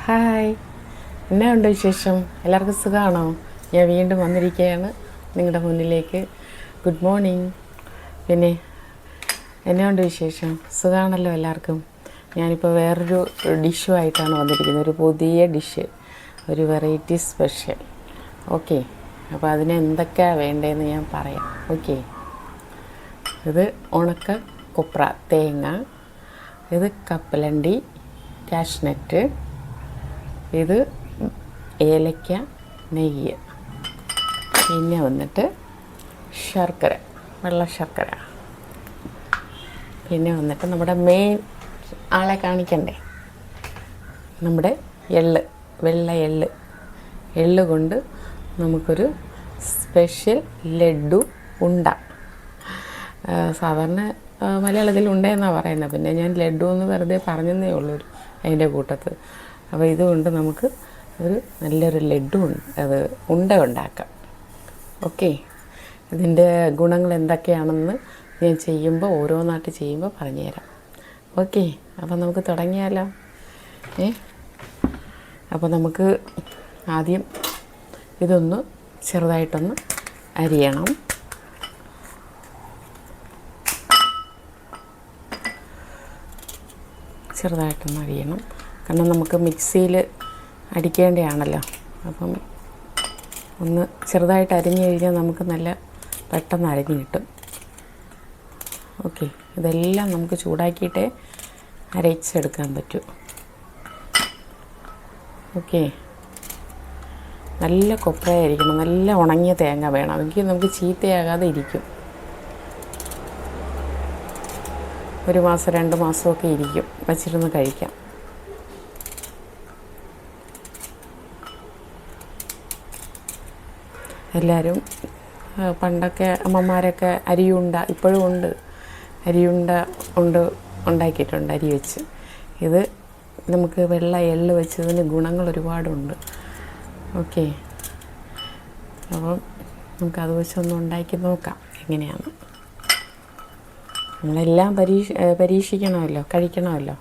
Hi, എന്നാ ഉണ്ട് വിശേഷം? എല്ലാവർക്കും സുഖമാണോ? ഞാൻ വീണ്ടും വന്നിരിക്കുകയാണ് നിങ്ങളുടെ മുന്നിലേക്ക്. Good morning. പിന്നെ എന്നാ ഉണ്ട് വിശേഷം? സുഖമാണല്ലോ എല്ലാവർക്കും. ഞാനിപ്പോൾ വേറൊരു ഡിഷുമായിട്ടാണ് വന്നിരിക്കുന്നത്, ഒരു പുതിയ ഡിഷ്, ഒരു വെറൈറ്റി സ്പെഷ്യൽ. ഓക്കെ, അപ്പോൾ അതിന് എന്തൊക്കെയാണ് വേണ്ടതെന്ന് ഞാൻ പറയാം. ഓക്കെ, ഇത് ഉണക്ക കൊപ്ര തേങ്ങ, ഇത് കപ്പലണ്ടി, കാഷ്നട്ട്, ഇത് ഏലക്ക, നെയ്യ്, പിന്നെ വന്നിട്ട് ശർക്കര, വെള്ള ശർക്കര, പിന്നെ വന്നിട്ട് നമ്മുടെ മെയിൻ ആളെ കാണിക്കണ്ടേ, നമ്മുടെ എള്ള്, വെള്ള എള്ള് കൊണ്ട് നമുക്കൊരു സ്പെഷ്യൽ ലഡ്ഡു ഉണ്ട. സാധാരണ മലയാളത്തിൽ ഉണ്ടെന്നാണ് പറയുന്നത്, പിന്നെ ഞാൻ ലഡ്ഡു എന്ന് വെറുതെ പറഞ്ഞതേ ഉള്ളൂ അതിൻ്റെ കൂട്ടത്ത്. അപ്പോൾ ഇതുകൊണ്ട് നമുക്ക് ഒരു നല്ലൊരു ലഡ്ഡു അത് ഉണ്ട ഉണ്ടാക്കാം. ഓക്കെ, ഇതിൻ്റെ ഗുണങ്ങൾ എന്തൊക്കെയാണെന്ന് ഞാൻ ചെയ്യുമ്പോൾ, ഓരോന്നായിട്ട് ചെയ്യുമ്പോൾ പറഞ്ഞുതരാം. ഓക്കെ, അപ്പോൾ നമുക്ക് തുടങ്ങിയാലോ. അപ്പോൾ നമുക്ക് ആദ്യം ഇതൊന്ന് ചെറുതായിട്ടൊന്ന് അരിയണം. ചെറുതായിട്ടൊന്ന് അരിയണം, കാരണം നമുക്ക് മിക്സിയിൽ അടിക്കേണ്ടതാണല്ലോ. അപ്പം ഒന്ന് ചെറുതായിട്ട് അരിഞ്ഞു കഴിഞ്ഞാൽ നമുക്ക് നല്ല പെട്ടെന്ന് അരിഞ്ഞ് കിട്ടും. ഓക്കെ, ഇതെല്ലാം നമുക്ക് ചൂടാക്കിയിട്ടേ അരച്ചെടുക്കാൻ പറ്റൂ. ഓക്കെ, നല്ല കൊപ്രയായിരിക്കണം, നല്ല ഉണങ്ങിയ തേങ്ങ വേണം, എങ്കിൽ നമുക്ക് ചീത്തയാകാതെ ഇരിക്കും. 1 മാസം 2 മാസമൊക്കെ ഇരിക്കും, വച്ചിരുന്ന് കഴിക്കാം. എല്ലാവരും പണ്ടൊക്കെ അമ്മമാരൊക്കെ അരിയുണ്ട, ഇപ്പോഴും ഉണ്ട്, അരിയുണ്ട ഉണ്ടാക്കിയിട്ടുണ്ട് അരി വെച്ച്. ഇത് നമുക്ക് വെള്ള എള്ള് വെച്ചതിന് ഗുണങ്ങൾ ഒരുപാടുണ്ട്. ഓക്കെ, അപ്പം നമുക്കത് വെച്ചൊന്ന് ഉണ്ടാക്കി നോക്കാം എങ്ങനെയാണ്. നമ്മളെല്ലാം പരീക്ഷിക്കണമല്ലോ, കഴിക്കണമല്ലോ.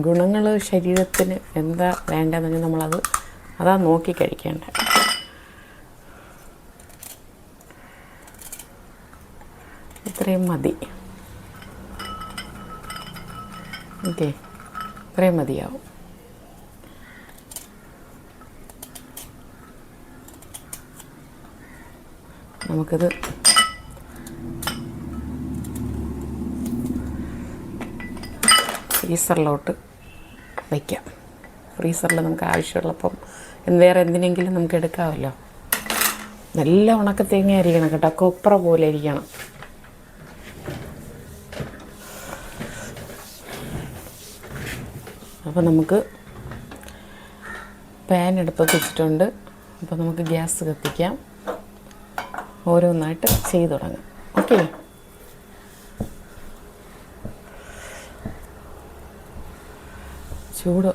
ഗുണങ്ങൾ ശരീരത്തിന് എന്താ വേണ്ടതെന്ന് അതാ നോക്കി കഴിക്കേണ്ടത്. ഇത്രയും മതി. ഓക്കെ, ഇത്രയും മതിയാവും. നമുക്കിത് ഫ്രീസറിലോട്ട് വയ്ക്കാം. ഫ്രീസറിൽ നമുക്ക് ആവശ്യമുള്ളപ്പം വേറെ എന്തിനെങ്കിലും നമുക്ക് എടുക്കാമല്ലോ. നല്ല ഉണക്ക തേങ്ങ അരിക്കണം കേട്ടോ, കൊപ്ര പോലെ അരിക്കണം. അപ്പോൾ നമുക്ക് പാൻ അടുപ്പത്ത് വെച്ചിട്ടുണ്ട്. അപ്പോൾ നമുക്ക് ഗ്യാസ് കത്തിക്കാം, ഓരോന്നായിട്ട് ചെയ്തു തുടങ്ങാം. ഓക്കെ, ചൂട്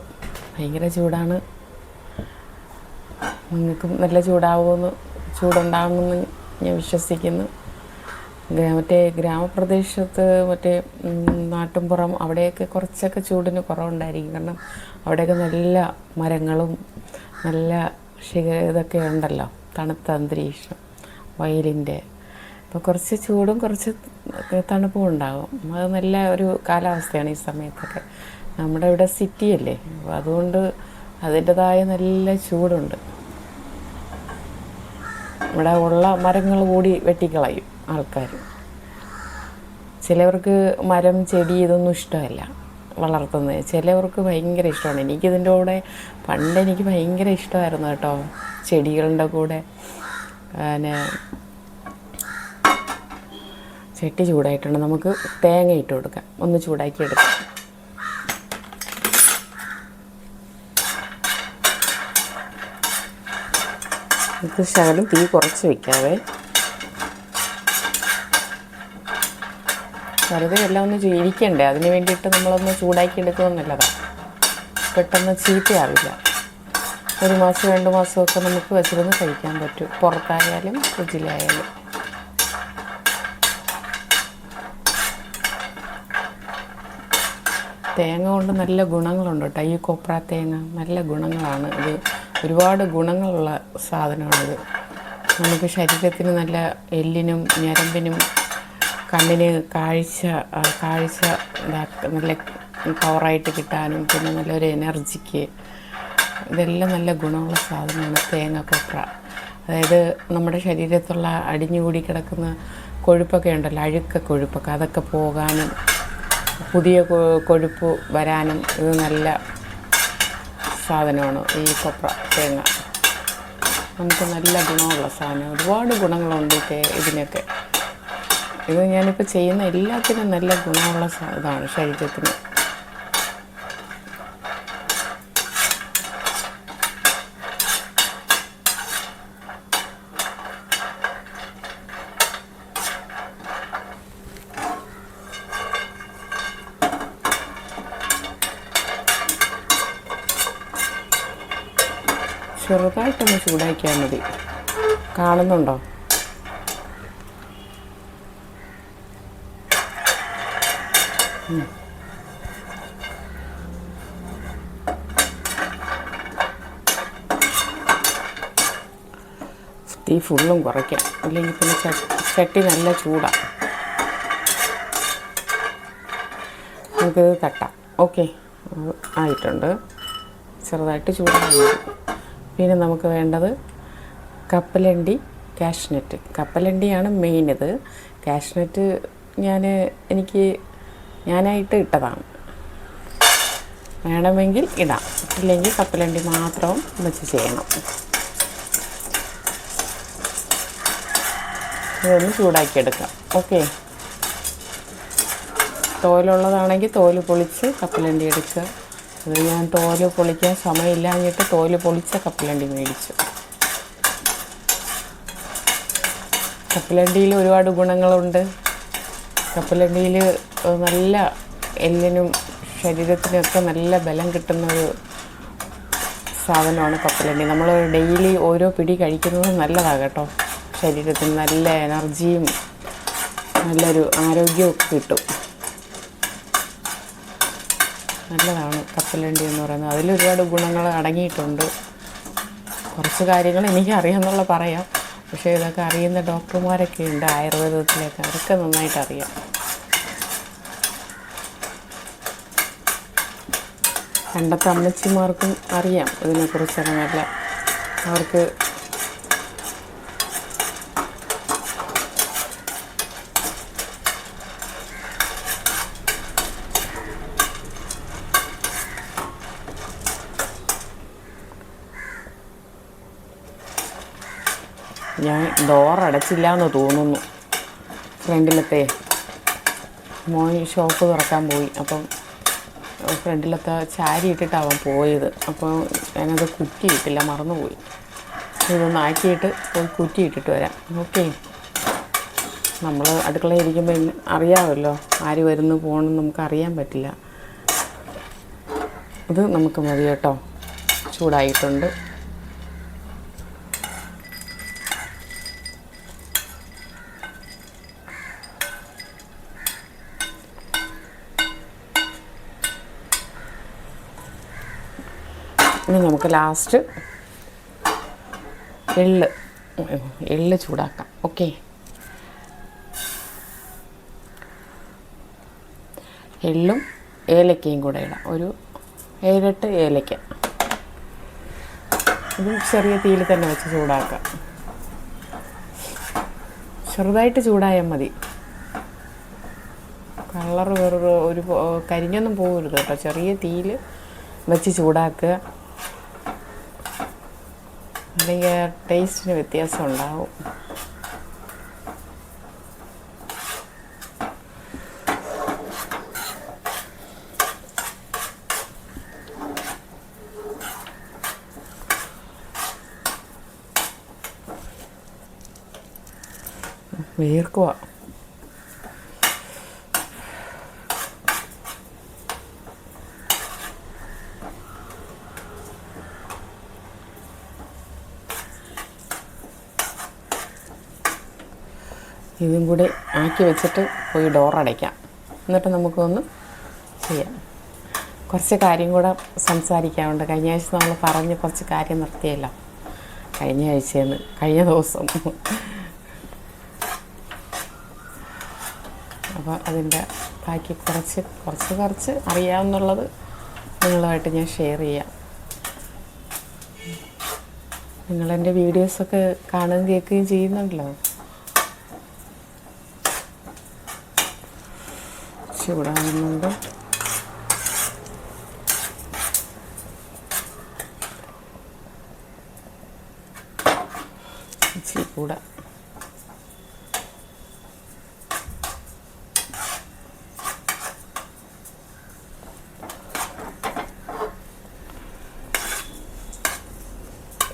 ഭയങ്കര ചൂടാണ്. നിങ്ങൾക്കും നല്ല ചൂടുണ്ടാകുമെന്ന് ഞാൻ വിശ്വസിക്കുന്നു. മറ്റേ ഗ്രാമപ്രദേശത്ത്, മറ്റേ നാട്ടിൻപുറം, അവിടെയൊക്കെ കുറച്ചൊക്കെ ചൂടിന് കുറവുണ്ടായിരിക്കും. കാരണം അവിടെയൊക്കെ നല്ല മരങ്ങളും നല്ല ഇതൊക്കെ ഉണ്ടല്ലോ, തണുത്ത അന്തരീക്ഷം, വയലിൻ്റെ. അപ്പോൾ കുറച്ച് ചൂടും കുറച്ച് തണുപ്പും ഉണ്ടാകും. അത് നല്ല ഒരു കാലാവസ്ഥയാണ് ഈ സമയത്തൊക്കെ. നമ്മുടെ ഇവിടെ സിറ്റിയല്ലേ, അപ്പോൾ അതുകൊണ്ട് അതിൻ്റെതായ നല്ല ചൂടുണ്ട്. ഇവിടെ ഉള്ള മരങ്ങൾ കൂടി വെട്ടിക്കളയും ആൾക്കാർ. ചിലവർക്ക് മരം, ചെടി ഇതൊന്നും ഇഷ്ടമല്ല വളർത്തുന്നത്, ചിലവർക്ക് ഭയങ്കര ഇഷ്ടമാണ്. എനിക്കിതിൻ്റെ കൂടെ പണ്ട് എനിക്ക് ഭയങ്കര ഇഷ്ടമായിരുന്നു കേട്ടോ, ചെടികളുടെ കൂടെ. പിന്നെ ചട്ടി ചൂടായിട്ടുണ്ട്, നമുക്ക് തേങ്ങ ഇട്ട് കൊടുക്കാം, ഒന്ന് ചൂടാക്കി എടുക്കാം. നമുക്ക് ശകലം തീ കുറച്ച് വയ്ക്കാവേ. വെറുതെ എല്ലാം ഒന്ന് ഇരിക്കണ്ടേ, അതിന് വേണ്ടിയിട്ട് നമ്മളൊന്ന് ചൂടാക്കി എടുക്കുന്നത് നല്ലതാണ്. പെട്ടെന്ന് ചീത്തയാവില്ല. 1 മാസം 2 മാസമൊക്കെ നമുക്ക് വെച്ചിരുന്ന് കഴിക്കാൻ പറ്റും, പുറത്തായാലും ഫ്രിഡ്ജിലായാലും. തേങ്ങ കൊണ്ട് നല്ല ഗുണങ്ങളുണ്ട് കേട്ടോ. ഈ കൊപ്ര തേങ്ങ നല്ല ഗുണങ്ങളാണ്. ഇത് ഒരുപാട് ഗുണങ്ങളുള്ള സാധനമാണിത്. നമുക്ക് ശരീരത്തിന് നല്ല എല്ലിനും ഞരമ്പിനും കണ്ണിന് കാഴ്ച നല്ല പവറായിട്ട് കിട്ടാനും പിന്നെ നല്ലൊരു എനർജിക്ക് ഇതെല്ലാം നല്ല ഗുണമുള്ള സാധനമാണ് തേങ്ങ, കൊപ്ര. അതായത് നമ്മുടെ ശരീരത്തുള്ള അടിഞ്ഞുകൂടി കിടക്കുന്ന കൊഴുപ്പൊക്കെ ഉണ്ടല്ലോ, അഴുക്ക കൊഴുപ്പൊക്കെ, അതൊക്കെ പോകാനും പുതിയ കൊഴുപ്പ് വരാനും ഇത് നല്ല സാധനമാണ് ഈ കൊപ്ര തേങ്ങ. നമുക്ക് നല്ല ഗുണമുള്ള സാധനം. ഒരുപാട് ഗുണങ്ങളുണ്ട് ഇതിനൊക്കെ. ഇത് ഞാനിപ്പോൾ ചെയ്യുന്ന എല്ലാത്തിനും നല്ല ഗുണമുള്ള ഇതാണ് ശരീരത്തിന്. ചെറുതായിട്ടൊന്ന് ചൂടാക്കിയാൽ മതി. കാണുന്നുണ്ടോ? തീ ഫുള്ളും കുറയ്ക്കാം, അല്ലെങ്കിൽ പിന്നെ ചട്ടി നല്ല ചൂടാണ്. നമുക്കിത് തട്ടാം. ഓക്കെ, ആയിട്ടുണ്ട്. ചെറുതായിട്ട് ചൂടായി. പിന്നെ നമുക്ക് വേണ്ടത് കപ്പലണ്ടി, കാഷ്നട്ട്. കപ്പലണ്ടിയാണ് മെയിൻ. ഇത് കാഷ്നട്ട് ഞാനായിട്ട് ഇട്ടതാണ്. വേണമെങ്കിൽ ഇടാം, ഇല്ലെങ്കിൽ കപ്പലണ്ടി മാത്രം വെച്ച് ചെയ്യണം. ഇതൊന്ന് ചൂടാക്കിയെടുക്കാം. ഓക്കെ, തോലുള്ളതാണെങ്കിൽ തോല് പൊളിച്ച് കപ്പലണ്ടി എടുക്കുക. അത് ഞാൻ തോല് പൊളിക്കാൻ സമയമില്ലാഞ്ഞിട്ട് തോല് പൊളിച്ച കപ്പലണ്ടി മേടിച്ചു. കപ്പലണ്ടിയിൽ ഒരുപാട് ഗുണങ്ങളുണ്ട്. കപ്പലണ്ടിയിൽ നല്ല എല്ലിനും ശരീരത്തിനൊക്കെ നല്ല ബലം കിട്ടുന്നൊരു സാധനമാണ് കപ്പലണ്ടി. നമ്മൾ ഡെയിലി ഓരോ പിടി കഴിക്കുന്നത് നല്ലതാണ് കേട്ടോ. ശരീരത്തിന് നല്ല എനർജിയും നല്ലൊരു ആരോഗ്യമൊക്കെ കിട്ടും. നല്ലതാണ് കപ്പലണ്ടി എന്ന് പറയുന്നത്. അതിലൊരുപാട് ഗുണങ്ങൾ അടങ്ങിയിട്ടുണ്ട്. കുറച്ച് കാര്യങ്ങൾ എനിക്കറിയാമെന്നുള്ള പറയാം. പക്ഷേ ഇതൊക്കെ അറിയുന്ന ഡോക്ടർമാരൊക്കെ ഉണ്ട് ആയുർവേദത്തിലൊക്കെ, അതൊക്കെ നന്നായിട്ട് അറിയാം. പണ്ടത്തെ അമ്മച്ചിമാർക്കും അറിയാം ഇതിനെക്കുറിച്ചൊക്കെ നല്ല. അവർക്ക് ഞാൻ ഡോറടച്ചില്ല എന്ന് തോന്നുന്നു. ഫ്രണ്ടിലത്തെ മോൻ ഷോപ്പ് തുറക്കാൻ പോയി. അപ്പം ഫ്രണ്ടിലത്തെ ചാരി ഇട്ടിട്ടാവാൻ പോയത്. അപ്പോൾ ഞാനത് കുറ്റിയിട്ടില്ല, മറന്നുപോയി. ഇതൊന്ന് ആക്കിയിട്ട് പോയി കുറ്റിയിട്ടിട്ട് വരാം. ഓക്കെ, നമ്മൾ അടുക്കളയിൽ ഇരിക്കുമ്പോൾ അറിയാമല്ലോ, ആര് വരുന്നു പോകണമെന്ന് നമുക്ക് അറിയാൻ പറ്റില്ല. ഇത് നമുക്ക് മതി കേട്ടോ. ചൂടായിട്ടുണ്ട്. ഇനി നമുക്ക് ലാസ്റ്റ് എള്ള് ചൂടാക്കാം. ഓക്കെ, എള്ളും ഏലക്കയും കൂടെ ഇടാം. ഒരു 7-8 ഏലക്ക. ഇത് ചെറിയ തീയിൽ തന്നെ വെച്ച് ചൂടാക്കാം. ചെറുതായിട്ട് ചൂടായാൽ മതി. കളർ ഒരു കരിഞ്ഞൊന്നും പോകരുത് കേട്ടോ. ചെറിയ തീയിൽ വെച്ച് ചൂടാക്കുക, അല്ലെങ്കിൽ ടേസ്റ്റിന് വ്യത്യാസം ഉണ്ടാവും. വീർക്കുക. ഇതും കൂടി ആക്കി വെച്ചിട്ട് പോയി ഡോറടയ്ക്കാം. എന്നിട്ട് നമുക്കൊന്ന് ചെയ്യാം. കുറച്ച് കാര്യം കൂടെ സംസാരിക്കാനുണ്ട്. കഴിഞ്ഞ ആഴ്ച നമ്മൾ പറഞ്ഞ് കുറച്ച് കാര്യം നിർത്തിയല്ലോ, കഴിഞ്ഞ ദിവസം. അപ്പോൾ അതിൻ്റെ ബാക്കി കുറച്ച് അറിയാമെന്നുള്ളത് നിങ്ങളുമായിട്ട് ഞാൻ ഷെയർ ചെയ്യാം. നിങ്ങളെൻ്റെ വീഡിയോസൊക്കെ കാണുകയും കേൾക്കുകയും ചെയ്യുന്നുണ്ടല്ലോ. ചൂടാകുന്നുണ്ട്. കൂടെ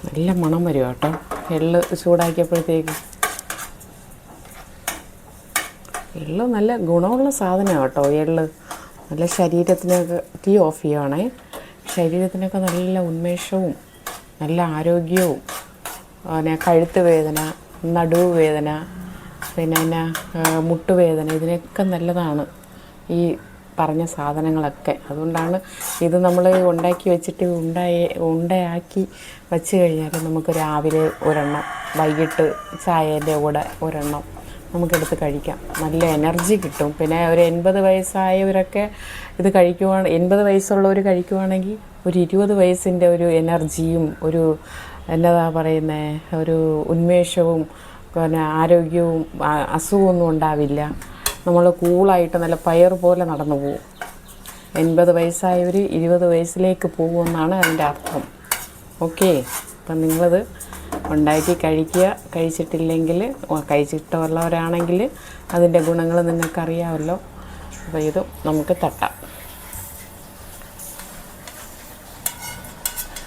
നല്ല മണം വരും കേട്ടോ എള്ള് ചൂടാക്കിയപ്പോഴത്തേക്ക്. എള്ള് നല്ല ഗുണമുള്ള സാധനമാണ് കേട്ടോ എള്ള്. നല്ല ശരീരത്തിനൊക്കെ തീ ഓഫ് ചെയ്യുവാണേ. ശരീരത്തിനൊക്കെ നല്ല ഉന്മേഷവും നല്ല ആരോഗ്യവും, പിന്നെ കഴുത്ത് വേദന, നടുവ് വേദന, പിന്നെ മുട്ടുവേദന, ഇതിനൊക്കെ നല്ലതാണ് ഈ പറഞ്ഞ സാധനങ്ങളൊക്കെ. അതുകൊണ്ടാണ് ഇത് നമ്മൾ ഉണ്ടാക്കി വെച്ചിട്ട് ഉണ്ടയാക്കി വച്ച് കഴിഞ്ഞാൽ നമുക്ക് രാവിലെ ഒരെണ്ണം, വൈകിട്ട് ചായേൻ്റെ കൂടെ ഒരെണ്ണം നമുക്കെടുത്ത് കഴിക്കാം. നല്ല എനർജി കിട്ടും. പിന്നെ ഒരു 80 വയസ്സായവരൊക്കെ ഇത് 80 വയസ്സുള്ളവർ കഴിക്കുവാണെങ്കിൽ ഒരു 20 വയസ്സിൻ്റെ ഒരു എനർജിയും ഒരു എന്നതാ പറയുന്നത്, ഒരു ഉന്മേഷവും പിന്നെ ആരോഗ്യവും അസുഖമൊന്നും ഉണ്ടാവില്ല. നമ്മൾ കൂളായിട്ട് നല്ല പയർ പോലെ നടന്നു പോകും. 80 വയസ്സായവർ 20 വയസ്സിലേക്ക് പോകുമെന്നാണ് അതിൻ്റെ അർത്ഥം. ഓക്കെ, അപ്പം നിങ്ങളത് ഉണ്ടാക്കി കഴിക്കുക. കഴിച്ചിട്ടുള്ളവരാണെങ്കിൽ അതിൻ്റെ ഗുണങ്ങൾ നിങ്ങൾക്കറിയാമല്ലോ. അപ്പോൾ ഇത് നമുക്ക് തട്ടാം.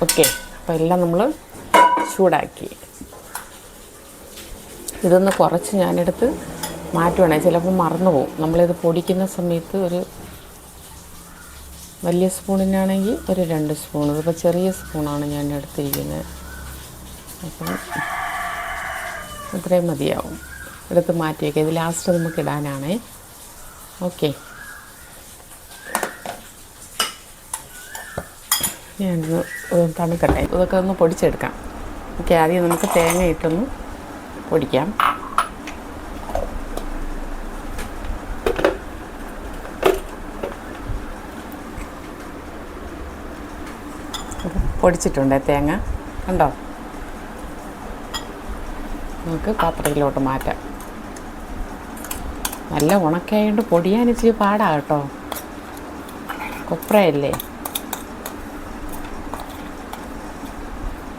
ഓക്കെ, അപ്പോൾ എല്ലാം നമ്മൾ ചൂടാക്കി. ഇതൊന്ന് കുറച്ച് ഞാനെടുത്ത് മാറ്റുവാണേ, ചിലപ്പോൾ മറന്നു പോകും. നമ്മളിത് പൊടിക്കുന്ന സമയത്ത് ഒരു വലിയ സ്പൂണിനാണെങ്കിൽ ഒരു 2 സ്പൂൺ, ഇതിപ്പോൾ ചെറിയ സ്പൂണാണ് ഞാൻ എടുത്തിരിക്കുന്നത്. അപ്പം അത്രയും മതിയാവും. എടുത്ത് മാറ്റി വയ്ക്കുക. ഇത് ലാസ്റ്റ് നമുക്ക് ഇടാനാണേ. ഓക്കെ, ഞാനൊന്ന് തണുക്കട്ടെ. ഇതൊക്കെ ഒന്ന് പൊടിച്ചെടുക്കാം. ഓക്കെ, ആദ്യം നമുക്ക് തേങ്ങ ഇട്ടൊന്ന് പൊടിക്കാം. പൊടിച്ചിട്ടുണ്ട് തേങ്ങ, കണ്ടോ? നമുക്ക് പാത്രത്തിലോട്ട് മാറ്റാം. നല്ല ഉണക്കായതുകൊണ്ട് പൊടിയാൻ ഇച്ചിരി പാടാണ് കേട്ടോ, കൊപ്രയല്ലേ.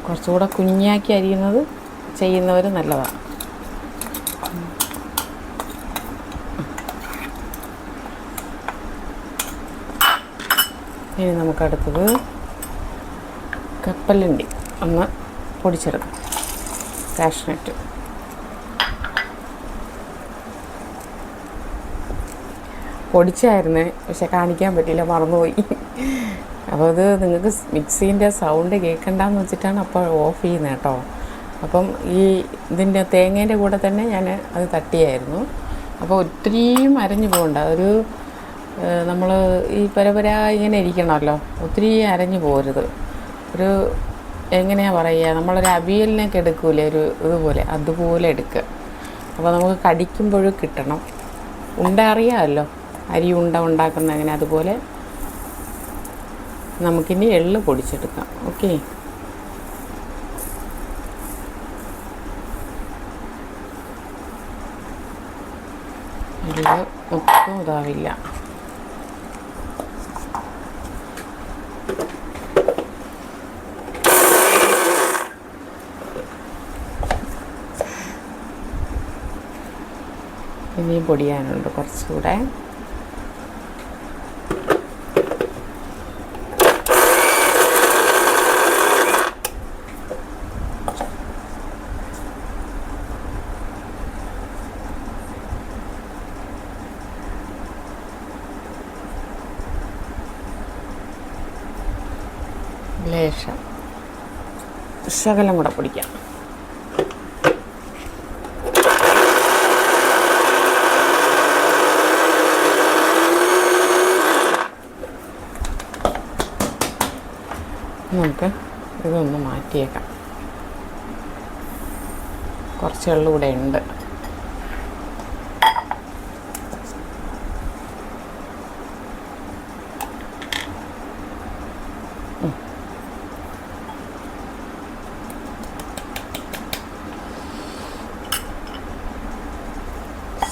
കുറച്ചുകൂടെ കുഞ്ഞാക്കി അരിയുന്നത് ചെയ്യുന്നവർ നല്ലതാണ്. ഇനി നമുക്കടുത്തത് കപ്പലണ്ടി ഒന്ന് പൊടിച്ചെടുക്കാം. കാഷ്നട്ട് പൊടിച്ചായിരുന്നു, പക്ഷെ കാണിക്കാൻ പറ്റിയില്ല, മറന്നുപോയി. അപ്പോൾ അത് നിങ്ങൾക്ക് മിക്സീൻ്റെ സൗണ്ട് കേൾക്കണ്ടെന്ന് വെച്ചിട്ടാണ് അപ്പോൾ ഓഫ് ചെയ്യുന്നത് കേട്ടോ. അപ്പം ഈ ഇതിൻ്റെ തേങ്ങേൻ്റെ കൂടെ തന്നെ ഞാൻ അത് തട്ടിയായിരുന്നു. അപ്പോൾ ഒത്തിരിയും അരഞ്ഞു പോകണ്ട. ഒരു നമ്മൾ ഈ പരപര ഇങ്ങനെ ഇരിക്കണമല്ലോ, ഒത്തിരി അരഞ്ഞു പോരുത്. ഒരു എങ്ങനെയാണ് പറയുക, നമ്മളൊരു അവിയലിനൊക്കെ എടുക്കൂലേ ഒരു ഇതുപോലെ, അതുപോലെ എടുക്കുക. അപ്പോൾ നമുക്ക് കടിക്കുമ്പോഴും കിട്ടണം. ഉണ്ട അറിയാമല്ലോ, അരി ഉണ്ടാക്കുന്ന അങ്ങനെ. അതുപോലെ നമുക്കിനി എള്ള് പൊടിച്ചെടുക്കാം. ഓക്കെ, എള്ള് ഒട്ടും ഇതാവില്ല. ഇനിയും പൊടിയാനുണ്ട് കുറച്ചുകൂടെ. ലേശം ശകലം കൂടെ പൊടിക്കാം. നമുക്ക് ഇതൊന്ന് മാറ്റിയേക്കാം. കുറച്ച് വെള്ളം കൂടെ ഉണ്ട്.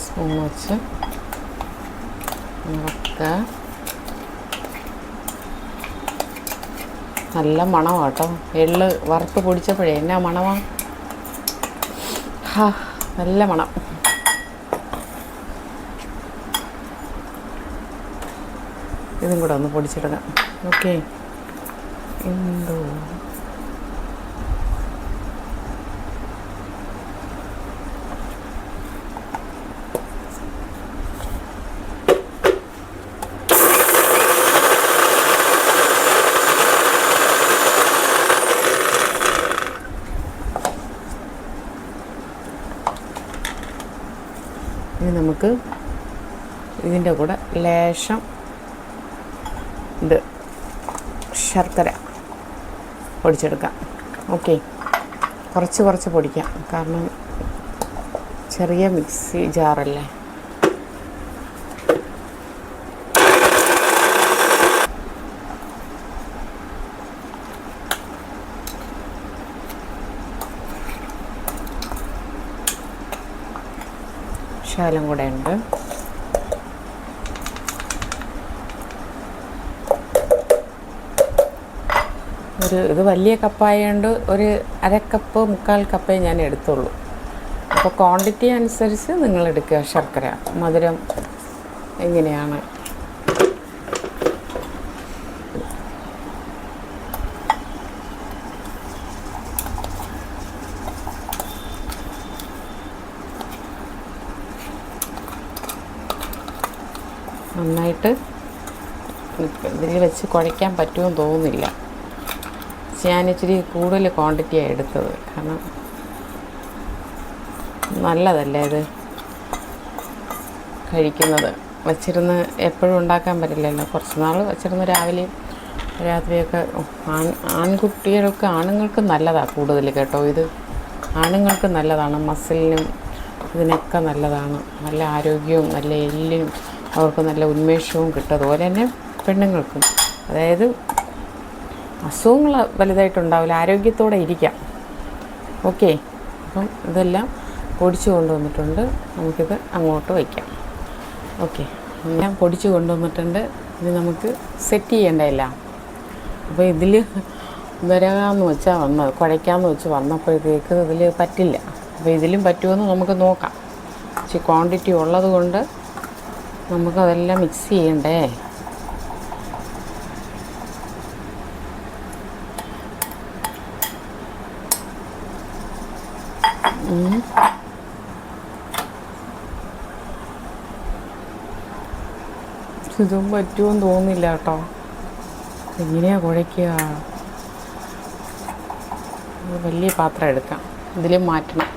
സ്പൂൺ വെച്ച് ഇളക്കുക. നല്ല മണമാണ് കേട്ടോ. എള്ള് വറുത്ത് പൊടിച്ചപ്പോഴേ എന്നാ മണമാണ്. നല്ല മണം. ഇതും കൂടെ ഒന്ന് പൊടിച്ചെടുക്കാം. ഓക്കെ. എന്തോ ഇനി നമുക്ക് ഇതിൻ്റെ കൂടെ ലേശം ശർക്കര പൊടിച്ചെടുക്കാം. ഓക്കെ. കുറച്ച് പൊടിക്കാം, കാരണം ചെറിയ മിക്സി ജാറല്ലേ. ശകലം കൂടെ ഉണ്ട്. ഇത് വലിയ കപ്പായതുകൊണ്ട് ഒരു അരക്കപ്പ് 1/4 കപ്പേ ഞാൻ എടുത്തുള്ളൂ. അപ്പോൾ ക്വാണ്ടിറ്റി അനുസരിച്ച് നിങ്ങൾ എടുക്കുക. ശർക്കര മധുരം എങ്ങനെയാണ്. നന്നായിട്ട് ഇതിൽ വെച്ച് കുഴയ്ക്കാൻ പറ്റുമെന്ന് തോന്നുന്നില്ല. ഞാൻ ഇച്ചിരി കൂടുതൽ ക്വാണ്ടിറ്റിയാണ് എടുത്തത്, കാരണം നല്ലതല്ലേ ഇത് കഴിക്കുന്നത്. വച്ചിരുന്ന് എപ്പോഴും ഉണ്ടാക്കാൻ പറ്റില്ലല്ലോ. കുറച്ച് നാൾ വച്ചിരുന്ന് രാവിലെയും രാത്രിയൊക്കെ. ആണുങ്ങൾക്ക് നല്ലതാണ് കൂടുതൽ കേട്ടോ. ഇത് ആണുങ്ങൾക്ക് നല്ലതാണ്. മസിലിനും ഇതിനൊക്കെ നല്ലതാണ്. നല്ല ആരോഗ്യവും നല്ല എല്ലിനും അവർക്ക് നല്ല ഉന്മേഷവും കിട്ടും. അതുപോലെ തന്നെ പെണ്ണുങ്ങൾക്കും. അതായത് അസുഖങ്ങൾ വലുതായിട്ടുണ്ടാവില്ല, ആരോഗ്യത്തോടെ ഇരിക്കാം. ഓക്കെ. അപ്പം ഇതെല്ലാം പൊടിച്ച് കൊണ്ടുവന്നിട്ടുണ്ട്. നമുക്കിത് അങ്ങോട്ട് വയ്ക്കാം. ഓക്കെ. ഞാൻ പൊടിച്ച് കൊണ്ടുവന്നിട്ടുണ്ട്. ഇനി നമുക്ക് സെറ്റ് ചെയ്യേണ്ടതല്ല. അപ്പോൾ ഇതിൽ വരാമെന്ന് വെച്ചാൽ വന്നത്, കുഴയ്ക്കാമെന്ന് വെച്ച് വന്നപ്പോഴത്തേക്ക് ഇതിൽ പറ്റില്ല. അപ്പോൾ ഇതിലും പറ്റുമെന്ന് നമുക്ക് നോക്കാം. ഇച്ചിരി ക്വാണ്ടിറ്റി ഉള്ളത് കൊണ്ട് നമുക്കതെല്ലാം മിക്സ് ചെയ്യണ്ടേ. ഇതും പറ്റുമെന്ന് തോന്നുന്നില്ല കേട്ടോ. എങ്ങനെയാ കുഴയ്ക്കുക? വലിയ പാത്രം എടുക്കാം, ഇതിലും മാറ്റണം.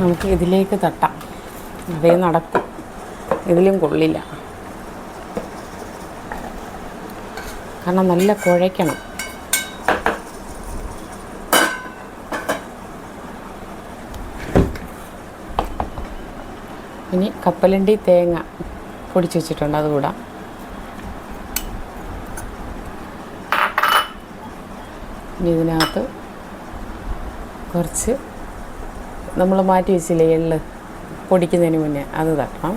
നമുക്ക് ഇതിലേക്ക് തട്ടാം. അതേ നടക്കും. ഇതിലും കൊള്ളില്ല, കാരണം നല്ല കുഴയ്ക്കണം. ഇനി കപ്പലണ്ടി തേങ്ങ പൊടിച്ച് വെച്ചിട്ടുണ്ട്, അതുകൂടാ. ഇനി ഇതിനകത്ത് കുറച്ച് നമ്മൾ മാറ്റി വെച്ചില്ലേ എള്ള് പൊടിക്കുന്നതിന് മുന്നേ, അത് തട്ടണം.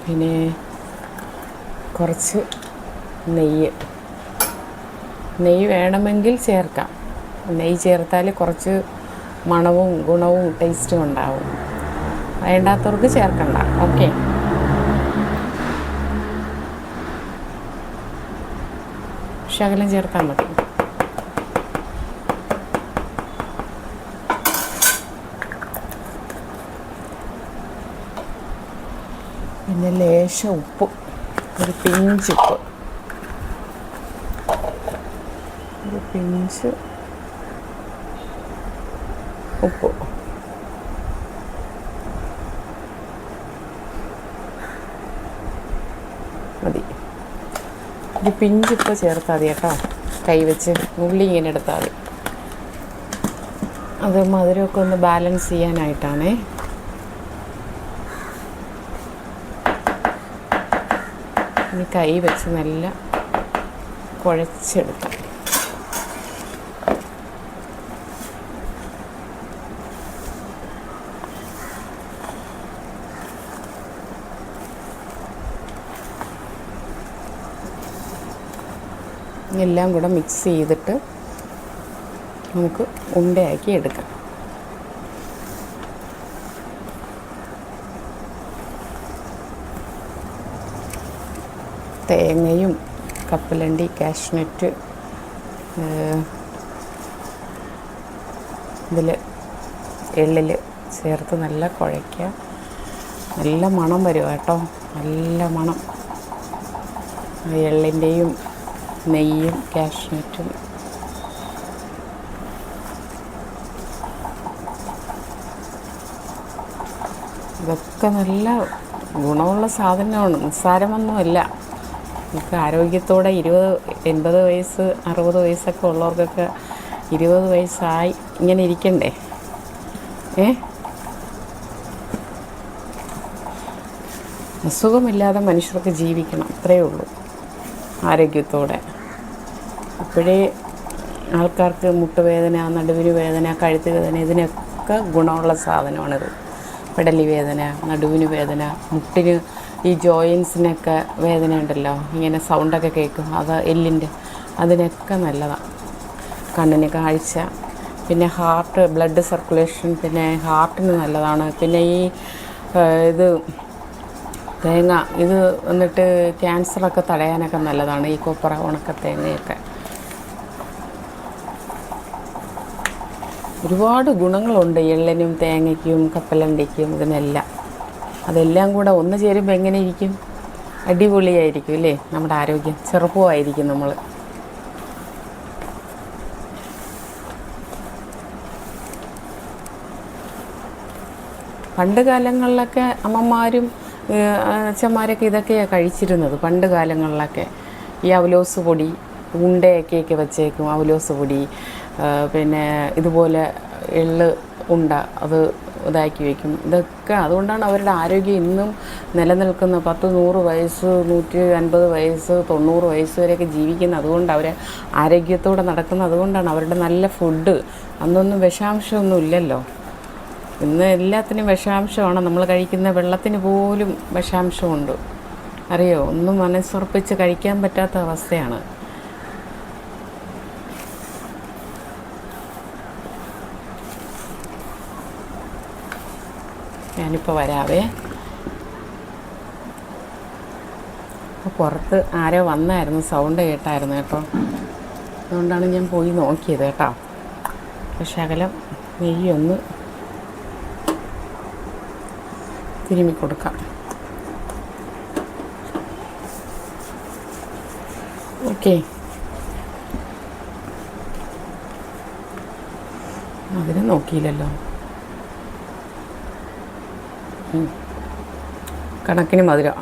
പിന്നെ കുറച്ച് നെയ്യ് വേണമെങ്കിൽ ചേർക്കാം. നെയ്യ് ചേർത്താൽ കുറച്ച് മണവും ഗുണവും ടേസ്റ്റും ഉണ്ടാവും. വേണ്ടാത്തവർക്ക് ചേർക്കണ്ട. ഓക്കെ. ശകലം ചേർത്താൽ മതി. പിന്നെ ലേശം ഉപ്പ്, ഒരു പിഞ്ച് ഉപ്പ്, ഒരു പിഞ്ച് ഉപ്പ്. മതി. ഒരു പിഞ്ചുപ്പ് ചേർത്താൽ മതി കേട്ടോ. കൈ വെച്ച് ഉള്ളി ഇങ്ങനെ എടുത്താൽ മതി. അത് മധുരമൊക്കെ ഒന്ന് ബാലൻസ് ചെയ്യാനായിട്ടാണേ. ഇനി കൈ വെച്ച് നല്ല കുഴച്ചെടുക്കാം. എല്ലാം കൂടെ മിക്സ് ചെയ്തിട്ട് നമുക്ക് ഉണ്ടയാക്കി എടുക്കാം. തേങ്ങയും കപ്പലണ്ടി, കാഷ്നട്ട് ഇതിൽ എള്ളിൽ ചേർത്ത് നല്ല കുഴയ്ക്കുക. നല്ല മണം വരും കേട്ടോ, നല്ല മണം. എള്ളിൻ്റെയും നെയ്യും കാഷ്നട്ടും ഇതൊക്കെ നല്ല ഗുണമുള്ള സാധനമാണ്, നിസ്സാരമൊന്നുമല്ല. നമുക്ക് ആരോഗ്യത്തോടെ 80 വയസ്സ് 60 വയസ്സൊക്കെ ഉള്ളവർക്കൊക്കെ 20 വയസ്സായി ഇങ്ങനെ ഇരിക്കണ്ടേ? അസുഖമില്ലാതെ മനുഷ്യർക്ക് ജീവിക്കണം, അത്രയേ ഉള്ളൂ. ആരോഗ്യത്തോടെ ഇപ്പോഴേ ആൾക്കാർക്ക് മുട്ടുവേദന, നടുവിന് വേദന, കഴുത്ത് വേദന, ഇതിനൊക്കെ ഗുണമുള്ള സാധനമാണിത്. പെടലി വേദന, നടുവിന് വേദന, മുട്ടിന് ഈ ജോയിൻസിനൊക്കെ വേദന ഉണ്ടല്ലോ, ഇങ്ങനെ സൗണ്ടൊക്കെ കേൾക്കും, അത് എല്ലിൻ്റെ, അതിനൊക്കെ നല്ലതാണ്. കണ്ണിന് കാഴ്ച, പിന്നെ ഹാർട്ട്, ബ്ലഡ് സർക്കുലേഷൻ, പിന്നെ ഹാർട്ടിന് നല്ലതാണ്. പിന്നെ ഈ ഇത് തേങ്ങ, ഇത് വന്നിട്ട് ക്യാൻസറൊക്കെ തടയാനൊക്കെ നല്ലതാണ് ഈ കൊപ്ര, ഉണക്ക തേങ്ങയൊക്കെ. ഒരുപാട് ഗുണങ്ങളുണ്ട് എള്ളിനും തേങ്ങയ്ക്കും കപ്പലണ്ടിക്കും ഇതിനെല്ലാം. അതെല്ലാം കൂടെ ഒന്ന് ചേരുമ്പോൾ എങ്ങനെ ഇരിക്കും? അടിപൊളിയായിരിക്കും അല്ലേ? നമ്മുടെ ആരോഗ്യം ചെറുപ്പമായിരിക്കും നമ്മൾ. പണ്ട് കാലങ്ങളിലൊക്കെ അമ്മമാരും അച്ഛന്മാരൊക്കെ ഇതൊക്കെയാണ് കഴിച്ചിരുന്നത്. പണ്ട് കാലങ്ങളിലൊക്കെ ഈ അവലോസ് പൊടി, ഉണ്ടയൊക്കെ വെച്ചേക്കും, അവലോസ് പൊടി, പിന്നെ ഇതുപോലെ എള്ള് ഉണ്ട, അത് ഇതാക്കി വയ്ക്കും. ഇതൊക്കെ അതുകൊണ്ടാണ് അവരുടെ ആരോഗ്യം ഇന്നും നിലനിൽക്കുന്ന. 10-100 വയസ്സ്, 150 വയസ്സ്, 90 വയസ്സ് വരെയൊക്കെ ജീവിക്കുന്നത്. അതുകൊണ്ട് അവർ ആരോഗ്യത്തോടെ നടക്കുന്നത് അതുകൊണ്ടാണ്. അവരുടെ നല്ല ഫുഡ്, അന്നൊന്നും വിഷാംശമൊന്നും ഇല്ലല്ലോ. ഇന്ന് എല്ലാത്തിനും വിഷാംശമാണ്. നമ്മൾ കഴിക്കുന്ന വെള്ളത്തിന് പോലും വിഷാംശമുണ്ട്, അറിയോ? ഒന്നും മനസ്സുറപ്പിച്ച് കഴിക്കാൻ പറ്റാത്ത അവസ്ഥയാണ്. ഞാനിപ്പോൾ വരാവേ. പുറത്ത് ആരോ വന്നായിരുന്നു, സൗണ്ട് കേട്ടായിരുന്നു കേട്ടോ. അതുകൊണ്ടാണ് ഞാൻ പോയി നോക്കിയത് കേട്ടോ. ശകലം നെയ്യൊന്ന് തിരുമ്മി കൊടുക്കാം. ഓക്കെ, അതിന് നോക്കിയില്ലല്ലോ. കണക്കിന് മധുരം,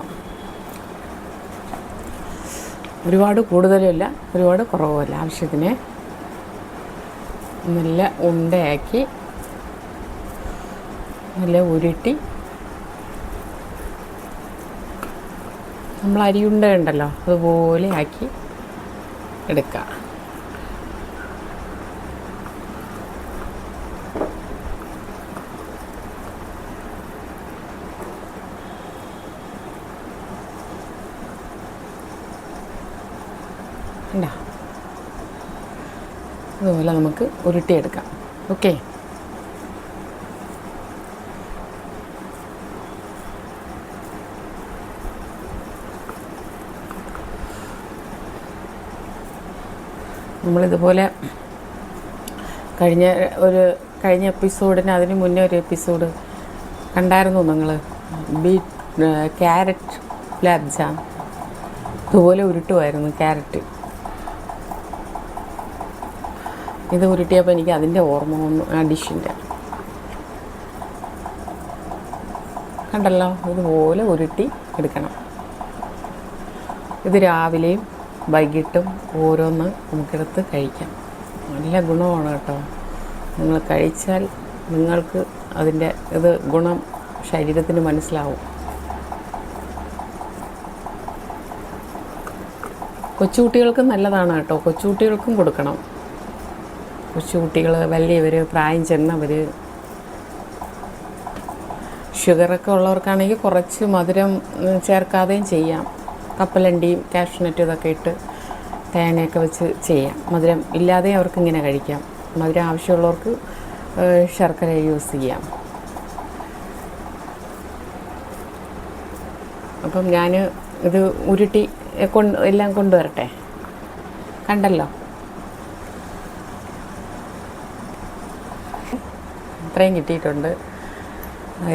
ഒരുപാട് കൂടുതലുമില്ല, ഒരുപാട് കുറവുമല്ല, ആവശ്യത്തിന്. നല്ല ഉണ്ടയാക്കി നല്ല ഉരുട്ടി, നമ്മൾ അരിയുണ്ട ഉണ്ടല്ലോ അതുപോലെ ആക്കി എടുക്കുക. ഉണ്ടോ? അതുപോലെ നമുക്ക് ഉരുട്ടിയെടുക്കാം. ഓക്കെ, നമ്മളിതുപോലെ കഴിഞ്ഞ എപ്പിസോഡിന് അതിന് മുന്നേ ഒരു എപ്പിസോഡ് കണ്ടായിരുന്നു നിങ്ങൾ. ക്യാരറ്റ് ഗുലാബ് ജാം ഇതുപോലെ ഉരുട്ടുമായിരുന്നു ക്യാരറ്റ്. ഇത് ഉരുട്ടിയപ്പോൾ എനിക്ക് അതിൻ്റെ ഓർമ്മ വന്നു, ആ ഡിഷിൻ്റെ. കണ്ടല്ലോ, ഇതുപോലെ ഉരുട്ടി എടുക്കണം. ഇത് രാവിലെയും വൈകിട്ടും ഓരോന്ന് നമുക്കെടുത്ത് കഴിക്കാം. നല്ല ഗുണമാണ് കേട്ടോ. നിങ്ങൾ കഴിച്ചാൽ നിങ്ങൾക്ക് അതിൻ്റെ ഗുണം ശരീരത്തിന് മനസ്സിലാവും. കൊച്ചുകുട്ടികൾക്കും നല്ലതാണ് കേട്ടോ, കൊച്ചുകുട്ടികൾക്കും കൊടുക്കണം. കൊച്ചുകുട്ടികൾ, വലിയവർ, പ്രായം ചെന്നവർ, ഷുഗറൊക്കെ ഉള്ളവർക്കാണെങ്കിൽ കുറച്ച് മധുരം ചേർക്കാതെയും ചെയ്യാം. കപ്പലണ്ടിയും കാഷ്യൂനട്ടും ഇതൊക്കെ ഇട്ട് തേങ്ങയൊക്കെ വെച്ച് ചെയ്യാം. മധുരം ഇല്ലാതെ അവർക്ക് ഇങ്ങനെ കഴിക്കാം. മധുരം ആവശ്യമുള്ളവർക്ക് ശർക്കര യൂസ് ചെയ്യാം. അപ്പം ഞാൻ ഇത് ഉരുട്ടി എല്ലാം കൊണ്ടുവരട്ടെ. കണ്ടല്ലോ, ഇത്രയും കിട്ടിയിട്ടുണ്ട്.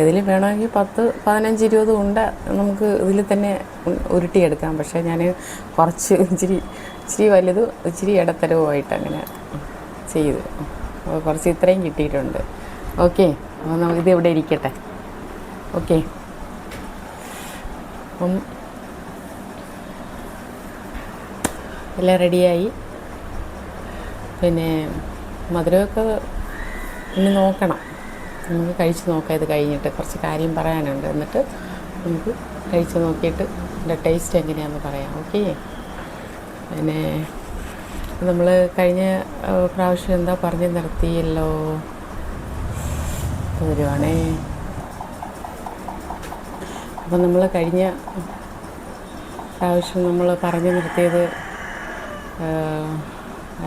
ഇതിൽ വേണമെങ്കിൽ 10, 15, 20 ഉണ്ട നമുക്ക് ഇതിൽ തന്നെ ഉരുട്ടിയെടുക്കാം. പക്ഷേ ഞാൻ കുറച്ച് ഇച്ചിരി വലുതും ഇച്ചിരി ഇടത്തരവുമായിട്ട് അങ്ങനെ ചെയ്തു. അപ്പോൾ കുറച്ച് ഇത്രയും കിട്ടിയിട്ടുണ്ട്. ഓക്കെ, അപ്പോൾ നമുക്കിത് ഇവിടെ ഇരിക്കട്ടെ. ഓക്കെ, അപ്പം എല്ലാം റെഡിയായി. പിന്നെ മധുരമൊക്കെ ഇനി നോക്കണം, നമുക്ക് കഴിച്ച് നോക്കാം. ഇത് കഴിഞ്ഞിട്ട് കുറച്ച് കാര്യം പറയാനുണ്ട്. എന്നിട്ട് നമുക്ക് കഴിച്ച് നോക്കിയിട്ട് ഇതിൻ്റെ ടേസ്റ്റ് എങ്ങനെയാണെന്ന് പറയാം. ഓക്കെ, പിന്നെ നമ്മൾ കഴിഞ്ഞ പ്രാവശ്യം എന്താ പറഞ്ഞ് നിർത്തിയല്ലോ, വരുവാണേ. അപ്പം നമ്മൾ കഴിഞ്ഞ പ്രാവശ്യം നമ്മൾ പറഞ്ഞു നിർത്തിയത്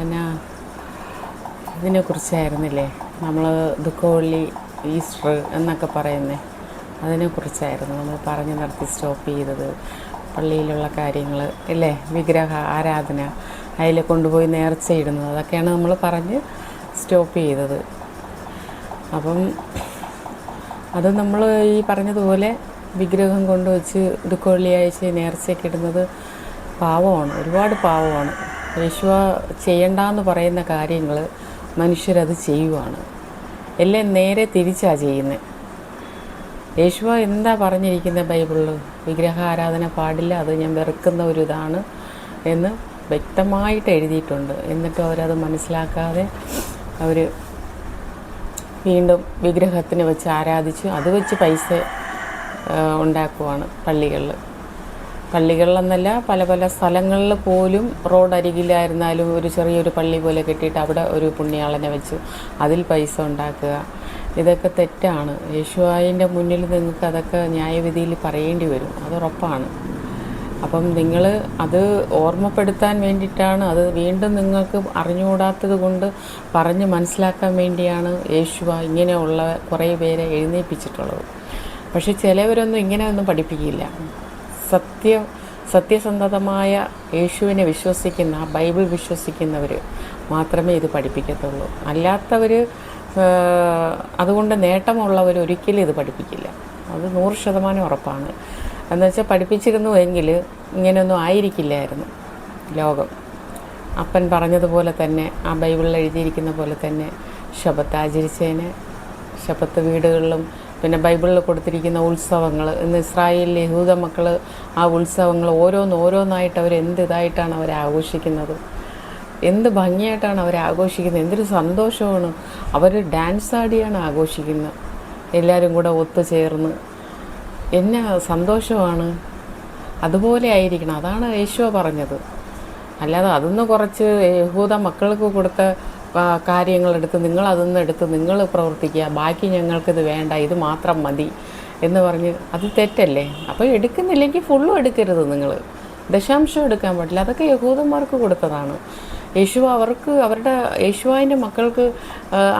എന്നാ ഇതിനെക്കുറിച്ചായിരുന്നില്ലേ, നമ്മൾ ദുഃഖവെള്ളി, ഈസ്റ്റർ എന്നൊക്കെ പറയുന്നത്, അതിനെക്കുറിച്ചായിരുന്നു നമ്മൾ പറഞ്ഞു നിർത്തി സ്റ്റോപ്പ് ചെയ്തത്. പള്ളിയിലുള്ള കാര്യങ്ങൾ അല്ലേ, വിഗ്രഹ ആരാധന, അതിൽ കൊണ്ടുപോയി നേർച്ചയിടുന്നത്, അതൊക്കെയാണ് നമ്മൾ പറഞ്ഞ് സ്റ്റോപ്പ് ചെയ്തത്. അപ്പം അത് നമ്മൾ ഈ പറഞ്ഞതുപോലെ വിഗ്രഹം കൊണ്ടുവച്ച് ദുഃഖവെള്ളിയാഴ്ച നേർച്ചയൊക്കെ ഇടുന്നത് പാവമാണ്, ഒരുപാട് പാവമാണ്. യേശുവ ചെയ്യണ്ടെന്ന് പറയുന്ന കാര്യങ്ങൾ മനുഷ്യരത് ചെയ്യുവാണ്. എല്ലാം നേരെ തിരിച്ചാണ് ചെയ്യുന്നത്. യേശുവ എന്താ പറഞ്ഞിരിക്കുന്നത് ബൈബിളിൽ? വിഗ്രഹ ആരാധന പാടില്ല, അത് ഞാൻ വെറുക്കുന്ന ഒരു ഇതാണ് എന്ന് വ്യക്തമായിട്ട് എഴുതിയിട്ടുണ്ട്. എന്നിട്ടും അവരത് മനസ്സിലാക്കാതെ അവർ വീണ്ടും വിഗ്രഹത്തിന് വെച്ച് ആരാധിച്ചു, അത് വെച്ച് പൈസ ഉണ്ടാക്കുവാണ് പള്ളികളിലെന്നല്ല, പല പല സ്ഥലങ്ങളിൽ പോലും റോഡരികിലായിരുന്നാലും ഒരു ചെറിയൊരു പള്ളി പോലെ കെട്ടിയിട്ട് അവിടെ ഒരു പുണ്യാളനെ വെച്ച് അതിൽ പൈസ ഉണ്ടാക്കുക. ഇതൊക്കെ തെറ്റാണ്. യേശുവിൻ്റെ മുന്നിൽ നിങ്ങൾക്ക് അതൊക്കെ ന്യായവിധിയിൽ പറയേണ്ടി വരും, അത് ഉറപ്പാണ്. അപ്പം നിങ്ങൾ അത് ഓർമ്മപ്പെടുത്താൻ വേണ്ടിയിട്ടാണ്, അത് വീണ്ടും നിങ്ങൾക്ക് അറിഞ്ഞുകൂടാത്തത് കൊണ്ട് പറഞ്ഞ് മനസ്സിലാക്കാൻ വേണ്ടിയാണ് യേശുവ ഇങ്ങനെയുള്ള കുറേ പേരെ എഴുന്നേൽപ്പിച്ചിട്ടുള്ളത്. പക്ഷെ ചിലവരൊന്നും ഇങ്ങനെയൊന്നും പഠിപ്പിക്കില്ല. സത്യസന്ധമായ യേശുവിനെ വിശ്വസിക്കുന്ന, ബൈബിൾ വിശ്വസിക്കുന്നവർ മാത്രമേ ഇത് പഠിപ്പിക്കത്തുള്ളൂ. അല്ലാത്തവർ, അതുകൊണ്ട് നേട്ടമുള്ളവർ ഒരിക്കലും ഇത് പഠിപ്പിക്കില്ല. അത് 100% ഉറപ്പാണ്. എന്നുവെച്ചാൽ പഠിപ്പിച്ചിരുന്നുവെങ്കിൽ ഇങ്ങനെയൊന്നും ആയിരിക്കില്ലായിരുന്നു ലോകം. അപ്പൻ പറഞ്ഞതുപോലെ തന്നെ, ആ ബൈബിളിൽ എഴുതിയിരിക്കുന്ന പോലെ തന്നെ ശബത്ത് ആചരിച്ചതിന്, ശബത്ത് വീടുകളിലും പിന്നെ ബൈബിളിൽ കൊടുത്തിരിക്കുന്ന ഉത്സവങ്ങൾ, ഇന്ന് ഇസ്രായേലിലെ യഹൂദ മക്കൾ ആ ഉത്സവങ്ങൾ ഓരോന്നായിട്ട് അവർ ഇതായിട്ടാണ് അവർ ആഘോഷിക്കുന്നത്, എന്ത് ഭംഗിയായിട്ടാണ് അവർ ആഘോഷിക്കുന്നത്, എന്തൊരു സന്തോഷമാണ്. അവർ ഡാൻസ് ആടിയാണ് ആഘോഷിക്കുന്നത്, എല്ലാവരും കൂടെ ഒത്തുചേർന്ന്. എന്നാ സന്തോഷമാണ്. അതുപോലെ ആയിരിക്കണം, അതാണ് യേശുവ പറഞ്ഞത്. അല്ലാതെ അതൊന്ന് കുറച്ച് യഹൂദ മക്കൾക്ക് കൊടുത്ത കാര്യങ്ങളെടുത്ത് നിങ്ങളതൊന്നെടുത്ത് നിങ്ങൾ പ്രവർത്തിക്കുക, ബാക്കി ഞങ്ങൾക്കിത് വേണ്ട, ഇത് മാത്രം മതി എന്ന് പറഞ്ഞ്, അത് തെറ്റല്ലേ? അപ്പോൾ എടുക്കുന്നില്ലെങ്കിൽ ഫുള്ളും എടുക്കരുത്. നിങ്ങൾ ദശാംശം എടുക്കാൻ പാടില്ല. അതൊക്കെ യഹൂദന്മാർക്ക് കൊടുത്തതാണ്. അവരുടെ യേശുവിൻ്റെ മക്കൾക്ക്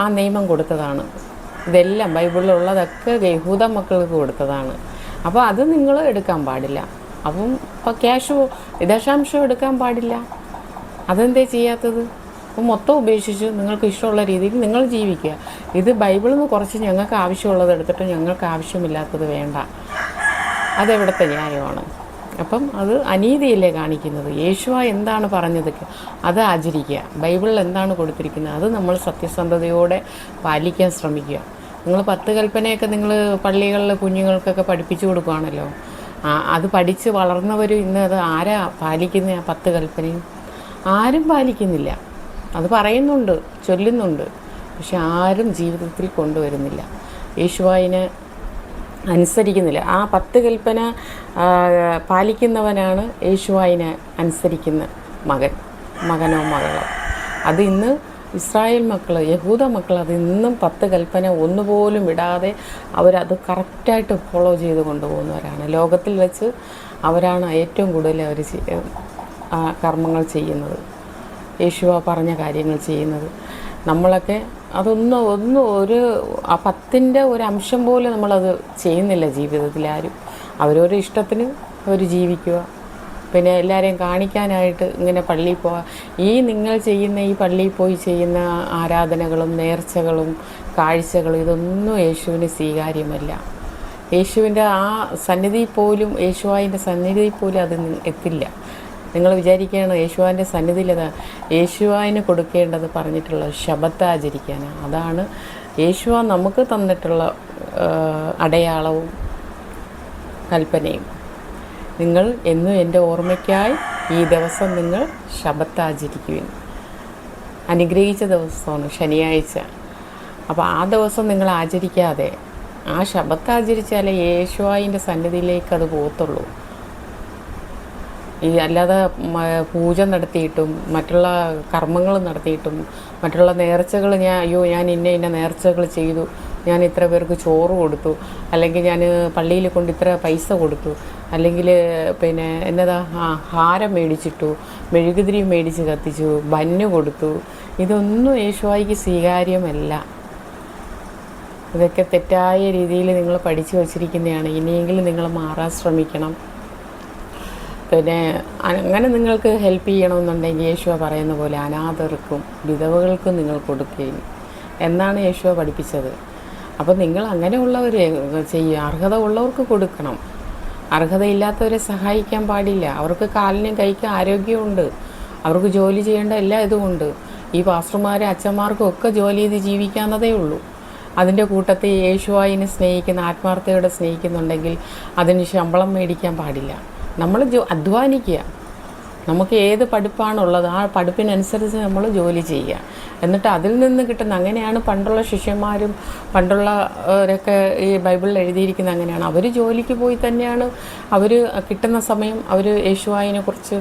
ആ നിയമം കൊടുത്തതാണ്. ഇതെല്ലാം ബൈബിളിലുള്ളതൊക്കെ യഹൂദ മക്കൾക്ക് കൊടുത്തതാണ്. അപ്പോൾ അത് നിങ്ങൾ എടുക്കാൻ പാടില്ല. അപ്പം ഇപ്പോൾ ദശാംശം എടുക്കാൻ പാടില്ല. അതെന്തേ ചെയ്യാത്തത്? അപ്പോൾ മൊത്തം ഉപേക്ഷിച്ച് നിങ്ങൾക്ക് ഇഷ്ടമുള്ള രീതിയിൽ നിങ്ങൾ ജീവിക്കുക. ഇത് ബൈബിളിൽ നിന്ന് കുറച്ച് ഞങ്ങൾക്ക് ആവശ്യമുള്ളത് എടുത്തിട്ട് ഞങ്ങൾക്ക് ആവശ്യമില്ലാത്തത് വേണ്ട അതെവിടുത്തെ ന്യായമാണ്? അപ്പം അത് അനീതിയല്ലേ കാണിക്കുന്നത്? യേശുവ എന്താണ് പറഞ്ഞത് അത് ആചരിക്കുക. ബൈബിളിൽ എന്താണ് കൊടുത്തിരിക്കുന്നത് അത് നമ്മൾ സത്യസന്ധതയോടെ പാലിക്കാൻ ശ്രമിക്കുക. നിങ്ങൾ 10 കൽപ്പനയൊക്കെ നിങ്ങൾ പള്ളികളിൽ കുഞ്ഞുങ്ങൾക്കൊക്കെ പഠിപ്പിച്ചു കൊടുക്കുകയാണല്ലോ. അത് പഠിച്ച് വളർന്നവർ ഇന്ന് അത് ആരാ പാലിക്കുന്ന? ആ 10 കൽപ്പനയും ആരും പാലിക്കുന്നില്ല. അത് പറയുന്നുണ്ട്, ചൊല്ലുന്നുണ്ട്, പക്ഷെ ആരും ജീവിതത്തിൽ കൊണ്ടുവരുന്നില്ല. യേശുവായിനെ അനുസരിക്കുന്നില്ല. ആ 10 കൽപ്പന പാലിക്കുന്നവനാണ് യേശുവായിനെ അനുസരിക്കുന്ന മകനോ മകളോ. അത് ഇന്ന് ഇസ്രായേൽ മക്കൾ, യഹൂദ മക്കൾ അത് ഇന്നും 10 കൽപ്പന ഒന്നുപോലും വിടാതെ അവരത് കറക്റ്റായിട്ട് ഫോളോ ചെയ്ത് കൊണ്ടുപോകുന്നവരാണ്. ലോകത്തിൽ വെച്ച് അവരാണ് ഏറ്റവും കൂടുതൽ അവർ കർമ്മങ്ങൾ ചെയ്യുന്നത്, യേശുവ പറഞ്ഞ കാര്യങ്ങൾ ചെയ്യുന്നത്. നമ്മളൊക്കെ അതൊന്നും ആ 10ൻ്റെ ഒരു അംശം പോലും നമ്മളത് ചെയ്യുന്നില്ല ജീവിതത്തിൽ ആരും. അവരവരുടെ ഇഷ്ടത്തിന് അവർ ജീവിക്കുക. പിന്നെ എല്ലാവരെയും കാണിക്കാനായിട്ട് ഇങ്ങനെ പള്ളിയിൽ പോവുക. നിങ്ങൾ ചെയ്യുന്ന ഈ പള്ളിയിൽ പോയി ചെയ്യുന്ന ആരാധനകളും നേർച്ചകളും കാഴ്ചകളും ഇതൊന്നും യേശുവിന് സ്വീകാര്യമല്ല. യേശുവിൻ്റെ ആ സന്നിധിയിൽ പോലും, യേശുവായിൻ്റെ സന്നിധിയിൽ പോലും അത് എത്തില്ല. നിങ്ങൾ വിചാരിക്കുകയാണ് യേശുവാൻ്റെ സന്നിധിയിൽ യേശുവായിന് കൊടുക്കേണ്ടത് പറഞ്ഞിട്ടുള്ള ശബത്ത് ആചരിക്കാനാണ്. അതാണ് യേശുവ നമുക്ക് തന്നിട്ടുള്ള അടയാളവും കൽപ്പനയും. നിങ്ങൾ എന്നും എൻ്റെ ഓർമ്മയ്ക്കായി ഈ ദിവസം നിങ്ങൾ ശബത്ത് ആചരിക്കുവിൻ. അനുഗ്രഹിച്ച ദിവസമാണ് ശനിയാഴ്ച. അപ്പോൾ ആ ദിവസം നിങ്ങൾ ആചരിക്കാതെ ആ ശബത്ത് ആചരിച്ചാലേ യേശുവായിൻ്റെ സന്നിധിയിലേക്ക് അത് പോകത്തുള്ളൂ. അല്ലാതെ പൂജ നടത്തിയിട്ടും മറ്റുള്ള കർമ്മങ്ങൾ നടത്തിയിട്ടും മറ്റുള്ള നേർച്ചകൾ ഞാൻ ഇന്ന നേർച്ചകൾ ചെയ്തു, ഞാൻ ഇത്ര പേർക്ക് ചോറ് കൊടുത്തു, അല്ലെങ്കിൽ ഞാൻ പള്ളിയിൽ കൊണ്ട് ഇത്ര പൈസ കൊടുത്തു, അല്ലെങ്കിൽ പിന്നെ ഹാരം മേടിച്ചിട്ടു, മെഴുകുതിരി മേടിച്ച് കത്തിച്ചു, ബന്ന് കൊടുത്തു, ഇതൊന്നും യേശുവായിക്ക് സ്വീകാര്യമല്ല. ഇതൊക്കെ തെറ്റായ രീതിയിൽ നിങ്ങൾ പഠിച്ചു വച്ചിരിക്കുന്നതാണ്. ഇനിയെങ്കിലും നിങ്ങൾ മാറാൻ ശ്രമിക്കണം. പിന്നെ അങ്ങനെ നിങ്ങൾക്ക് ഹെൽപ്പ് ചെയ്യണമെന്നുണ്ടെങ്കിൽ യേശുവ പറയുന്ന പോലെ അനാഥർക്കും വിധവകൾക്കും നിങ്ങൾ കൊടുക്കുകയും എന്നാണ് യേശുവ പഠിപ്പിച്ചത്. അപ്പോൾ നിങ്ങൾ അങ്ങനെയുള്ളവർ ചെയ്യുക. അർഹത ഉള്ളവർക്ക് കൊടുക്കണം. അർഹതയില്ലാത്തവരെ സഹായിക്കാൻ പാടില്ല. അവർക്ക് കാലിനും കൈക്കും ആരോഗ്യമുണ്ട്, അവർക്ക് ജോലി ചെയ്യേണ്ട എല്ലാ ഇതുമുണ്ട്. ഈ പാസ്റ്റർമാരും അച്ഛന്മാർക്കും ഒക്കെ ജോലി ചെയ്ത് ജീവിക്കാവുന്നതേ ഉള്ളൂ. അതിൻ്റെ കൂട്ടത്തിൽ യേശുവായിനെ സ്നേഹിക്കുന്ന, ആത്മാർത്ഥയോടെ സ്നേഹിക്കുന്നുണ്ടെങ്കിൽ അതിന് ശമ്പളം മേടിക്കാൻ പാടില്ല. നമ്മൾ അധ്വാനിക്കുക. നമുക്ക് ഏത് പഠിപ്പാണുള്ളത് ആ പഠിപ്പിനനുസരിച്ച് നമ്മൾ ജോലി ചെയ്യുക. എന്നിട്ട് അതിൽ നിന്ന് കിട്ടുന്ന, അങ്ങനെയാണ് പണ്ടുള്ള ശിഷ്യന്മാരും പണ്ടുള്ളവരൊക്കെ ഈ ബൈബിളിൽ എഴുതിയിരിക്കുന്നത് അങ്ങനെയാണ്. അവർ ജോലിക്ക് പോയി തന്നെയാണ് അവർ കിട്ടുന്ന സമയം അവർ യേശുവായിനെക്കുറിച്ച്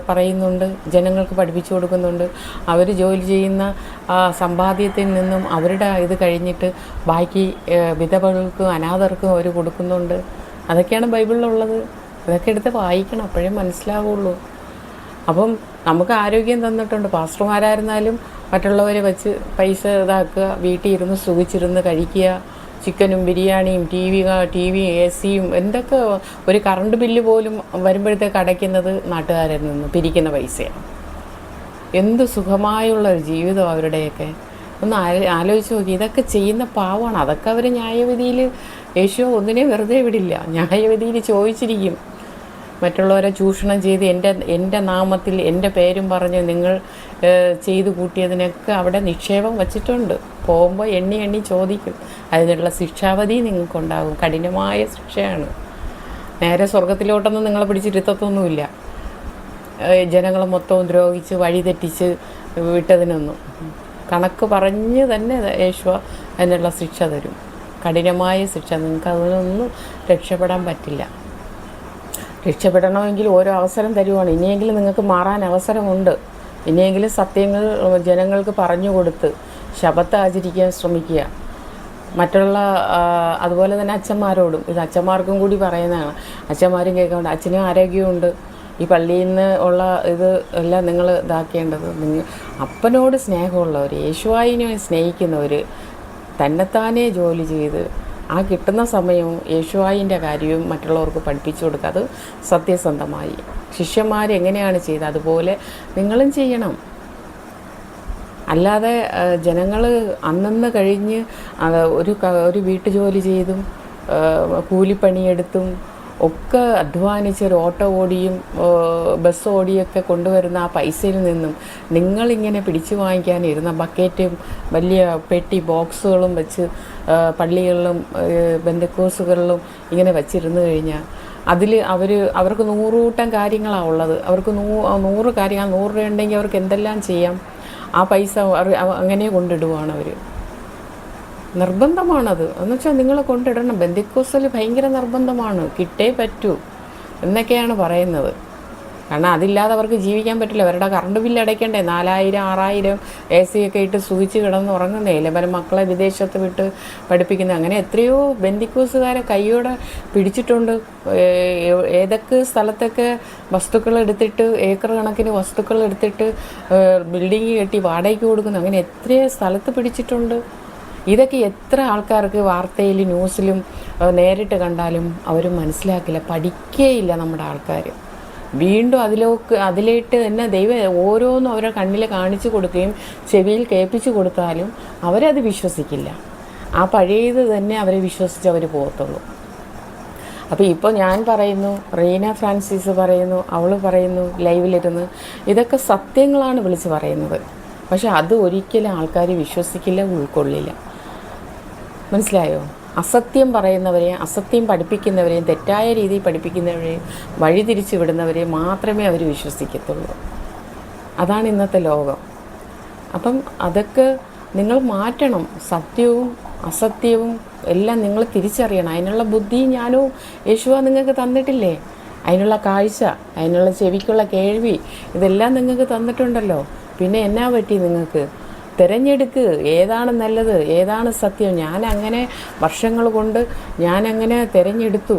പറയുന്നുണ്ട്, ജനങ്ങൾക്ക് പഠിപ്പിച്ചു കൊടുക്കുന്നുണ്ട്. അവർ ജോലി ചെയ്യുന്ന സമ്പാദ്യത്തിൽ നിന്നും അവരുടെ ഇത് കഴിഞ്ഞിട്ട് ബാക്കി വിധവകൾക്കും അനാഥർക്കും അവർ കൊടുക്കുന്നുണ്ട്. അതൊക്കെയാണ് ബൈബിളിലുള്ളത്. ഇതൊക്കെ എടുത്ത് വായിക്കണം, അപ്പോഴേ മനസ്സിലാവുള്ളൂ. അപ്പം നമുക്ക് ആരോഗ്യം തന്നിട്ടുണ്ട്. പാസ്റ്റർമാരായിരുന്നാലും മറ്റുള്ളവരെ വെച്ച് പൈസ ഇതാക്കുക, വീട്ടിൽ ഇരുന്ന് സുഖിച്ചിരുന്ന് കഴിക്കുക, ചിക്കനും ബിരിയാണിയും ടി വി AC എന്തൊക്കെ. ഒരു കറണ്ട് ബില്ല് പോലും വരുമ്പോഴത്തേക്ക് അടയ്ക്കുന്നത് നാട്ടുകാരിൽ നിന്ന് പിരിക്കുന്ന പൈസയാണ്. എന്ത് സുഖമായുള്ളൊരു ജീവിതം അവരുടെയൊക്കെ. ഒന്ന് ആലോചിച്ച് നോക്കി. ഇതൊക്കെ ചെയ്യുന്ന പാവമാണ്. അതൊക്കെ അവർ ന്യായവിധിയിൽ, യേശു ഒന്നിനെ വെറുതെ വിടില്ല, ന്യായവിധിയിൽ ചോദിച്ചിരിക്കും. മറ്റുള്ളവരെ ചൂഷണം ചെയ്ത് എൻ്റെ നാമത്തിൽ എൻ്റെ പേരും പറഞ്ഞ് നിങ്ങൾ ചെയ്തു കൂട്ടിയതിനൊക്കെ അവിടെ നിക്ഷേപം വച്ചിട്ടുണ്ട്. പോകുമ്പോൾ എണ്ണി ചോദിക്കും. അതിനുള്ള ശിക്ഷാവധി നിങ്ങൾക്കുണ്ടാകും. കഠിനമായ ശിക്ഷയാണ്. നേരെ സ്വർഗത്തിലോട്ടൊന്നും നിങ്ങളെ പിടിച്ചിരുത്തത്തൊന്നുമില്ല. ജനങ്ങളെ മൊത്തവും ദ്രോഹിച്ച് വഴിതെറ്റിച്ച് വിട്ടതിനൊന്നും കണക്ക് പറഞ്ഞ് തന്നെ യേശുവ അതിനുള്ള ശിക്ഷ തരും. കഠിനമായ ശിക്ഷ. നിങ്ങൾക്ക് അതിനൊന്നും രക്ഷപ്പെടാൻ പറ്റില്ല. രക്ഷപ്പെടണമെങ്കിൽ ഓരോ അവസരം തരുവാണ്. ഇനിയെങ്കിലും നിങ്ങൾക്ക് മാറാൻ അവസരമുണ്ട്. ഇനിയെങ്കിലും സത്യങ്ങൾ ജനങ്ങൾക്ക് പറഞ്ഞു കൊടുത്ത് ശബത്ത് ആചരിക്കാൻ ശ്രമിക്കുക. മറ്റുള്ള അതുപോലെ തന്നെ അച്ഛന്മാരോടും, ഇത് അച്ഛന്മാർക്കും കൂടി പറയുന്നതാണ്. അച്ഛന്മാരും കേൾക്കാറുണ്ട്. അച്ഛനും ആരോഗ്യമുണ്ട്. ഈ പള്ളിയിൽ നിന്ന് ഉള്ള ഇത് എല്ലാം നിങ്ങൾ ഇതാക്കേണ്ടത് അപ്പനോട് സ്നേഹമുള്ളവർ, യേശുവായിനെ സ്നേഹിക്കുന്നവർ തന്നെത്താനേ ജോലി ചെയ്ത് ആ കിട്ടുന്ന സമയവും യേശുവായിൻ്റെ കാര്യവും മറ്റുള്ളവർക്ക് പഠിപ്പിച്ചു കൊടുക്കുക. അത് സത്യസന്ധമായി ശിഷ്യന്മാരെങ്ങനെയാണ് ചെയ്തത് അതുപോലെ നിങ്ങളും ചെയ്യണം. അല്ലാതെ ജനങ്ങൾ അന്നന്ന് കഴിഞ്ഞ് ഒരു വീട്ടുജോലി ചെയ്തും കൂലിപ്പണിയെടുത്തും ഒക്കെ അധ്വാനിച്ച് ഒരു ഓട്ടോ ഓടിയും ബസ് ഓടിയൊക്കെ കൊണ്ടുവരുന്ന ആ പൈസയിൽ നിന്നും നിങ്ങളിങ്ങനെ പിടിച്ചു വാങ്ങിക്കാനിരുന്ന ബക്കറ്റും വലിയ പെട്ടി ബോക്സുകളും വെച്ച് പള്ളികളിലും ബന്ധക്കോസുകളിലും ഇങ്ങനെ വച്ചിരുന്നു കഴിഞ്ഞാൽ അതിൽ അവർക്ക് 100 കൂട്ടം കാര്യങ്ങളാണ് ഉള്ളത്. അവർക്ക് 100 കാര്യങ്ങൾ 100 രൂപ ഉണ്ടെങ്കിൽ അവർക്ക് എന്തെല്ലാം ചെയ്യാം. ആ പൈസ അങ്ങനെ കൊണ്ടിടുവാണ് അവർ. നിർബന്ധമാണത്. എന്നുവെച്ചാൽ നിങ്ങൾ കൊണ്ടിടണം. ബന്ധക്കോസിൽ ഭയങ്കര നിർബന്ധമാണ്, കിട്ടേ പറ്റൂ എന്നൊക്കെയാണ് പറയുന്നത്. കാരണം അതില്ലാതെ അവർക്ക് ജീവിക്കാൻ പറ്റില്ല. അവരുടെ കറണ്ട് ബില്ല് അടയ്ക്കണ്ടേ? 4000 6000 AC ഒക്കെ ഇട്ട് സൂചിച്ച് കിടന്ന് ഉറങ്ങുന്നേ. ഇല്ലെങ്കിൽ മക്കളെ വിദേശത്ത് വിട്ട് പഠിപ്പിക്കുന്നത്. അങ്ങനെ എത്രയോ ബന്ധക്കോസുകാരെ കൈയോടെ പിടിച്ചിട്ടുണ്ട്. ഏതൊക്കെ സ്ഥലത്തൊക്കെ വസ്തുക്കൾ എടുത്തിട്ട് ഏക്കർ കണക്കിന് വസ്തുക്കൾ എടുത്തിട്ട് ബിൽഡിങ് കെട്ടി വാടകയ്ക്ക് കൊടുക്കുന്നു. അങ്ങനെ എത്രയോ സ്ഥലത്ത് പിടിച്ചിട്ടുണ്ട്. ഇതൊക്കെ എത്ര ആൾക്കാർക്ക് വാർത്തയിൽ ന്യൂസിലും നേരിട്ട് കണ്ടാലും അവർ മനസ്സിലാക്കില്ല, പഠിക്കേയില്ല നമ്മുടെ ആൾക്കാർ. വീണ്ടും അതിലേട്ട് തന്നെ ദൈവം ഓരോന്നും അവരുടെ കണ്ണിൽ കാണിച്ചു കൊടുക്കുകയും ചെവിയിൽ കേൾപ്പിച്ചു കൊടുത്താലും അവരത് വിശ്വസിക്കില്ല. ആ പഴയത് തന്നെ അവരെ വിശ്വസിച്ച് അവർ പോകത്തുള്ളൂ. അപ്പോൾ ഇപ്പോൾ ഞാൻ പറയുന്നു, റീന ഫ്രാൻസിസ് പറയുന്നു, അവൾ പറയുന്നു ലൈവിലിരുന്ന്, ഇതൊക്കെ സത്യങ്ങളാണ് വിളിച്ച് പറയുന്നത്. പക്ഷെ അത് ഒരിക്കലും ആൾക്കാർ വിശ്വസിക്കില്ല, ഉൾക്കൊള്ളില്ല. മനസ്സിലായോ? അസത്യം പറയുന്നവരെയും അസത്യം പഠിപ്പിക്കുന്നവരെയും തെറ്റായ രീതിയിൽ പഠിപ്പിക്കുന്നവരെയും വഴിതിരിച്ചു വിടുന്നവരെയും മാത്രമേ അവർ വിശ്വസിക്കത്തുള്ളൂ. അതാണ് ഇന്നത്തെ ലോകം. അപ്പം അതൊക്കെ നിങ്ങൾ മാറ്റണം. സത്യവും അസത്യവും എല്ലാം നിങ്ങൾ തിരിച്ചറിയണം. അതിനുള്ള ബുദ്ധി ജ്ഞാനവും യേശുവ നിങ്ങൾക്ക് തന്നിട്ടില്ലേ? അതിനുള്ള കാഴ്ച, അതിനുള്ള ചെവിക്കുള്ള കേൾവി, ഇതെല്ലാം നിങ്ങൾക്ക് തന്നിട്ടുണ്ടല്ലോ. പിന്നെ എന്നാ പറ്റി നിങ്ങൾക്ക്? തിരഞ്ഞെടുക്ക്, ഏതാണ് നല്ലത്, ഏതാണ് സത്യം. ഞാനങ്ങനെ വർഷങ്ങൾ കൊണ്ട് ഞാനങ്ങനെ തിരഞ്ഞെടുത്തു.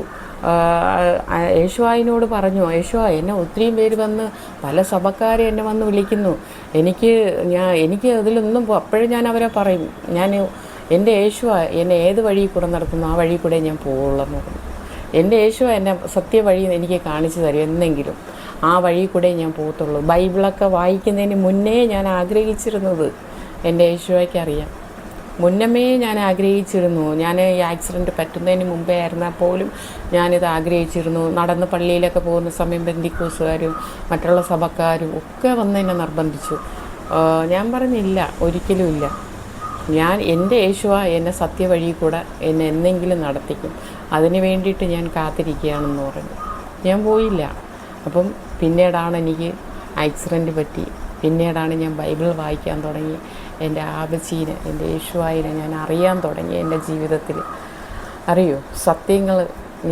യേശുവായിനോട് പറഞ്ഞു, യേശുവ എന്നെ ഒത്തിരിയും പേര് വന്ന് പല സഭക്കാരെ എന്നെ വന്ന് വിളിക്കുന്നു. എനിക്ക് അതിലൊന്നും അപ്പോഴും ഞാൻ അവരെ പറയും, എൻ്റെ യേശുവ എന്നെ ഏത് വഴി കൂടെ നടത്തുന്നു ആ വഴി കൂടെ ഞാൻ പോവുള്ളെന്ന് പറഞ്ഞു. എൻ്റെ യേശുവ എന്നെ സത്യവഴി എനിക്ക് കാണിച്ചു തരും. എന്നെങ്കിലും ആ വഴി കൂടെ ഞാൻ പോകത്തുള്ളൂ. ബൈബിളൊക്കെ വായിക്കുന്നതിന് മുന്നേ ഞാൻ ആഗ്രഹിച്ചിരുന്നത് എൻ്റെ യേശുവയ്ക്ക് അറിയാം. മുന്നമേ ഞാൻ ആഗ്രഹിച്ചിരുന്നു. ഞാൻ ഈ ആക്സിഡൻറ്റ് പറ്റുന്നതിന് മുമ്പേ ആയിരുന്നാൽ പോലും ഞാനിത് ആഗ്രഹിച്ചിരുന്നു. നടന്ന് പള്ളിയിലൊക്കെ പോകുന്ന സമയം ബന്ധക്കോസുകാരും മറ്റുള്ള സഭക്കാരും ഒക്കെ വന്ന് എന്നെ നിർബന്ധിച്ചു. ഞാൻ പറഞ്ഞില്ല, ഒരിക്കലും ഇല്ല. എൻ്റെ യേശുവ എന്നെ സത്യവഴി കൂടെ എന്നെ എന്തെങ്കിലും നടത്തിക്കും, അതിന് വേണ്ടിയിട്ട് ഞാൻ കാത്തിരിക്കുകയാണെന്ന് പറഞ്ഞു. ഞാൻ പോയില്ല. അപ്പം പിന്നീടാണ് എനിക്ക് ആക്സിഡൻറ്റ് പറ്റി. പിന്നീടാണ് ഞാൻ ബൈബിൾ വായിക്കാൻ തുടങ്ങി. എൻ്റെ ആബച്ചീനെ, എൻ്റെ യേശുവായിനെ ഞാൻ അറിയാൻ തുടങ്ങി. എൻ്റെ ജീവിതത്തിൽ അറിയോ സത്യങ്ങൾ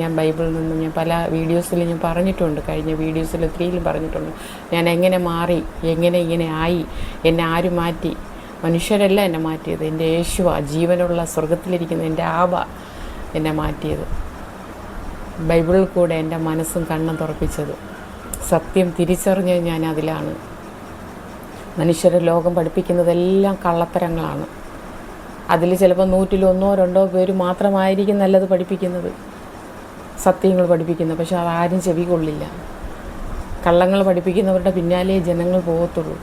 ഞാൻ ബൈബിളിൽ നിന്നും ഞാൻ പല വീഡിയോസിൽ ഞാൻ പറഞ്ഞിട്ടുണ്ട്. കഴിഞ്ഞ വീഡിയോസിൽ ഒത്തിരിയിലും പറഞ്ഞിട്ടുണ്ട്. ഞാൻ എങ്ങനെ മാറി, എങ്ങനെ ഇങ്ങനെ ആയി, എന്നെ ആര് മാറ്റി? മനുഷ്യരല്ല എന്നെ മാറ്റിയത്, എൻ്റെ യേശുവ, ജീവനുള്ള സ്വർഗത്തിലിരിക്കുന്ന എൻ്റെ ആബ എന്നെ മാറ്റിയത്. ബൈബിളിൽ കൂടെ എൻ്റെ മനസ്സും കണ്ണും തുറപ്പിച്ചത്. സത്യം തിരിച്ചറിഞ്ഞ് ഞാൻ അതിലാണ്. മനുഷ്യരെ ലോകം പഠിപ്പിക്കുന്നതെല്ലാം കള്ളത്തരങ്ങളാണ്. അതിൽ ചിലപ്പോൾ 100-ൽ 1 or 2 പേര് മാത്രമായിരിക്കും നല്ലത് പഠിപ്പിക്കുന്നത്, സത്യങ്ങൾ പഠിപ്പിക്കുന്നത്. പക്ഷെ അതാരും ചെവി കൊള്ളില്ല. കള്ളങ്ങൾ പഠിപ്പിക്കുന്നവരുടെ പിന്നാലെ ജനങ്ങൾ പോകത്തുള്ളൂ.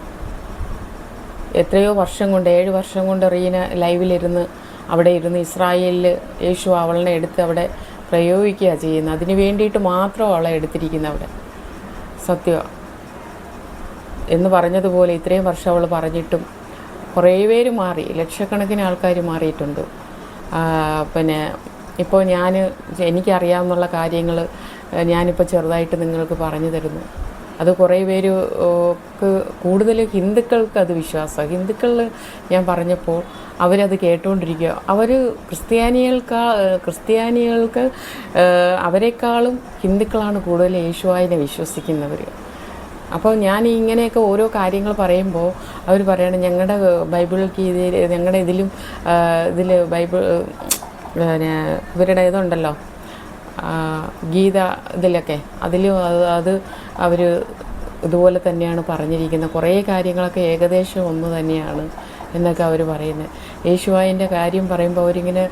എത്രയോ വർഷം കൊണ്ട് 7 വർഷം കൊണ്ട് റീന ലൈവിലിരുന്ന് അവിടെ ഇരുന്ന് ഇസ്രായേലിൽ യേശു അവളെ എടുത്ത് അവിടെ പ്രയോഗിക്കുക ചെയ്യുന്നത്. അതിന് വേണ്ടിയിട്ട് മാത്രം അവളെ എടുത്തിരിക്കുന്നത് അവിടെ. സത്യം എന്ന് പറഞ്ഞതുപോലെ ഇത്രയും വർഷം അവൾ പറഞ്ഞിട്ടും കുറേ പേര് മാറി, ലക്ഷക്കണക്കിന് ആൾക്കാർ മാറിയിട്ടുണ്ട്. പിന്നെ ഇപ്പോൾ എനിക്കറിയാവുന്ന കാര്യങ്ങൾ ഞാനിപ്പോൾ ചെറുതായിട്ട് നിങ്ങൾക്ക് പറഞ്ഞു തരുന്നു. അത് കുറേ പേർക്ക് കൂടുതൽ ഹിന്ദുക്കൾക്ക് അത് വിശ്വാസമാണ്. ഹിന്ദുക്കളിൽ ഞാൻ പറഞ്ഞപ്പോൾ അവരത് കേട്ടുകൊണ്ടിരിക്കുക. അവർ ക്രിസ്ത്യാനികൾക്ക് അവരെക്കാളും ഹിന്ദുക്കളാണ് കൂടുതൽ യേശുവായിനെ വിശ്വസിക്കുന്നവർ. അപ്പോൾ ഞാൻ ഇങ്ങനെയൊക്കെ ഓരോ കാര്യങ്ങൾ പറയുമ്പോൾ അവർ പറയണം ഞങ്ങളുടെ ബൈബിൾക്ക് ഞങ്ങളുടെ ഇതിൽ ബൈബിൾ ഇവരുടെ ഇതുണ്ടല്ലോ ഗീത ഇതിലൊക്കെ അതിലും അത് അവർ ഇതുപോലെ തന്നെയാണ് പറഞ്ഞിരിക്കുന്നത്. കുറേ കാര്യങ്ങളൊക്കെ ഏകദേശം ഒന്ന് തന്നെയാണ് എന്നൊക്കെ അവർ പറയുന്നത്. യേശുവായിൻ്റെ കാര്യം പറയുമ്പോൾ അവരിങ്ങനെ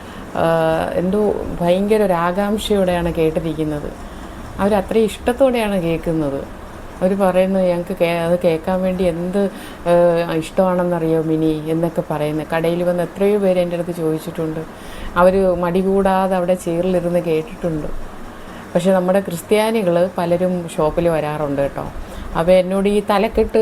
എന്തോ ഭയങ്കര ഒരു ആകാംക്ഷയോടെയാണ് കേട്ടിരിക്കുന്നത്. അവരത്രയും ഇഷ്ടത്തോടെയാണ് കേൾക്കുന്നത്. അവർ പറയുന്നു ഞങ്ങൾക്ക് അത് കേൾക്കാൻ വേണ്ടി എന്ത് ഇഷ്ടമാണെന്നറിയോ മിനി എന്നൊക്കെ പറയുന്നത്. കടയിൽ വന്ന് എത്രയോ പേര് എൻ്റെ അടുത്ത് ചോദിച്ചിട്ടുണ്ട്. അവർ മടി കൂടാതെ അവിടെ ചെയറിലിരുന്ന് കേട്ടിട്ടുണ്ട്. പക്ഷെ നമ്മുടെ ക്രിസ്ത്യാനികൾ പലരും ഷോപ്പിൽ വരാറുണ്ട് കേട്ടോ. അപ്പോൾ എന്നോട് ഈ തലക്കെട്ട്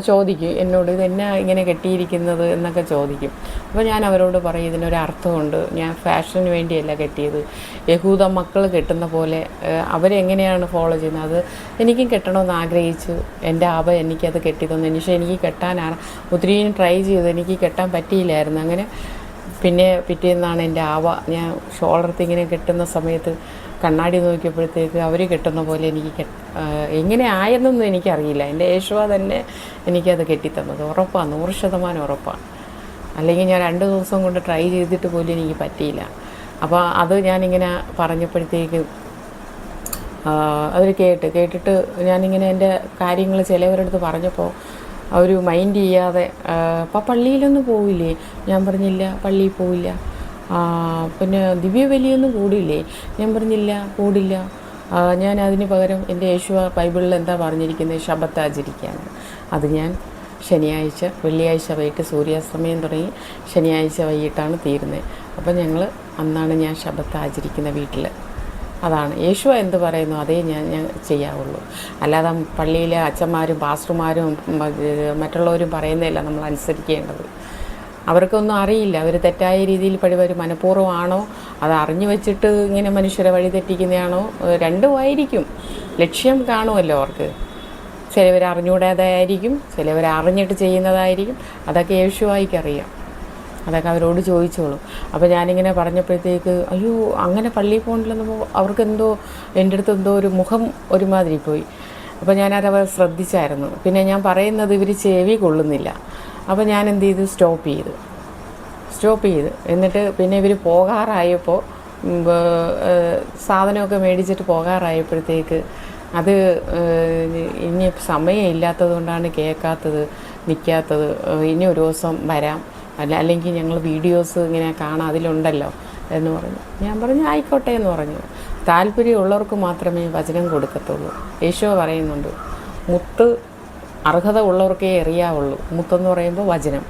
ചോദിക്കും, എന്നോട് ഇതെന്നാ ഇങ്ങനെ കെട്ടിയിരിക്കുന്നത് എന്നൊക്കെ ചോദിക്കും. അപ്പോൾ ഞാൻ അവരോട് പറയും ഇതിനൊരു അർത്ഥമുണ്ട്, ഞാൻ ഫാഷന് വേണ്ടിയല്ല കെട്ടിയത്. യഹൂദ മക്കൾ കെട്ടുന്ന പോലെ അവരെങ്ങനെയാണ് ഫോളോ ചെയ്യുന്നത് അത് എനിക്കും കെട്ടണമെന്ന് ആഗ്രഹിച്ചു. എൻ്റെ ആവ എനിക്കത് കെട്ടി തന്നു. പക്ഷേ എനിക്ക് കെട്ടാൻ ഒത്തിരിയും ട്രൈ ചെയ്തു, എനിക്ക് കെട്ടാൻ പറ്റിയില്ലായിരുന്നു. അങ്ങനെ പിന്നെ പിറ്റേന്നാണ് എൻ്റെ ആവ ഞാൻ ഷോളർത്ത് ഇങ്ങനെ കെട്ടുന്ന സമയത്ത് കണ്ണാടി നോക്കിയപ്പോഴത്തേക്ക് അവർ കെട്ടുന്ന പോലെ എനിക്ക് എങ്ങനെ ആയെന്നൊന്നും എനിക്കറിയില്ല. എൻ്റെ യേശുവ തന്നെ എനിക്കത് കെട്ടിത്തന്നത്. ഉറപ്പാണ്, 100% ഉറപ്പാണ്. അല്ലെങ്കിൽ ഞാൻ 2 ദിവസം കൊണ്ട് ട്രൈ ചെയ്തിട്ട് പോലും എനിക്ക് പറ്റിയില്ല. അപ്പോൾ അത് ഞാനിങ്ങനെ പറഞ്ഞപ്പോഴത്തേക്ക് അവർ കേട്ടിട്ട് ഞാനിങ്ങനെ എൻ്റെ കാര്യങ്ങൾ ചിലവരടുത്ത് പറഞ്ഞപ്പോൾ അവർ മൈൻഡ് ചെയ്യാതെ അപ്പം പള്ളിയിലൊന്നും പോവില്ലേ? ഞാൻ പറഞ്ഞില്ല, പള്ളിയിൽ പോവില്ല. പിന്നെ ദിവ്യബലിയൊന്നും കൂടില്ലേ? ഞാൻ പറഞ്ഞില്ല, കൂടില്ല. ഞാൻ അതിന് പകരം എൻ്റെ യേശുവ ബൈബിളിൽ എന്താ പറഞ്ഞിരിക്കുന്നത്? ശബത്ത് ആചരിക്കാൻ. അത് ഞാൻ ശനിയാഴ്ച, വെള്ളിയാഴ്ച വൈകിട്ട് സൂര്യാസ്തമയം തുടങ്ങി ശനിയാഴ്ച വൈകിട്ടാണ് തീരുന്നത്. അപ്പം അന്നാണ് ഞാൻ ശബത്ത് ആചരിക്കുന്ന വീട്ടിൽ. അതാണ് യേശുവ എന്ത് പറയുന്നു അതേ ഞാൻ ചെയ്യാവുള്ളൂ. അല്ലാതെ പള്ളിയിലെ അച്ഛന്മാരും പാസ്റ്റർമാരും മറ്റുള്ളവരും പറയുന്നതല്ല നമ്മൾ അനുസരിക്കേണ്ടത്. അവർക്കൊന്നും അറിയില്ല, അവർ തെറ്റായ രീതിയിൽ പഴിവരും. മനഃപൂർവ്വമാണോ അത് അറിഞ്ഞു വെച്ചിട്ട് ഇങ്ങനെ മനുഷ്യരെ വഴി തെറ്റിക്കുന്നതാണോ? രണ്ടുമായിരിക്കും. ലക്ഷ്യം കാണുമല്ലോ അവർക്ക്. ചിലവർ അറിഞ്ഞുകൂടാതായിരിക്കും, ചിലവർ അറിഞ്ഞിട്ട് ചെയ്യുന്നതായിരിക്കും. അതൊക്കെ യേശുവായിക്കറിയാം. അതൊക്കെ അവരോട് ചോദിച്ചോളും. അപ്പോൾ ഞാനിങ്ങനെ പറഞ്ഞപ്പോഴത്തേക്ക് അയ്യോ അങ്ങനെ പള്ളിയിൽ പോകണില്ലെന്ന് അവർക്കെന്തോ എൻ്റെ അടുത്ത് എന്തോ ഒരു മുഖം ഒരുമാതിരി പോയി. അപ്പോൾ ഞാനതവർ ശ്രദ്ധിച്ചായിരുന്നു. പിന്നെ ഞാൻ പറയുന്നത് ഇവർ ചെവി കൊള്ളുന്നില്ല. അപ്പോൾ ഞാൻ എന്ത് ചെയ്തു? സ്റ്റോപ്പ് ചെയ്ത് എന്നിട്ട് പിന്നെ ഇവർ പോകാറായപ്പോൾ സാധനമൊക്കെ മേടിച്ചിട്ട് പോകാറായപ്പോഴത്തേക്ക് അത് ഇനി സമയമില്ലാത്തത് കൊണ്ടാണ് കേൾക്കാത്തത്, നിൽക്കാത്തത്. ഇനി ഒരു ദിവസം വരാം, അല്ലെങ്കിൽ ഞങ്ങൾ വീഡിയോസ് ഇങ്ങനെ കാണാം, അതിലുണ്ടല്ലോ എന്ന് പറഞ്ഞു. ഞാൻ പറഞ്ഞു ആയിക്കോട്ടെ എന്ന് പറഞ്ഞു. താല്പര്യമുള്ളവർക്ക് മാത്രമേ വചനം കൊടുക്കത്തുള്ളൂ. യേശുവ പറയുന്നുണ്ട്, മുത്ത് അർഹത ഉള്ളവർക്കേ എറിയാവുള്ളൂ. മുത്തെന്ന് പറയുമ്പോൾ വചനം.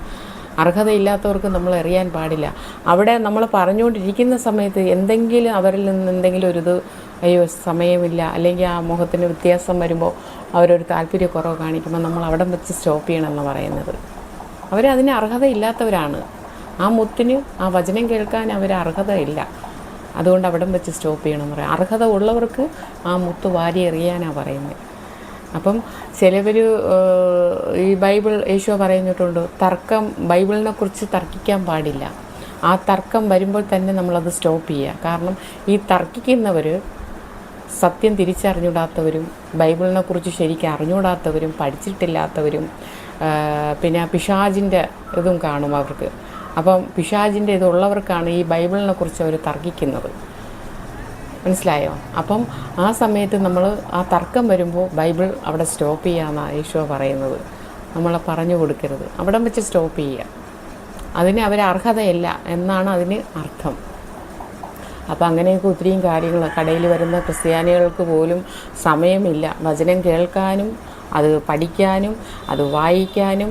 അർഹതയില്ലാത്തവർക്ക് നമ്മൾ എറിയാൻ പാടില്ല. അവിടെ നമ്മൾ പറഞ്ഞുകൊണ്ടിരിക്കുന്ന സമയത്ത് എന്തെങ്കിലും അവരിൽ നിന്ന് എന്തെങ്കിലും അയ്യോ സമയമില്ല, അല്ലെങ്കിൽ ആ മുഖത്തിന് വ്യത്യാസം വരുമ്പോൾ അവരൊരു താല്പര്യക്കുറവ് കാണിക്കുമ്പോൾ നമ്മൾ അവിടെ വെച്ച് സ്റ്റോപ്പ് ചെയ്യണമെന്ന് പറയുന്നത്. അവരതിന് അർഹതയില്ലാത്തവരാണ്. ആ മുത്തിന്, ആ വചനം കേൾക്കാൻ അവർ അർഹതയില്ല. അതുകൊണ്ട് അവിടം വെച്ച് സ്റ്റോപ്പ് ചെയ്യണമെന്ന് പറയാം. അർഹത ഉള്ളവർക്ക് ആ മുത്ത് വാരി എറിയാനാണ് പറയുന്നത്. അപ്പം ചിലവർ ഈ ബൈബിൾ യേശുവ പറഞ്ഞിട്ടുണ്ട്, തർക്കം ബൈബിളിനെ കുറിച്ച് തർക്കിക്കാൻ പാടില്ല. ആ തർക്കം വരുമ്പോൾ തന്നെ നമ്മളത് സ്റ്റോപ്പ് ചെയ്യുക. കാരണം ഈ തർക്കിക്കുന്നവർ സത്യം തിരിച്ചറിഞ്ഞൂടാത്തവരും ബൈബിളിനെ കുറിച്ച് ശരിക്കും അറിഞ്ഞുകൂടാത്തവരും പഠിച്ചിട്ടില്ലാത്തവരും പിന്നെ പിശാചിൻ്റെ ഇതും കാണും അവർക്ക്. അപ്പം പിശാചിൻ്റെ ഇതുള്ളവർക്കാണ് ഈ ബൈബിളിനെ കുറിച്ച് അവർ തർക്കിക്കുന്നത്. മനസ്സിലായോ? അപ്പം ആ സമയത്ത് നമ്മൾ ആ തർക്കം വരുമ്പോൾ ബൈബിൾ അവിടെ സ്റ്റോപ്പ് ചെയ്യാമെന്നാണ് യേശുവ പറയുന്നത്. നമ്മളെ പറഞ്ഞു കൊടുക്കരുത്, അവിടെ വെച്ച് സ്റ്റോപ്പ് ചെയ്യുക. അതിന് അവർ അർഹതയില്ല എന്നാണ് അതിന് അർത്ഥം. അപ്പോൾ അങ്ങനെയൊക്കെ ഒത്തിരിയും കാര്യങ്ങൾ. കടയിൽ വരുന്ന ക്രിസ്ത്യാനികൾക്ക് പോലും സമയമില്ല വചനം കേൾക്കാനും അത് പഠിക്കാനും അത് വായിക്കാനും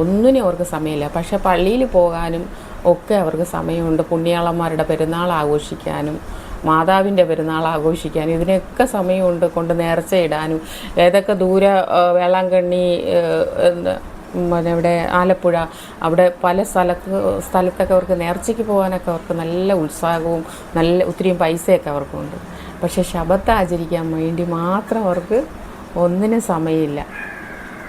ഒന്നിനും അവർക്ക് സമയമില്ല. പക്ഷേ പള്ളിയിൽ പോകാനും ഒക്കെ അവർക്ക് സമയമുണ്ട്. പുണ്യാളന്മാരുടെ പെരുന്നാൾ ആഘോഷിക്കാനും മാതാവിൻ്റെ പെരുന്നാൾ ആഘോഷിക്കാനും ഇതിനൊക്കെ സമയമുണ്ട്. കൊണ്ട് നേർച്ച ഇടാനും ഏതൊക്കെ വേളാങ്കണ്ണി, ഇവിടെ ആലപ്പുഴ, അവിടെ പല സ്ഥലത്തൊക്കെ അവർക്ക് നേർച്ചയ്ക്ക് പോകാനൊക്കെ അവർക്ക് നല്ല ഉത്സാഹവും ഒത്തിരിയും പൈസയൊക്കെ അവർക്കുണ്ട്. പക്ഷേ ശബത്ത് ആചരിക്കാൻ വേണ്ടി മാത്രം അവർക്ക് ഒന്നിനും സമയമില്ല.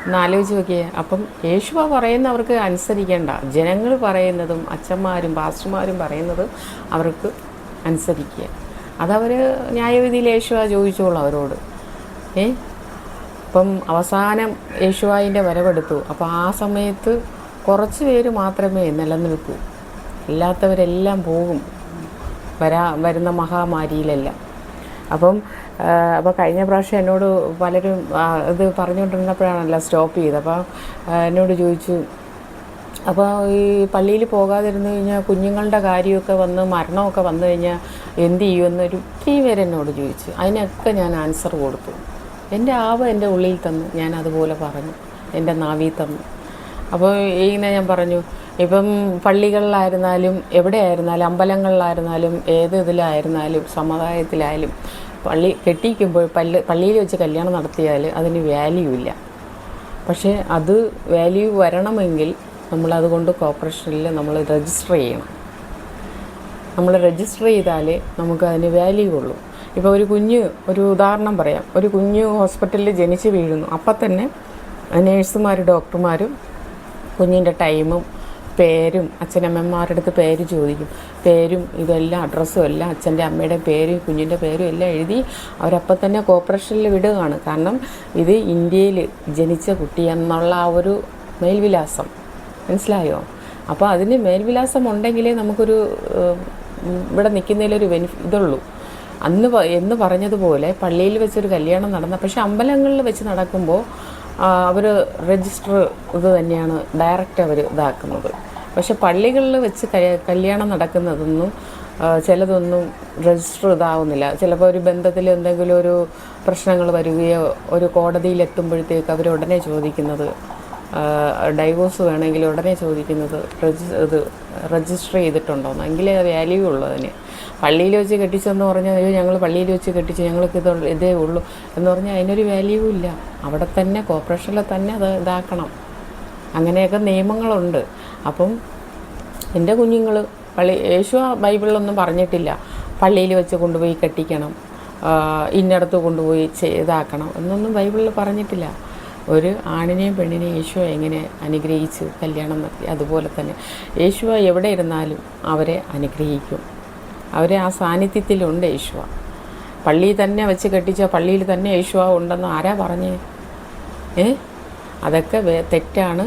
ഒന്ന് ആലോചിച്ച് നോക്കിയേ. അപ്പം യേശുവ പറയുന്നവർക്ക് അനുസരിക്കേണ്ട. ജനങ്ങൾ പറയുന്നതും അച്ഛന്മാരും പാസ്റ്റർമാരും പറയുന്നതും അവർക്ക് അനുസരിക്കുക. അതവർ ന്യായവിധിയിൽ യേശുവ ചോദിച്ചോളൂ അവരോട്. അപ്പം അവസാനം യേശുവായിൻ്റെ വരവെടുത്തു. അപ്പോൾ ആ സമയത്ത് കുറച്ച് പേര് മാത്രമേ നിലനിൽക്കൂ, അല്ലാത്തവരെല്ലാം പോകും വരുന്ന മഹാമാരിയിലെല്ലാം. അപ്പോൾ കഴിഞ്ഞ പ്രാവശ്യം എന്നോട് പലരും ഇത് പറഞ്ഞുകൊണ്ടിരുന്നപ്പോഴാണല്ലോ സ്റ്റോപ്പ് ചെയ്തത്. അപ്പോൾ എന്നോട് ചോദിച്ചു, അപ്പോൾ ഈ പള്ളിയിൽ പോകാതിരുന്നു കഴിഞ്ഞാൽ കുഞ്ഞുങ്ങളുടെ കാര്യമൊക്കെ മരണമൊക്കെ വന്നു കഴിഞ്ഞാൽ എന്ത് ചെയ്യുമെന്ന് ഒത്തിരി പേര് എന്നോട് ചോദിച്ചു. അതിനൊക്കെ ഞാൻ ആൻസർ കൊടുത്തു. എൻ്റെ എൻ്റെ ഉള്ളിൽ തന്നു, ഞാൻ അതുപോലെ പറഞ്ഞു, എൻ്റെ നാവിൽ തന്നു. അപ്പോൾ ഇങ്ങനെ ഞാൻ പറഞ്ഞു, ഇപ്പം പള്ളികളിലായിരുന്നാലും എവിടെയായിരുന്നാലും അമ്പലങ്ങളിലായിരുന്നാലും ഏത് ഇതിലായിരുന്നാലും സമുദായത്തിലായാലും കെട്ടിക്കുമ്പോൾ പള്ളിയിൽ വെച്ച് കല്യാണം നടത്തിയാൽ അതിന് വാല്യൂ ഇല്ല. പക്ഷേ അത് വാല്യൂ വരണമെങ്കിൽ നമ്മളതുകൊണ്ട് കോർപ്പറേഷനിൽ നമ്മൾ രജിസ്റ്റർ ചെയ്യണം. നമ്മൾ രജിസ്റ്റർ ചെയ്താലേ നമുക്ക് അതിന് വാല്യൂ ഉള്ളൂ. ഇപ്പോൾ ഒരു ഉദാഹരണം പറയാം. ഒരു കുഞ്ഞ് ഹോസ്പിറ്റലിൽ ജനിച്ച് വീഴുന്നു. അപ്പം തന്നെ നേഴ്സുമാരും ഡോക്ടർമാരും കുഞ്ഞിൻ്റെ ടൈമും പേരും അച്ഛനമ്മമാരുടെ അടുത്ത് പേര് ചോദിക്കും. പേരും ഇതെല്ലാം അഡ്രസ്സും എല്ലാം അച്ഛൻ്റെ അമ്മയുടെ പേരും കുഞ്ഞിൻ്റെ പേരും എല്ലാം എഴുതി അവരപ്പം തന്നെ കോർപ്പറേഷനിൽ വിടുകയാണ്. കാരണം ഇത് ഇന്ത്യയിൽ ജനിച്ച കുട്ടി എന്നുള്ള ആ ഒരു മേൽവിലാസം, മനസ്സിലായോ? അപ്പോൾ അതിന് മേൽവിലാസം ഉണ്ടെങ്കിലേ നമുക്കൊരു ഇവിടെ നിൽക്കുന്നതിലൊരു ഇതുള്ളൂ. എന്ന് പറഞ്ഞതുപോലെ പള്ളിയിൽ വെച്ചൊരു കല്യാണം നടന്ന, പക്ഷേ അമ്പലങ്ങളിൽ വെച്ച് നടക്കുമ്പോൾ അവർ രജിസ്റ്റർ ഇത് തന്നെയാണ് ഡയറക്റ്റ് അവർ ഇതാക്കുന്നത്. പക്ഷെ പള്ളികളിൽ വെച്ച് കല്യാണം നടക്കുന്നതൊന്നും ചിലതൊന്നും രജിസ്റ്റർ ഇതാവുന്നില്ല. ചിലപ്പോൾ ഒരു ബന്ധത്തിൽ എന്തെങ്കിലും ഒരു പ്രശ്നങ്ങൾ വരികയോ ഒരു കോടതിയിലെത്തുമ്പോഴത്തേക്ക് അവർ ഉടനെ ചോദിക്കുന്നത്, ഡൈവോഴ്സ് വേണമെങ്കിൽ ഉടനെ ചോദിക്കുന്നത് രജിസ്റ്റർ ചെയ്തിട്ടുണ്ടോയെന്ന്, എങ്കിലേ വാല്യൂ ഉള്ളൂ അതിന്. പള്ളിയിൽ വെച്ച് കെട്ടിച്ചെന്ന് പറഞ്ഞാൽ ഞങ്ങൾ പള്ളിയിൽ വെച്ച് കെട്ടിച്ച് ഞങ്ങൾക്ക് ഇതേ ഉള്ളൂ എന്ന് പറഞ്ഞാൽ അതിനൊരു വാല്യൂ ഇല്ല. അവിടെ തന്നെ കോർപ്പറേഷനിൽ തന്നെ അത് ഇതാക്കണം. അങ്ങനെയൊക്കെ നിയമങ്ങളുണ്ട്. അപ്പം എൻ്റെ കുഞ്ഞുങ്ങൾ യേശു ബൈബിളിലൊന്നും പറഞ്ഞിട്ടില്ല പള്ളിയിൽ വെച്ച് കൊണ്ടുപോയി കെട്ടിക്കണം, ഇന്നടത്ത് കൊണ്ടുപോയി ഇതാക്കണം എന്നൊന്നും ബൈബിളിൽ പറഞ്ഞിട്ടില്ല. ഒരു ആണിനെയും പെണ്ണിനെയും യേശു എങ്ങനെ അനുഗ്രഹിച്ച് കല്യാണം നടത്തി അതുപോലെ തന്നെ യേശു എവിടെ ഇരുന്നാലും അവരെ അനുഗ്രഹിക്കും. അവരെ ആ സാന്നിധ്യത്തിലുണ്ട് യേശു. പള്ളിയിൽ തന്നെ വെച്ച് കെട്ടിച്ച പള്ളിയിൽ തന്നെ യേശു ഉണ്ടെന്ന് ആരാ പറഞ്ഞേ? അതൊക്കെ തെറ്റാണ്.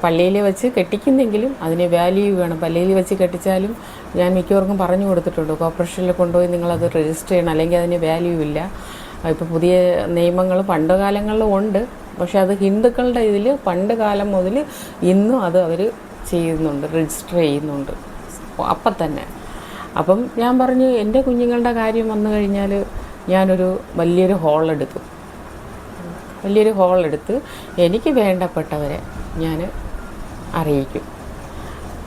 പള്ളിയിൽ വെച്ച് കെട്ടിക്കുന്നെങ്കിലും അതിന് വാല്യൂ വേണം. പള്ളിയിൽ വെച്ച് കെട്ടിച്ചാലും ഞാൻ മിക്കവർക്കും പറഞ്ഞു കൊടുത്തിട്ടുണ്ട്, കോർപ്പറേഷനിൽ കൊണ്ടുപോയി നിങ്ങളത് രജിസ്റ്റർ ചെയ്യണം, അല്ലെങ്കിൽ അതിന് വാല്യൂ ഇല്ല. ഇപ്പോൾ പുതിയ നിയമങ്ങൾ പണ്ട് കാലങ്ങളിലും ഉണ്ട്. പക്ഷെ അത് ഹിന്ദുക്കളുടെ ഇതിൽ പണ്ട് കാലം മുതൽ ഇന്നും അത് അവർ ചെയ്യുന്നുണ്ട്, രജിസ്റ്റർ ചെയ്യുന്നുണ്ട് അപ്പം തന്നെ. അപ്പം ഞാൻ പറഞ്ഞു എൻ്റെ കുഞ്ഞുങ്ങളുടെ കാര്യം വന്നു കഴിഞ്ഞാൽ ഞാനൊരു വലിയൊരു ഹോളെടുത്ത് എനിക്ക് വേണ്ടപ്പെട്ടവരെ ഞാൻ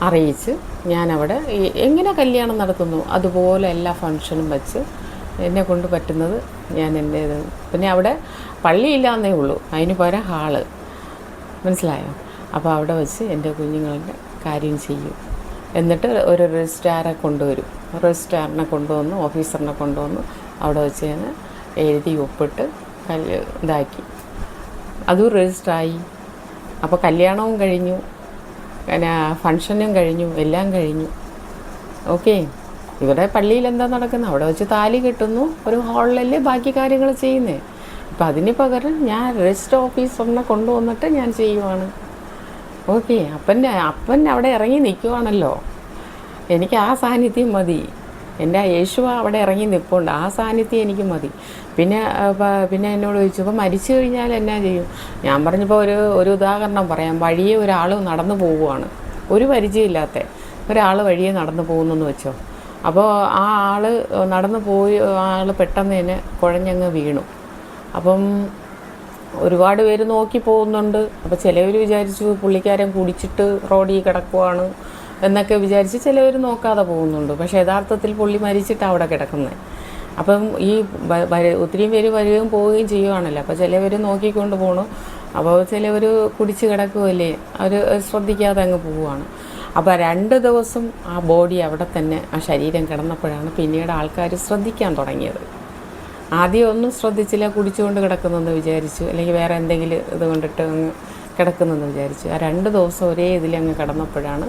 അറിയിച്ച് ഞാനവിടെ എങ്ങനെ കല്യാണം നടത്തുന്നു അതുപോലെ എല്ലാ ഫങ്ഷനും വെച്ച് എന്നെ കൊണ്ട് പറ്റുന്നത് ഞാൻ എൻ്റേത്. പിന്നെ അവിടെ പള്ളിയില്ലാന്നേ ഉള്ളൂ, അതിന് പകരം ഹാള്, മനസ്സിലായോ? അപ്പോൾ അവിടെ വെച്ച് എൻ്റെ കുഞ്ഞുങ്ങളുടെ കാര്യം ചെയ്യും. എന്നിട്ട് ഒരു രജിസ്ട്രാറെ കൊണ്ടുവരും. രജിസ്ട്രാറിനെ കൊണ്ടുവന്ന് ഓഫീസറിനെ കൊണ്ടുവന്ന് അവിടെ വെച്ച് ഞാൻ എഴുതി ഒപ്പിട്ട് ഇതാക്കി, അതും രജിസ്റ്ററായി. അപ്പോൾ കല്യാണവും കഴിഞ്ഞു, പിന്നെ ഫങ്ഷനും കഴിഞ്ഞു, എല്ലാം കഴിഞ്ഞു. ഓക്കെ. ഇവിടെ പള്ളിയിൽ എന്താ നടക്കുന്നത്? അവിടെ വെച്ച് താലി കെട്ടുന്നു, ഒരു ഹാളിലല്ലേ ബാക്കി കാര്യങ്ങൾ ചെയ്യുന്നത്. അപ്പം അതിന് പകരം ഞാൻ രജിസ്റ്റർ ഓഫീസറിനെ കൊണ്ടുവന്നിട്ട് ഞാൻ ചെയ്യുവാണ്. ഓക്കെ. അപ്പൻ അവിടെ ഇറങ്ങി നിൽക്കുവാണല്ലോ, എനിക്ക് ആ സാന്നിധ്യം മതി. എൻ്റെ യേശു അവിടെ ഇറങ്ങി നിൽപ്പുണ്ട്, ആ സാന്നിധ്യം എനിക്ക് മതി. പിന്നെ എന്നോട് ചോദിച്ചു, അപ്പോൾ മരിച്ചു കഴിഞ്ഞാൽ എന്നാ ചെയ്യും? ഞാൻ പറഞ്ഞപ്പോൾ ഒരു ഉദാഹരണം പറയാം. വഴിയെ ഒരാൾ നടന്നു പോവുകയാണ്, ഒരു പരിചയമില്ലാത്ത ഒരാൾ വഴിയെ നടന്നു പോകുന്നെന്ന് വെച്ചോ. അപ്പോൾ ആ ആൾ നടന്നു പോയി, ആൾ പെട്ടെന്ന് തന്നെ കുഴഞ്ഞങ്ങ് വീണു. അപ്പം ഒരുപാട് പേര് നോക്കി പോകുന്നുണ്ട്. അപ്പോൾ ചിലവർ വിചാരിച്ചു പുള്ളിക്കാരൻ കുടിച്ചിട്ട് റോഡിൽ കിടക്കുവാണ് എന്നൊക്കെ വിചാരിച്ച് ചിലവർ നോക്കാതെ പോകുന്നുണ്ട്. പക്ഷേ യഥാർത്ഥത്തിൽ പുള്ളി മരിച്ചിട്ടാണ് അവിടെ കിടക്കുന്നത്. അപ്പം ഈ ഒത്തിരി പേര് വരികയും പോവുകയും ചെയ്യുവാണല്ലോ. അപ്പോൾ ചിലവർ നോക്കിക്കൊണ്ട് പോകണം. അപ്പോൾ ചിലവർ കുടിച്ച് കിടക്കുമല്ലേ, അവർ ശ്രദ്ധിക്കാതെ അങ്ങ് പോവുകയാണ്. അപ്പോൾ 2 ദിവസം ആ ബോഡി അവിടെ തന്നെ, ആ ശരീരം കിടന്നപ്പോഴാണ് പിന്നീട് ആൾക്കാർ ശ്രദ്ധിക്കാൻ തുടങ്ങിയത്. ആദ്യം ഒന്നും ശ്രദ്ധിച്ചില്ല, കുടിച്ചുകൊണ്ട് കിടക്കുന്നെന്ന് വിചാരിച്ചു, അല്ലെങ്കിൽ വേറെ എന്തെങ്കിലും ഇത് കൊണ്ടിട്ട് അങ്ങ് കിടക്കുന്നെന്ന് വിചാരിച്ചു. ആ 2 ദിവസം ഒരേ ഇതിലങ്ങ് കിടന്നപ്പോഴാണ്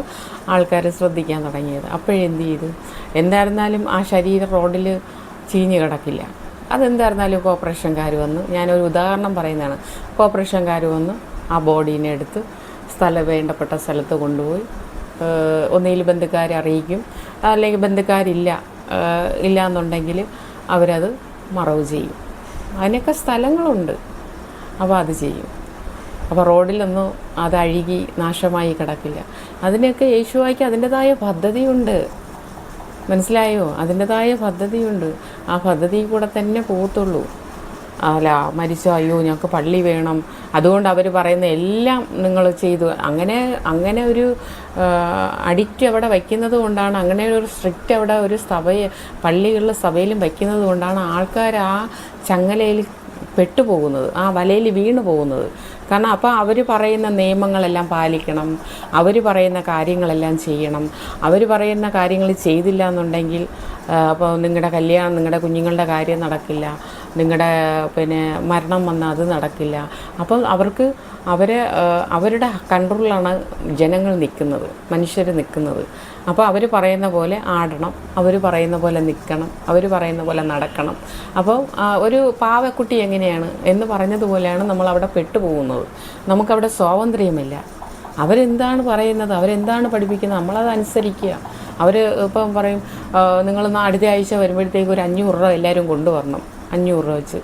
ആൾക്കാർ ശ്രദ്ധിക്കാൻ തുടങ്ങിയത്. അപ്പോഴെന്ത് ചെയ്തു? എന്തായിരുന്നാലും ആ ശരീരം റോഡിൽ ചീഞ്ഞ് കിടക്കില്ല. അതെന്തായിരുന്നാലും കോർപ്പറേഷൻകാർ വന്ന്, ഞാനൊരു ഉദാഹരണം പറയുന്നതാണ്, കോർപ്പറേഷൻകാർ വന്ന് ആ ബോഡീനെ എടുത്ത് വേണ്ടപ്പെട്ട സ്ഥലത്ത് കൊണ്ടുപോയി ഒന്നുകിൽ ബന്ധുക്കാരെ അറിയിക്കും, അല്ലെങ്കിൽ ബന്ധുക്കാരില്ല എന്നുണ്ടെങ്കിൽ അവരത് മറവ് ചെയ്യും. അതിനൊക്കെ സ്ഥലങ്ങളുണ്ട്. അപ്പോൾ അത് ചെയ്യും. അപ്പോൾ റോഡിലൊന്നും അത് അഴുകി നാശമായി കിടക്കില്ല. അതിനൊക്കെ യേശുവായിക്ക് അതിൻ്റെതായ പദ്ധതിയുണ്ട്, മനസ്സിലായോ? അതിൻ്റെതായ പദ്ധതിയുണ്ട്. ആ പദ്ധതി കൂടെ തന്നെ പോകത്തുള്ളൂ. അല്ല മരിച്ചോ, അയ്യോ ഞങ്ങൾക്ക് പള്ളി വേണം, അതുകൊണ്ട് അവർ പറയുന്ന എല്ലാം നിങ്ങൾ ചെയ്തു, അങ്ങനെ ഒരു അഡിക്റ്റ് അവിടെ വയ്ക്കുന്നത് കൊണ്ടാണ്, അങ്ങനെ ഒരു സ്ട്രിക്റ്റ് അവിടെ ഒരു പള്ളികളിലും സഭയിലും വയ്ക്കുന്നത് കൊണ്ടാണ് ആൾക്കാർ ആ ചങ്ങലയിൽ പെട്ടുപോകുന്നത്, ആ വലയിൽ വീണു പോകുന്നത്. കാരണം അപ്പോൾ അവർ പറയുന്ന നിയമങ്ങളെല്ലാം പാലിക്കണം, അവർ പറയുന്ന കാര്യങ്ങളെല്ലാം ചെയ്യണം. അവർ പറയുന്ന കാര്യങ്ങൾ ചെയ്തില്ല എന്നുണ്ടെങ്കിൽ അപ്പോൾ നിങ്ങളുടെ കുഞ്ഞുങ്ങളുടെ കാര്യം നടക്കില്ല, നിങ്ങളുടെ മരണം വന്നാൽ അത് നടക്കില്ല. അപ്പം അവരുടെ കൺട്രോളിലാണ് ജനങ്ങൾ നിൽക്കുന്നത്, മനുഷ്യർ നിൽക്കുന്നത്. അപ്പോൾ അവർ പറയുന്ന പോലെ ആടണം, അവർ പറയുന്ന പോലെ നിൽക്കണം, അവർ പറയുന്ന പോലെ നടക്കണം. അപ്പോൾ ഒരു പാവക്കുട്ടി എങ്ങനെയാണ് എന്ന് പറഞ്ഞതുപോലെയാണ് നമ്മളവിടെ പെട്ടുപോകുന്നത്. നമുക്കവിടെ സ്വാതന്ത്ര്യമില്ല. അവരെന്താണ് പറയുന്നത്, അവരെന്താണ് പഠിപ്പിക്കുന്നത്, നമ്മളത് അനുസരിക്കുക. അവർ ഇപ്പം പറയും നിങ്ങൾ അടുത്ത ആഴ്ച വരുമ്പോഴത്തേക്ക് ഒരു 500 രൂപ എല്ലാവരും കൊണ്ടുവരണം, 500 രൂപ വെച്ച്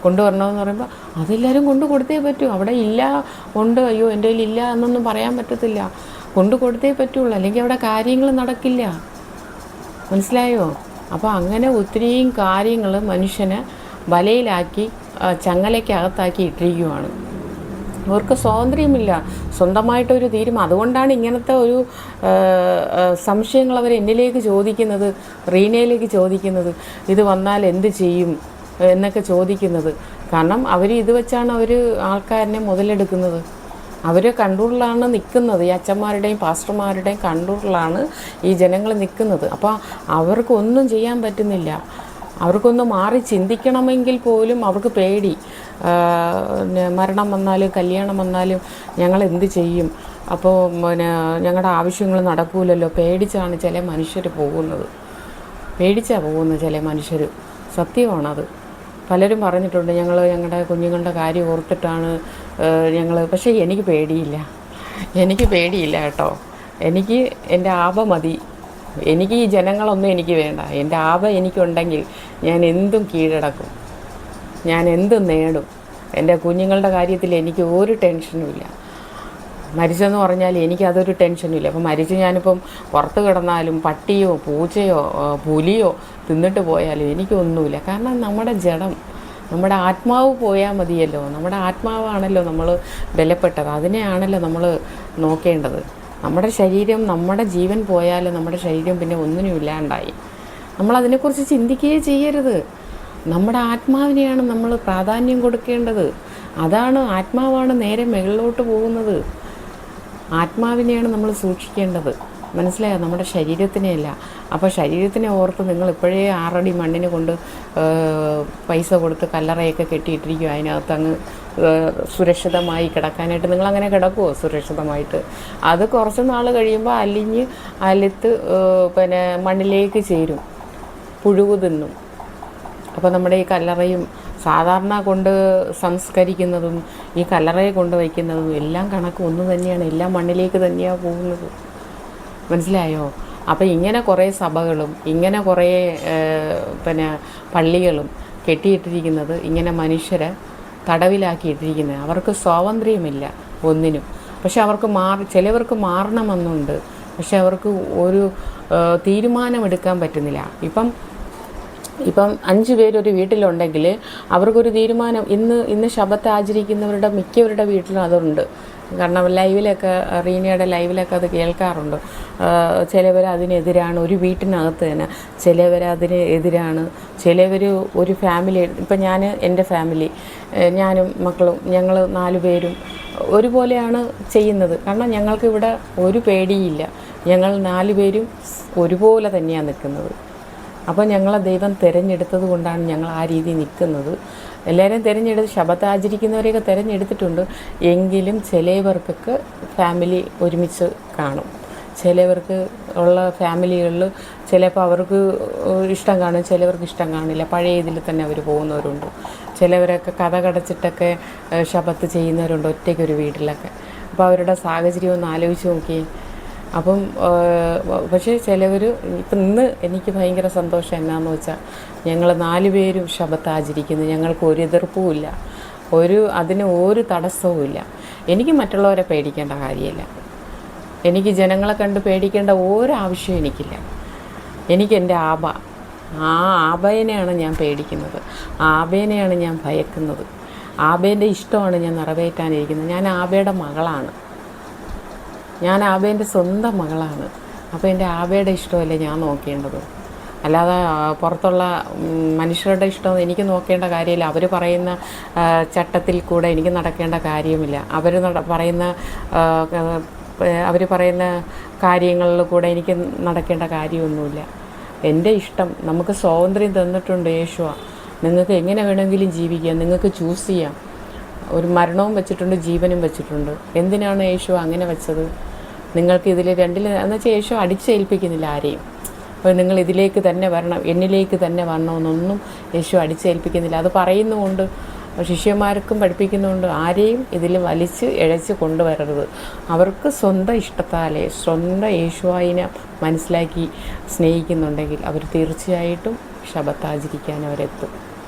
കൊണ്ടുവരണമെന്ന് പറയുമ്പോൾ അതെല്ലാവരും കൊണ്ട് കൊടുത്തേ പറ്റൂ. അവിടെ ഇല്ല ഉണ്ട്, അയ്യോ എൻ്റെ കയ്യിൽ ഇല്ല എന്നൊന്നും പറയാൻ പറ്റത്തില്ല, കൊണ്ട് കൊടുത്തേ പറ്റുള്ളൂ, അല്ലെങ്കിൽ അവിടെ കാര്യങ്ങൾ നടക്കില്ല. മനസ്സിലായോ? അപ്പോൾ അങ്ങനെ ഒത്തിരിയും കാര്യങ്ങൾ മനുഷ്യനെ വലയിലാക്കി ചങ്ങലയ്ക്കകത്താക്കി ഇട്ടിരിക്കുകയാണ്. അവർക്ക് സ്വാതന്ത്ര്യമില്ല, സ്വന്തമായിട്ടൊരു തീരുമാനം. അതുകൊണ്ടാണ് ഇങ്ങനത്തെ ഒരു സംശയങ്ങൾ അവർ എന്നിലേക്ക് ചോദിക്കുന്നത്, റീനയിലേക്ക് ചോദിക്കുന്നത്, ഇത് വന്നാൽ എന്ത് ചെയ്യും എന്നൊക്കെ ചോദിക്കുന്നത്. കാരണം അവർ ഇത് വെച്ചാണ് അവർ ആൾക്കാരനെ മുതലെടുക്കുന്നത്. അവർ കൺട്രോളിലാണ് നിൽക്കുന്നത്, ഈ അച്ഛന്മാരുടെയും പാസ്റ്റർമാരുടെയും കൺട്രോളിലാണ് ഈ ജനങ്ങൾ നിൽക്കുന്നത്. അപ്പോൾ അവർക്കൊന്നും ചെയ്യാൻ പറ്റുന്നില്ല. അവർക്കൊന്ന് മാറി ചിന്തിക്കണമെങ്കിൽ പോലും അവർക്ക് പേടി. മരണം വന്നാലും കല്യാണം വന്നാലും ഞങ്ങൾ എന്ത് ചെയ്യും, അപ്പോൾ ഞങ്ങളുടെ ആവശ്യങ്ങൾ നടക്കൂലല്ലോ, പേടിച്ചാണ് ചില മനുഷ്യർ പോകുന്നത്. പേടിച്ചാണ് പോകുന്നത് ചില മനുഷ്യർ. സത്യമാണത്. പലരും പറഞ്ഞിട്ടുണ്ട് ഞങ്ങളുടെ കുഞ്ഞുങ്ങളുടെ കാര്യം ഓർത്തിട്ടാണ് ഞങ്ങൾ. പക്ഷേ എനിക്ക് പേടിയില്ല കേട്ടോ. എനിക്ക് എൻ്റെ ആപ മതി. എനിക്ക് ഈ ജനങ്ങളൊന്നും എനിക്ക് വേണ്ട. എൻ്റെ ആപ എനിക്കുണ്ടെങ്കിൽ ഞാൻ എന്തും കീഴടക്കും, ഞാൻ എന്തും നേടും. എൻ്റെ കുഞ്ഞുങ്ങളുടെ കാര്യത്തിൽ എനിക്ക് ഒരു ടെൻഷനുമില്ല. മരിച്ചെന്ന് പറഞ്ഞാൽ എനിക്കതൊരു ടെൻഷനുമില്ല. അപ്പം മരിച്ച് ഞാനിപ്പം പുറത്ത് കിടന്നാലും പട്ടിയോ പൂച്ചയോ പുലിയോ തിന്നിട്ട് പോയാലും എനിക്കൊന്നുമില്ല. കാരണം നമ്മുടെ ജഡം, നമ്മുടെ ആത്മാവ് പോയാൽ മതിയല്ലോ. നമ്മുടെ ആത്മാവാണല്ലോ നമ്മൾ ബലപ്പെട്ടത്, അതിനെയാണല്ലോ നമ്മൾ നോക്കേണ്ടത്. നമ്മുടെ ശരീരം, നമ്മുടെ ജീവൻ പോയാൽ നമ്മുടെ ശരീരം പിന്നെ ഒന്നിനും ഇല്ലാണ്ടായി. നമ്മളതിനെക്കുറിച്ച് ചിന്തിക്കുകയേ ചെയ്യരുത്. നമ്മുടെ ആത്മാവിനെയാണ് നമ്മൾ പ്രാധാന്യം കൊടുക്കേണ്ടത്. ആത്മാവാണ് നേരെ മുകളിലോട്ട് പോകുന്നത്. ആത്മാവിനെയാണ് നമ്മൾ സൂക്ഷിക്കേണ്ടത്. മനസ്സിലായോ? നമ്മുടെ ശരീരത്തിനെയല്ല. അപ്പോൾ ശരീരത്തിനെ ഓർത്ത് നിങ്ങൾ ഇപ്പോഴേ 6 അടി മണ്ണിന് കൊണ്ട് പൈസ കൊടുത്ത് കല്ലറയൊക്കെ കെട്ടിയിട്ടിരിക്കും. അതിനകത്ത് അങ്ങ് സുരക്ഷിതമായി കിടക്കാനായിട്ട് നിങ്ങളങ്ങനെ കിടക്കുമോ സുരക്ഷിതമായിട്ട്? അത് കുറച്ച് നാൾ കഴിയുമ്പോൾ അലുത്ത് മണ്ണിലേക്ക് ചേരും, പുഴുകു തിന്നും. അപ്പോൾ നമ്മുടെ ഈ കല്ലറയും സാധാരണ കൊണ്ട് സംസ്കരിക്കുന്നതും ഈ കല്ലറയെ കൊണ്ട് വയ്ക്കുന്നതും എല്ലാം കണക്ക് ഒന്ന് തന്നെയാണ്. എല്ലാം മണ്ണിലേക്ക് തന്നെയാണ് പോകുന്നത്. മനസ്സിലായോ? അപ്പോൾ ഇങ്ങനെ കുറേ സഭകളും ഇങ്ങനെ കുറേ പള്ളികളും കെട്ടിയിട്ടിരിക്കുന്നത് ഇങ്ങനെ മനുഷ്യരെ തടവിലാക്കിയിട്ടിരിക്കുന്നത്. അവർക്ക് സ്വാതന്ത്ര്യമില്ല ഒന്നിനും. പക്ഷെ അവർക്ക് ചിലവർക്ക് മാറണമെന്നുണ്ട്. പക്ഷെ അവർക്ക് ഒരു തീരുമാനമെടുക്കാൻ പറ്റുന്നില്ല. ഇപ്പം 5 പേരൊരു വീട്ടിലുണ്ടെങ്കിൽ അവർക്കൊരു തീരുമാനം, ഇന്ന് ശബത്ത് ആചരിക്കുന്നവരുടെ മിക്കവരുടെ വീട്ടിലും അതുണ്ട്. കാരണം ലൈവിലൊക്കെ, റീനയുടെ ലൈവിലൊക്കെ അത് കേൾക്കാറുണ്ട്. ചിലവർ അതിനെതിരാണ്, ഒരു വീട്ടിനകത്ത് തന്നെ ചിലവർ അതിന് എതിരാണ്. ചിലവർ ഒരു ഫാമിലി, ഇപ്പം എൻ്റെ ഫാമിലി, ഞാനും മക്കളും, ഞങ്ങൾ 4 പേരും ഒരുപോലെയാണ് ചെയ്യുന്നത്. കാരണം ഞങ്ങൾക്കിവിടെ ഒരു പേടിയില്ല. ഞങ്ങൾ 4 പേരും ഒരുപോലെ തന്നെയാണ് നിൽക്കുന്നത്. അപ്പോൾ ഞങ്ങളെ ദൈവം തിരഞ്ഞെടുത്തത് കൊണ്ടാണ് ഞങ്ങൾ ആ രീതി നിൽക്കുന്നത്. എല്ലാവരെയും തിരഞ്ഞെടുത്ത്, ശബത്ത് ആചരിക്കുന്നവരെയൊക്കെ തിരഞ്ഞെടുത്തിട്ടുണ്ട്. എങ്കിലും ചിലവർക്കൊക്കെ ഫാമിലി ഒരുമിച്ച് കാണും. ചിലവർക്ക് ഉള്ള ഫാമിലികളിൽ ചിലപ്പോൾ അവർക്ക് ഇഷ്ടം കാണും, ചിലവർക്ക് ഇഷ്ടം കാണില്ല. പഴയ ഇതിൽ തന്നെ അവർ പോകുന്നവരുണ്ട്. ചിലവരൊക്കെ കഥ കടച്ചിട്ടൊക്കെ ശബത്ത് ചെയ്യുന്നവരുണ്ട്, ഒറ്റയ്ക്കൊരു വീട്ടിലൊക്കെ. അപ്പോൾ അവരുടെ സാഹചര്യം ഒന്ന് ആലോചിച്ച് നോക്കിയേ. അപ്പം പക്ഷേ ചിലവർ ഇന്ന് എനിക്ക് ഭയങ്കര സന്തോഷം എന്നാന്ന് വെച്ചാൽ ഞങ്ങൾ 4 പേരും ശബത്ത് ആചരിക്കുന്നു. ഞങ്ങൾക്ക് ഒരു എതിർപ്പുമില്ല, അതിന് ഒരു തടസ്സവുമില്ല. എനിക്ക് മറ്റുള്ളവരെ പേടിക്കേണ്ട കാര്യമില്ല. എനിക്ക് ജനങ്ങളെ കണ്ട് പേടിക്കേണ്ട ഒരാവശ്യവും എനിക്കില്ല. എനിക്ക് എൻ്റെ ആബ, ആ ആബേനെയാണ് ഞാൻ പേടിക്കുന്നത്, ആബേനെയാണ് ഞാൻ ഭയക്കുന്നത്, ആബേൻ്റെ ഇഷ്ടമാണ് ഞാൻ നിറവേറ്റാനിരിക്കുന്നത്. ഞാൻ ആബയുടെ മകളാണ്, ഞാൻ ആബേൻ്റെ സ്വന്തം മകളാണ്. അപ്പോൾ എൻ്റെ ആബയുടെ ഇഷ്ടമല്ലേ ഞാൻ നോക്കേണ്ടത്, അല്ലാതെ പുറത്തുള്ള മനുഷ്യരുടെ ഇഷ്ടം എനിക്ക് നോക്കേണ്ട കാര്യമില്ല. അവർ പറയുന്ന ചട്ടത്തിൽ കൂടെ എനിക്ക് നടക്കേണ്ട കാര്യമില്ല. അവർ പറയുന്ന കാര്യങ്ങളിൽ കൂടെ എനിക്ക് നടക്കേണ്ട കാര്യമൊന്നുമില്ല. എൻ്റെ ഇഷ്ടം, നമുക്ക് സ്വാതന്ത്ര്യം തന്നിട്ടുണ്ട് യേശുവ. നിങ്ങൾക്ക് എങ്ങനെ വേണമെങ്കിലും ജീവിക്കാം, നിങ്ങൾക്ക് ചൂസ് ചെയ്യാം. ഒരു മരണവും വെച്ചിട്ടുണ്ട്, ജീവനും വെച്ചിട്ടുണ്ട്. എന്തിനാണ് യേശു അങ്ങനെ വെച്ചത്? നിങ്ങൾക്ക് ഇതിൽ രണ്ടിൽ എന്ന് വെച്ചാൽ യേശു അടിച്ചേൽപ്പിക്കുന്നില്ല ആരെയും. അപ്പോൾ നിങ്ങൾ ഇതിലേക്ക് തന്നെ വരണം, എന്നിലേക്ക് തന്നെ വരണമെന്നൊന്നും യേശു അടിച്ചേൽപ്പിക്കുന്നില്ല. അത് പറയുന്നുമുണ്ട്, ശിഷ്യന്മാർക്കും പഠിപ്പിക്കുന്നുണ്ട്. ആരെയും ഇതിൽ വലിച്ച് ഇഴച്ച് കൊണ്ടുവരരുത്. അവർക്ക് സ്വന്തം ഇഷ്ടത്താലേ സ്വന്തം യേശുവിനെ മനസ്സിലാക്കി സ്നേഹിക്കുന്നുണ്ടെങ്കിൽ അവർ തീർച്ചയായിട്ടും ശബത്ത് ആചരിക്കാൻ അവരെത്തും,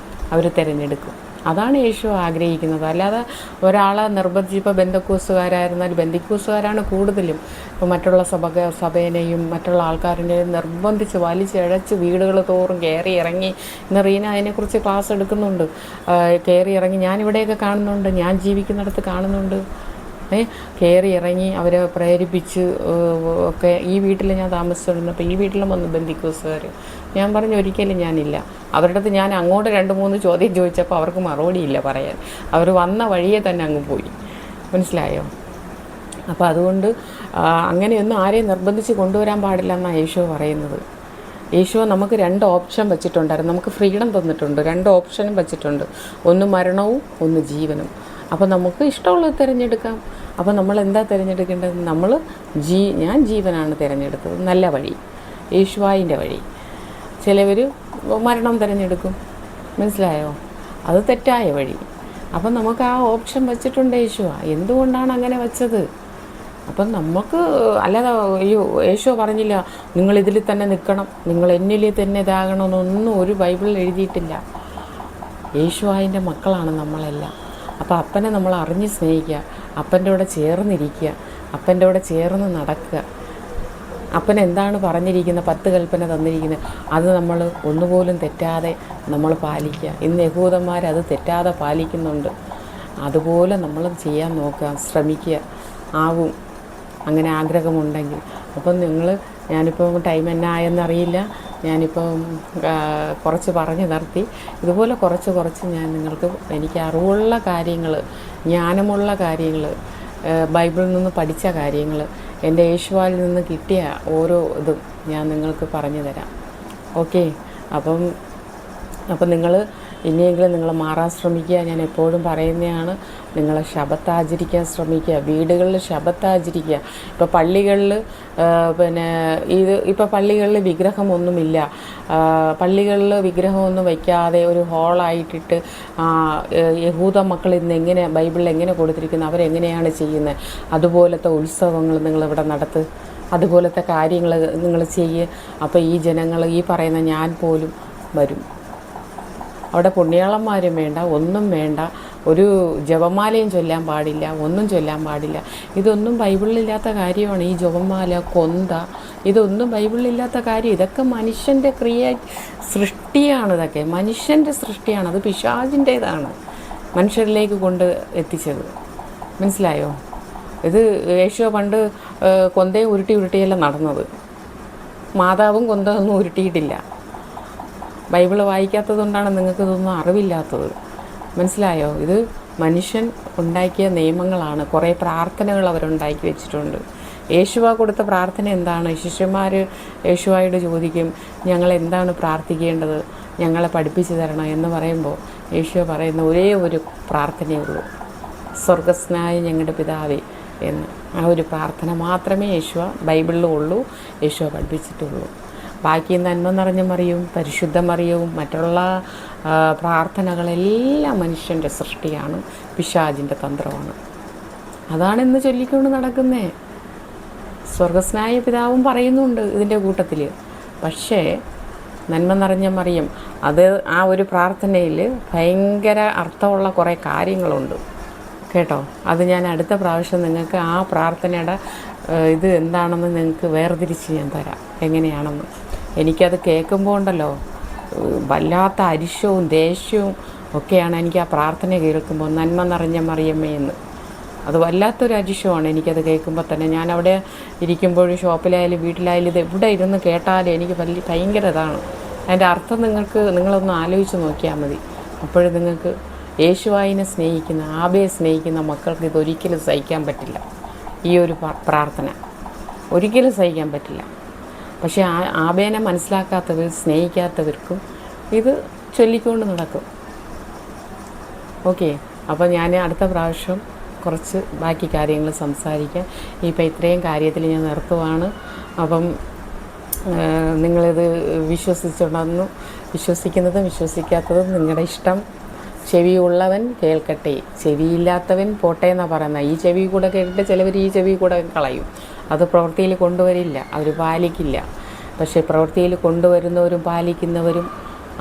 അവർ തിരഞ്ഞെടുക്കും. അതാണ് യേശു ആഗ്രഹിക്കുന്നത്. അല്ലാതെ ഒരാളെ നിർബന്ധിച്ച്, ഇപ്പോൾ ബന്ധക്കോസുകാരായിരുന്നാൽ ബന്ധക്കോസുകാരാണ് കൂടുതലും, ഇപ്പോൾ മറ്റുള്ള സഭേനെയും മറ്റുള്ള ആൾക്കാരിനെയും നിർബന്ധിച്ച് വലിച്ചിഴച്ച് വീടുകൾ തോറും കയറി ഇറങ്ങി. ഇന്ന് റീന അതിനെക്കുറിച്ച് ക്ലാസ് എടുക്കുന്നുണ്ട്. കയറി ഇറങ്ങി ഞാനിവിടെയൊക്കെ കാണുന്നുണ്ട്, ഞാൻ ജീവിക്കുന്നിടത്ത് കാണുന്നുണ്ട്. കയറി ഇറങ്ങി അവരെ പ്രേരിപ്പിച്ച് ഒക്കെ. ഈ വീട്ടിൽ ഞാൻ താമസിച്ചിരുന്നപ്പോൾ ഈ വീട്ടിലും വന്ന് ബന്ധക്കോസുകാർ. ഞാൻ പറഞ്ഞു ഒരിക്കലും ഞാനില്ല. അവരുടെ അടുത്ത് ഞാൻ അങ്ങോട്ട് 2-3 ചോദ്യം ചോദിച്ചപ്പോൾ അവർക്ക് മറുപടിയില്ല പറയാൻ. അവർ വന്ന വഴിയെ തന്നെ അങ്ങ് പോയി. മനസ്സിലായോ? അപ്പോൾ അതുകൊണ്ട് അങ്ങനെയൊന്നും ആരെയും നിർബന്ധിച്ച് കൊണ്ടുവരാൻ പാടില്ല എന്നാണ് യേശു പറയുന്നത്. യേശു നമുക്ക് 2 ഓപ്ഷൻ വെച്ചിട്ടുണ്ടായിരുന്നു, നമുക്ക് ഫ്രീഡം തന്നിട്ടുണ്ട്. 2 ഓപ്ഷനും വെച്ചിട്ടുണ്ട്, ഒന്ന് മരണവും ഒന്ന് ജീവനും. അപ്പോൾ നമുക്ക് ഇഷ്ടമുള്ളത് തിരഞ്ഞെടുക്കാം. അപ്പോൾ നമ്മൾ എന്താ തിരഞ്ഞെടുക്കേണ്ടത്? ഞാൻ ജീവനാണ് തിരഞ്ഞെടുത്തത്, നല്ല വഴി, യേശുവായിൻ്റെ വഴി. ചിലവർ മരണം തിരഞ്ഞെടുക്കും, മനസ്സിലായോ? അത് തെറ്റായ വഴി. അപ്പം നമുക്ക് ആ ഓപ്ഷൻ വെച്ചിട്ടുണ്ട് യേശുവ. എന്തുകൊണ്ടാണ് അങ്ങനെ വെച്ചത്? അപ്പം നമുക്ക് അല്ലാതെ യേശു പറഞ്ഞില്ല നിങ്ങളിതിൽ തന്നെ നിൽക്കണം, നിങ്ങൾ എന്നിൽ തന്നെ ഇതാകണമെന്നൊന്നും ഒരു ബൈബിളിൽ എഴുതിയിട്ടില്ല. യേശുവായിൻ്റെ മക്കളാണ് നമ്മളെല്ലാം. അപ്പോൾ അപ്പനെ നമ്മൾ അറിഞ്ഞ് സ്നേഹിക്കുക, അപ്പൻ്റെ കൂടെ ചേർന്നിരിക്കുക, അപ്പൻ്റെ കൂടെ ചേർന്ന് നടക്കുക. അപ്പൻ എന്താണ് പറഞ്ഞിരിക്കുന്നത്, 10 കൽപ്പന തന്നിരിക്കുന്നത്, അത് നമ്മൾ ഒന്നുപോലും തെറ്റാതെ നമ്മൾ പാലിക്കുക. ഇന്ന് യഹൂദന്മാർ അത് തെറ്റാതെ പാലിക്കുന്നുണ്ട്. അതുപോലെ നമ്മൾ ചെയ്യാൻ നോക്കുക, ശ്രമിക്കുക. ആവും അങ്ങനെ ആഗ്രഹമുണ്ടെങ്കിൽ. അപ്പം ഞാനിപ്പം ടൈം എന്നാ ആയെന്നറിയില്ല, ഞാനിപ്പം കുറച്ച് പറഞ്ഞു നിർത്തി. ഇതുപോലെ കുറച്ച് ഞാൻ എനിക്ക് അറിവുള്ള കാര്യങ്ങൾ, ജ്ഞാനമുള്ള കാര്യങ്ങൾ, ബൈബിളിൽ നിന്ന് പഠിച്ച കാര്യങ്ങൾ, എൻ്റെ യേശുവാൽ നിന്ന് കിട്ടിയ ഓരോ ഇതും ഞാൻ നിങ്ങൾക്ക് പറഞ്ഞു തരാം. ഓക്കെ? അപ്പം നിങ്ങൾ ഇനിയെങ്കിലും നിങ്ങൾ മാറാൻ ശ്രമിക്കുക. ഞാൻ എപ്പോഴും പറയുന്നതാണ്, നിങ്ങൾ ശബത്ത് ആചരിക്കാൻ ശ്രമിക്കുക. വീടുകളിൽ ശബത്ത് ആചരിക്കുക. ഇപ്പോൾ പള്ളികളിൽ ഇപ്പോൾ പള്ളികളിൽ വിഗ്രഹമൊന്നുമില്ല. പള്ളികളിൽ വിഗ്രഹമൊന്നും വയ്ക്കാതെ ഒരു ഹോളായിട്ടിട്ട് യഹൂദ മക്കൾ ഇന്ന് ബൈബിളിൽ എങ്ങനെ കൊടുത്തിരിക്കുന്നു, അവരെങ്ങനെയാണ് ചെയ്യുന്നത്, അതുപോലത്തെ ഉത്സവങ്ങൾ നിങ്ങളിവിടെ നടത്തുക, അതുപോലത്തെ കാര്യങ്ങൾ നിങ്ങൾ ചെയ്യുക. അപ്പോൾ ഈ ജനങ്ങൾ, ഈ പറയുന്ന ഞാൻ പോലും വരും. അവിടെ പുണ്യാളന്മാരും വേണ്ട, ഒന്നും വേണ്ട, ഒരു ജപമാലയും ചൊല്ലാൻ പാടില്ല, ഒന്നും ചൊല്ലാൻ പാടില്ല. ഇതൊന്നും ബൈബിളിലില്ലാത്ത കാര്യമാണ്. ഈ ജപമാല, കൊന്ത, ഇതൊന്നും ബൈബിളിലില്ലാത്ത കാര്യം. ഇതൊക്കെ മനുഷ്യൻ്റെ സൃഷ്ടിയാണ്. ഇതൊക്കെ മനുഷ്യൻ്റെ സൃഷ്ടിയാണ്. അത് പിശാചിൻ്റേതാണ് മനുഷ്യരിലേക്ക് കൊണ്ട് എത്തിച്ചത്. മനസ്സിലായോ? ഇത് യേശു പണ്ട് കൊന്തയും ഉരുട്ടിയല്ല നടന്നത്. മാതാവും കൊന്തയൊന്നും ഉരുട്ടിയിട്ടില്ല. ബൈബിള് വായിക്കാത്തതുകൊണ്ടാണ് നിങ്ങൾക്കിതൊന്നും അറിവില്ലാത്തത്. മനസ്സിലായോ? ഇത് മനുഷ്യൻ ഉണ്ടാക്കിയ നിയമങ്ങളാണ്. കുറേ പ്രാർത്ഥനകൾ അവരുണ്ടാക്കി വെച്ചിട്ടുണ്ട്. യേശുവ കൊടുത്ത പ്രാർത്ഥന എന്താണ്? ശിഷ്യന്മാർ യേശുവായോട് ചോദിക്കും, ഞങ്ങൾ എന്താണ് പ്രാർത്ഥിക്കേണ്ടത്, ഞങ്ങളെ പഠിപ്പിച്ചു തരണം എന്ന് പറയുമ്പോൾ യേശുവ പറയുന്ന ഒരേ ഒരു പ്രാർത്ഥനയുള്ളൂ, സ്വർഗസ്നായ ഞങ്ങളുടെ പിതാവേ എന്ന്. ആ ഒരു പ്രാർത്ഥന മാത്രമേ യേശുവ ബൈബിളിലും ഉള്ളൂ, യേശുവ പഠിപ്പിച്ചിട്ടുള്ളൂ. ബാക്കി നന്മ നിറഞ്ഞ മറിയവും പരിശുദ്ധ മറിയവും മറ്റുള്ള പ്രാർത്ഥനകളെല്ലാം മനുഷ്യൻ്റെ സൃഷ്ടിയാണ്, പിശാചിൻ്റെ തന്ത്രമാണ്. അതാണ് ഇന്ന് ചൊല്ലിക്കൊണ്ട് നടക്കുന്നേ. സ്വർഗസ്നായ പിതാവും പറയുന്നുണ്ട് ഇതിൻ്റെ കൂട്ടത്തിൽ. പക്ഷേ നന്മ നിറഞ്ഞ മറിയം, അത് ആ ഒരു പ്രാർത്ഥനയിൽ ഭയങ്കര അർത്ഥമുള്ള കുറേ കാര്യങ്ങളുണ്ട് കേട്ടോ. അത് ഞാൻ അടുത്ത പ്രാവശ്യം നിങ്ങൾക്ക് ആ പ്രാർത്ഥനയുടെ ഇത് എന്താണെന്ന് നിങ്ങൾക്ക് വേർതിരിച്ച് ഞാൻ തരാം, എങ്ങനെയാണെന്ന്. എനിക്കത് കേൾക്കുമ്പോൾ ഉണ്ടല്ലോ വല്ലാത്ത അരിശവും ദേഷ്യവും ഒക്കെയാണ് എനിക്ക് ആ പ്രാർത്ഥന കേൾക്കുമ്പോൾ, നന്മ നിറഞ്ഞ മറിയമ്മേ എന്ന്. അത് വല്ലാത്തൊരു അരിശമാണ് എനിക്കത് കേൾക്കുമ്പോൾ തന്നെ. ഞാൻ അവിടെ ഇരിക്കുമ്പോഴും ഷോപ്പിലായാലും വീട്ടിലായാലും ഇത് എവിടെ ഇരുന്ന് കേട്ടാലും എനിക്ക് ഭയങ്കര ഇതാണ്. അതിൻ്റെ അർത്ഥം നിങ്ങളൊന്ന് ആലോചിച്ച് നോക്കിയാൽ മതി. അപ്പോഴും നിങ്ങൾക്ക് യേശുവായിനെ സ്നേഹിക്കുന്ന, ആബയെ സ്നേഹിക്കുന്ന മക്കൾക്ക് ഇതൊരിക്കലും സഹിക്കാൻ പറ്റില്ല. ഈ ഒരു പ്രാർത്ഥന ഒരിക്കലും സഹിക്കാൻ പറ്റില്ല. പക്ഷേ ആബേനെ മനസ്സിലാക്കാത്തവർ, സ്നേഹിക്കാത്തവർക്കും ഇത് ചൊല്ലിക്കൊണ്ട് നടക്കും. ഓക്കെ, അപ്പോൾ ഞാൻ അടുത്ത പ്രാവശ്യം കുറച്ച് ബാക്കി കാര്യങ്ങൾ സംസാരിക്കാം. ഇപ്പം ഇത്രയും കാര്യത്തിൽ ഞാൻ നിർത്തുവാണ്. അപ്പം നിങ്ങളിത് വിശ്വസിച്ചുണ്ടെന്നു, വിശ്വസിക്കുന്നതും വിശ്വസിക്കാത്തതും നിങ്ങളുടെ ഇഷ്ടം. ചെവിയുള്ളവൻ കേൾക്കട്ടെ, ചെവിയില്ലാത്തവൻ പോട്ടെ എന്നാണ് പറയുന്നത്. ഈ ചെവി കൂടെ കേട്ടിട്ട് ചിലവർ ഈ ചെവി കൂടെ കളയും. അത് പ്രവൃത്തിയിൽ കൊണ്ടുവരില്ല, അവർ പാലിക്കില്ല. പക്ഷേ പ്രവൃത്തിയിൽ കൊണ്ടുവരുന്നവരും പാലിക്കുന്നവരും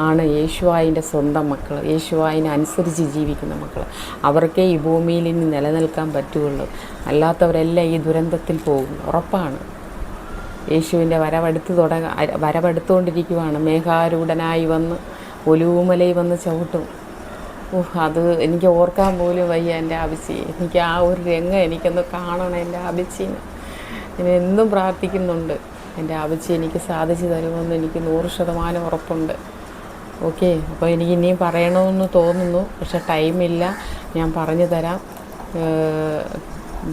ആണ് യേശുവായിൻ്റെ സ്വന്തം മക്കൾ, യേശുവായിനെ അനുസരിച്ച് ജീവിക്കുന്ന മക്കൾ. അവർക്കേ ഈ ഭൂമിയിൽ ഇനി നിലനിൽക്കാൻ പറ്റുകയുള്ളൂ. അല്ലാത്തവരെല്ലാം ഈ ദുരന്തത്തിൽ പോകും, ഉറപ്പാണ്. യേശുവിൻ്റെ വരവെടുത്തുകൊണ്ടിരിക്കുവാണ്. മേഘാരൂഢനായി വന്ന് ഒലിവുമലയിൽ വന്ന് ചവിട്ടും. അത് എനിക്ക് ഓർക്കാൻ പോലും വയ്യ എൻ്റെ ആബിച്ചി. എനിക്ക് ആ ഒരു രംഗം എനിക്കൊന്ന് കാണണം എൻ്റെ ആബിച്ചിന്. ഞാൻ എന്നും പ്രാർത്ഥിക്കുന്നുണ്ട്, എൻ്റെ ആബിച്ചി എനിക്ക് സാധിച്ചു തരുമെന്ന് എനിക്ക് 100% ഉറപ്പുണ്ട്. ഓക്കെ, അപ്പോൾ എനിക്ക് ഇനിയും പറയണമെന്ന് തോന്നുന്നു, പക്ഷെ ടൈമില്ല. ഞാൻ പറഞ്ഞു തരാം.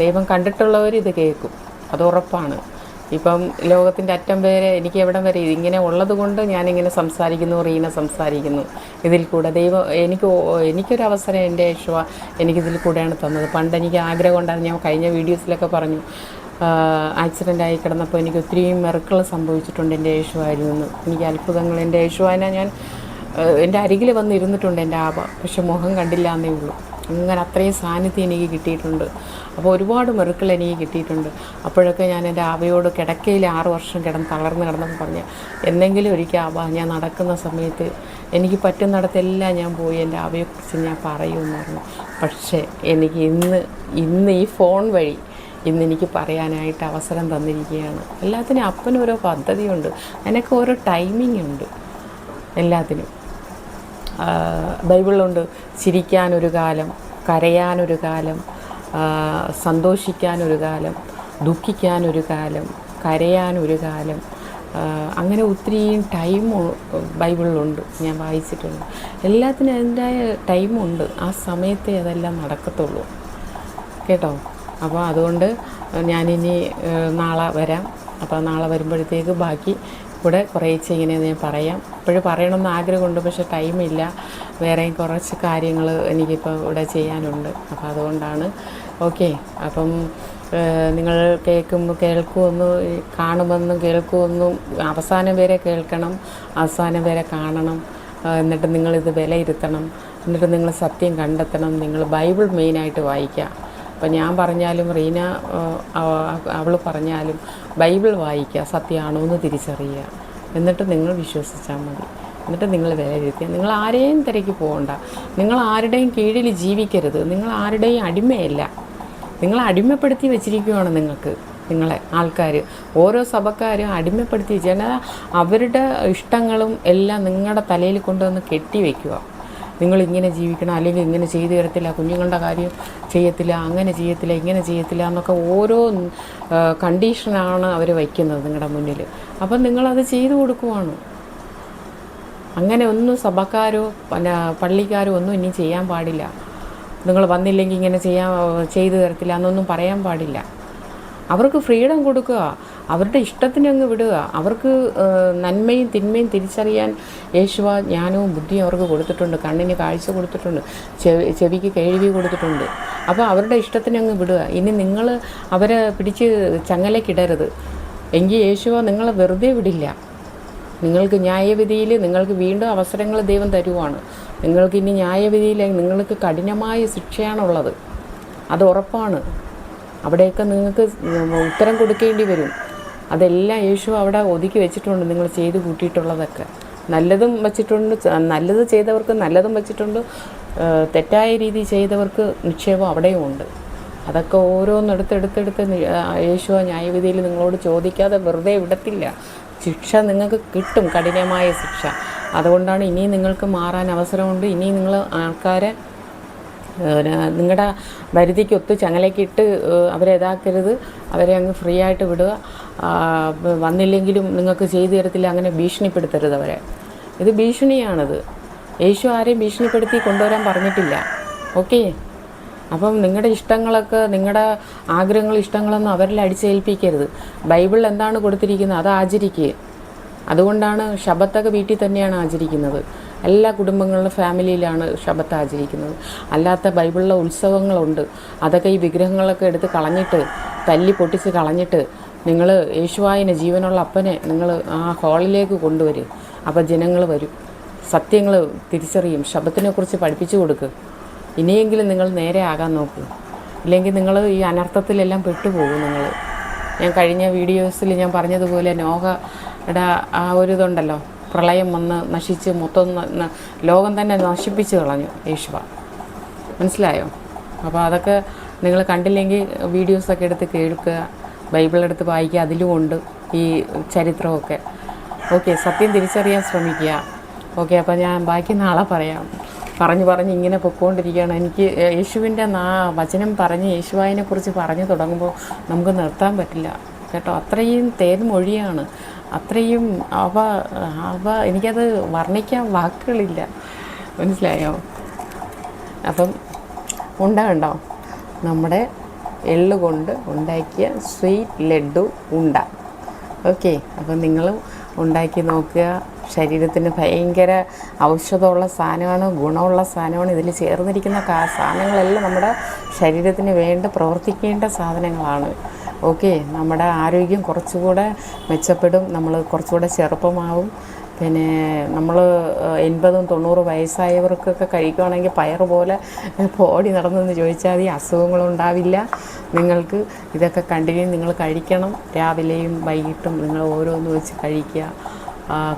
ദൈവം കണ്ടിട്ടുള്ളവർ ഇത് കേൾക്കും, അത് ഉറപ്പാണ്. ഇപ്പം ലോകത്തിൻ്റെ അറ്റം വരെ, എനിക്ക് എവിടം വരെ ഇങ്ങനെ ഉള്ളത് കൊണ്ട് ഞാനിങ്ങനെ സംസാരിക്കുന്നു, റീന സംസാരിക്കുന്നു. ഇതിൽ കൂടെ ദൈവം എനിക്കൊരവസരം എൻ്റെ യേശുവ എനിക്കിതിൽ കൂടെയാണ് തന്നത്. പണ്ട് എനിക്ക് ആഗ്രഹം ഉണ്ടായിരുന്നു, ഞാൻ കഴിഞ്ഞ വീഡിയോസിലൊക്കെ പറഞ്ഞു, ആക്സിഡൻ്റായി കിടന്നപ്പോൾ എനിക്ക് ഒത്തിരി മെറുക്കൾ സംഭവിച്ചിട്ടുണ്ട് എൻ്റെ യേശുവായിരുന്നു. എനിക്ക് അത്ഭുതങ്ങൾ, എൻ്റെ യേശുവാനെ ഞാൻ എൻ്റെ അരികിൽ വന്ന് ഇരുന്നിട്ടുണ്ട് എൻ്റെ ആബ, പക്ഷെ മുഖം കണ്ടില്ല എന്നേ ഉള്ളൂ. അങ്ങനെ അത്രയും സാന്നിധ്യം എനിക്ക് കിട്ടിയിട്ടുണ്ട്. അപ്പോൾ ഒരുപാട് മെറുക്കൾ എനിക്ക് കിട്ടിയിട്ടുണ്ട്. അപ്പോഴൊക്കെ ഞാൻ എൻ്റെ ആബയോട് കിടക്കയിൽ 6 വർഷം തളർന്ന് കിടന്നപ്പോൾ പറഞ്ഞ, എന്തെങ്കിലും ഒരിക്കൽ ആബ ഞാൻ നടക്കുന്ന സമയത്ത് എനിക്ക് പറ്റുന്നിടത്തെല്ലാം ഞാൻ പോയി എൻ്റെ ആബയെക്കുറിച്ച് ഞാൻ പറയുമെന്ന് പറഞ്ഞു. പക്ഷേ എനിക്ക് ഇന്ന് ഈ ഫോൺ വഴി എനിക്ക് പറയാനായിട്ട് അവസരം തന്നിരിക്കുകയാണ്. എല്ലാത്തിനും അപ്പനും ഓരോ പദ്ധതിയുണ്ട്, അതിനൊക്കെ ഓരോ ടൈമിംഗ് ഉണ്ട് എല്ലാത്തിനും. ബൈബിളിലുണ്ട്, ചിരിക്കാനൊരു കാലം, കരയാനൊരു കാലം, സന്തോഷിക്കാനൊരു കാലം, ദുഃഖിക്കാനൊരു കാലം, കരയാനൊരു കാലം. അങ്ങനെ ഒത്തിരി ടൈം ബൈബിളിലുണ്ട്, ഞാൻ വായിച്ചിട്ടുണ്ട്. എല്ലാത്തിനും അതിൻ്റെതായ ടൈമുണ്ട്, ആ സമയത്തേ അതെല്ലാം നടക്കത്തുള്ളൂ കേട്ടോ. അപ്പോൾ അതുകൊണ്ട് ഞാനിനി നാളെ വരാം. അപ്പോൾ നാളെ വരുമ്പോഴത്തേക്ക് ബാക്കി കൂടെ കുറേശ്ശെ ഇങ്ങനെ ഞാൻ പറയാം. ഇപ്പോഴും പറയണമെന്ന് ആഗ്രഹമുണ്ട്, പക്ഷേ ടൈമില്ല. വേറെയും കുറച്ച് കാര്യങ്ങൾ എനിക്കിപ്പോൾ ഇവിടെ ചെയ്യാനുണ്ട്. അപ്പോൾ അതുകൊണ്ടാണ്. ഓക്കെ, അപ്പം നിങ്ങൾ കേൾക്കുമെന്നും കാണുമെന്നും കേൾക്കുമെന്നും അവസാനം വരെ കേൾക്കണം, അവസാനം വരെ കാണണം. എന്നിട്ട് നിങ്ങളിത് വിലയിരുത്തണം, എന്നിട്ട് നിങ്ങൾ സത്യം കണ്ടെത്തണം. നിങ്ങൾ ബൈബിൾ മെയിനായിട്ട് വായിക്കുക. അപ്പം ഞാൻ പറഞ്ഞാലും റീന അവൾ പറഞ്ഞാലും ബൈബിൾ വായിക്കുക, സത്യമാണോ എന്ന് തിരിച്ചറിയുക. എന്നിട്ട് നിങ്ങൾ വിശ്വസിച്ചാൽ മതി. എന്നിട്ട് നിങ്ങൾ വിലയിരുത്തുക. നിങ്ങൾ ആരെയും തിരക്കി പോകണ്ട, നിങ്ങൾ ആരുടെയും കീഴിൽ ജീവിക്കരുത്, നിങ്ങൾ ആരുടെയും അടിമയല്ല. നിങ്ങൾ അടിമപ്പെടുത്തി വെച്ചിരിക്കുകയാണ് നിങ്ങളെ ആൾക്കാർ, ഓരോ സഭക്കാരും അടിമപ്പെടുത്തി വെച്ചാൽ അവരുടെ ഇഷ്ടങ്ങളും എല്ലാം നിങ്ങളുടെ തലയിൽ കൊണ്ടുവന്ന് കെട്ടിവെക്കുക. നിങ്ങളിങ്ങനെ ജീവിക്കണം, അല്ലെങ്കിൽ ഇങ്ങനെ ചെയ്തു തരത്തില്ല, കുഞ്ഞുങ്ങളുടെ കാര്യം ചെയ്യത്തില്ല, അങ്ങനെ ചെയ്യത്തില്ല, ഇങ്ങനെ ചെയ്യത്തില്ല എന്നൊക്കെ ഓരോ കണ്ടീഷനാണ് അവർ വയ്ക്കുന്നത് നിങ്ങളുടെ മുന്നിൽ. അപ്പം നിങ്ങളത് ചെയ്തു കൊടുക്കുവാണ്. അങ്ങനെ ഒന്നും സഭക്കാരോ പള്ളിക്കാരോ ഒന്നും ഇനി ചെയ്യാൻ പാടില്ല. നിങ്ങൾ വന്നില്ലെങ്കിൽ ഇങ്ങനെ ചെയ്തു തരത്തില്ല എന്നൊന്നും പറയാൻ പാടില്ല. അവർക്ക് ഫ്രീഡം കൊടുക്കുക, അവരുടെ ഇഷ്ടത്തിന് അങ്ങ് വിടുക. അവർക്ക് നന്മയും തിന്മയും തിരിച്ചറിയാൻ യേശുവ ജ്ഞാനവും ബുദ്ധിയും അവർക്ക് കൊടുത്തിട്ടുണ്ട്, കണ്ണിന് കാഴ്ച കൊടുത്തിട്ടുണ്ട്, ചെവിക്ക് കേൾവി കൊടുത്തിട്ടുണ്ട്. അപ്പോൾ അവരുടെ ഇഷ്ടത്തിന് അങ്ങ് വിടുക. ഇനി നിങ്ങൾ അവരെ പിടിച്ച് ചങ്ങലക്കിടരുത്. എങ്കിൽ യേശുവ നിങ്ങളെ വെറുതെ വിടില്ല. നിങ്ങൾക്ക് ന്യായവിധിയിൽ നിങ്ങൾക്ക് വീണ്ടും അവസരങ്ങൾ ദൈവം തരുവാണ്. നിങ്ങൾക്ക് ഇനി ന്യായവിധിയിൽ നിങ്ങൾക്ക് കഠിനമായ ശിക്ഷയാണുള്ളത്, അത് ഉറപ്പാണ്. അവിടെയൊക്കെ നിങ്ങൾക്ക് ഉത്തരം കൊടുക്കേണ്ടി വരും. അതെല്ലാം യേശു അവിടെ ഒതുക്കി വെച്ചിട്ടുണ്ട്. നിങ്ങൾ ചെയ്ത് കൂട്ടിയിട്ടുള്ളതൊക്കെ നല്ലതും വച്ചിട്ടുണ്ട്, നല്ലത് ചെയ്തവർക്ക് നല്ലതും വച്ചിട്ടുണ്ട്, തെറ്റായ രീതി ചെയ്തവർക്ക് നിക്ഷേപം അവിടെയും ഉണ്ട്. അതൊക്കെ ഓരോന്നെടുത്തെടുത്തെടുത്ത് യേശു ന്യായവിധിയിൽ നിങ്ങളോട് ചോദിക്കാതെ വെറുതെ വിടത്തില്ല. ശിക്ഷ നിങ്ങൾക്ക് കിട്ടും, കഠിനമായ ശിക്ഷ. അതുകൊണ്ടാണ് ഇനിയും നിങ്ങൾക്ക് മാറാൻ അവസരമുണ്ട്. ഇനിയും നിങ്ങൾ ആൾക്കാരെ നിങ്ങളുടെ വരുതിക്കൊത്ത് ചങ്ങലക്കിട്ട് അവരെ ഇതാക്കരുത്. അവരെ അങ്ങ് ഫ്രീ ആയിട്ട് വിടുക. വന്നില്ലെങ്കിലും നിങ്ങൾക്ക് ചെയ്തു തരത്തില്ല, അങ്ങനെ ഭീഷണിപ്പെടുത്തരുത് അവരെ. ഇത് ഭീഷണിയാണിത്. യേശു ആരെയും ഭീഷണിപ്പെടുത്തി കൊണ്ടുവരാൻ പറഞ്ഞിട്ടില്ല. ഓക്കെ. അപ്പം നിങ്ങളുടെ ഇഷ്ടങ്ങളൊക്കെ, നിങ്ങളുടെ ആഗ്രഹങ്ങൾ, ഇഷ്ടങ്ങളൊന്നും അവരിൽ അടിച്ചേൽപ്പിക്കരുത്. ബൈബിളിൽ എന്താണ് കൊടുത്തിരിക്കുന്നത് അത് ആചരിക്കുക. അതുകൊണ്ടാണ് ശബത്തൊക്കെ വീട്ടിൽ തന്നെയാണ് ആചരിക്കുന്നത്. എല്ലാ കുടുംബങ്ങളിലും ഫാമിലിയിലാണ് ശബത്ത് ആചരിക്കുന്നത്. അല്ലാത്ത ബൈബിളിലെ ഉത്സവങ്ങളുണ്ട്. അതൊക്കെ ഈ വിഗ്രഹങ്ങളൊക്കെ എടുത്ത് കളഞ്ഞിട്ട്, തല്ലി പൊട്ടിച്ച് കളഞ്ഞിട്ട് നിങ്ങൾ യേശുവായനെ, ജീവനുള്ള അപ്പനെ നിങ്ങൾ ആ ഹാളിലേക്ക് കൊണ്ടുവരും. അപ്പോൾ ജനങ്ങൾ വരും, സത്യങ്ങൾ തിരിച്ചറിയും. ശബത്തിനെക്കുറിച്ച് പഠിപ്പിച്ചു കൊടുക്കുക. ഇനിയെങ്കിലും നിങ്ങൾ നേരെ ആകാൻ നോക്കുക. ഇല്ലെങ്കിൽ നിങ്ങൾ ഈ അനർത്ഥത്തിലെല്ലാം പെട്ടുപോകും. ഞാൻ കഴിഞ്ഞ വീഡിയോസിൽ ഞാൻ പറഞ്ഞതുപോലെ നോഹയുടെ ആ ഒരു ഇതുണ്ടല്ലോ, പ്രളയം വന്ന് നശിച്ച് മൊത്തം ലോകം തന്നെ നശിപ്പിച്ച് കളഞ്ഞു യേശുവ. മനസ്സിലായോ? അപ്പോൾ അതൊക്കെ നിങ്ങൾ കണ്ടില്ലെങ്കിൽ വീഡിയോസൊക്കെ എടുത്ത് കേൾക്കുക, ബൈബിളെടുത്ത് വായിക്കുക. അതിലുമുണ്ട് ഈ ചരിത്രമൊക്കെ. ഓക്കെ, സത്യം തിരിച്ചറിയാൻ ശ്രമിക്കുക. ഓക്കെ, അപ്പോൾ ഞാൻ ബാക്കി നാളെ പറയാം. പറഞ്ഞ് ഇങ്ങനെ പൊയ്ക്കൊണ്ടിരിക്കുകയാണ്. എനിക്ക് യേശുവിൻ്റെ വചനം പറഞ്ഞ് യേശുവായനെക്കുറിച്ച് പറഞ്ഞു തുടങ്ങുമ്പോൾ നമുക്ക് നിർത്താൻ പറ്റില്ല കേട്ടോ. അത്രയും തേൻമൊഴിയാണ്, അത്രയും അവ എനിക്കത് വർണ്ണിക്കാൻ വാക്കുകളില്ല. മനസ്സിലായോ? അപ്പം കണ്ടോ, നമ്മുടെ എള്ളുകൊണ്ട് ഉണ്ടാക്കിയ സ്വീറ്റ് ലഡ്ഡു ഉണ്ട. ഓക്കെ, അപ്പം നിങ്ങളും ഉണ്ടാക്കി നോക്കുക. ശരീരത്തിന് ഭയങ്കര ഔഷധമുള്ള സാധനമാണ്, ഗുണമുള്ള സാധനമാണ്. ഇതിൽ ചേർന്നിരിക്കുന്ന സാധനങ്ങളെല്ലാം നമ്മുടെ ശരീരത്തിന് വേണ്ട പ്രവർത്തിക്കേണ്ട സാധനങ്ങളാണ്. ഓക്കെ, നമ്മുടെ ആരോഗ്യം കുറച്ചുകൂടെ മെച്ചപ്പെടും, നമ്മൾ കുറച്ചുകൂടെ ചെറുപ്പമാവും. പിന്നെ നമ്മൾ 80-90 വയസ്സായവർക്കൊക്കെ കഴിക്കുകയാണെങ്കിൽ പയർ പോലെ ഓടി നടന്നെന്ന് ചോദിച്ചാൽ മതി, അസുഖങ്ങളുണ്ടാവില്ല നിങ്ങൾക്ക്. ഇതൊക്കെ കണ്ടിന്യൂ നിങ്ങൾ കഴിക്കണം. രാവിലെയും വൈകിട്ടും നിങ്ങൾ ഓരോന്ന് വെച്ച് കഴിക്കുക.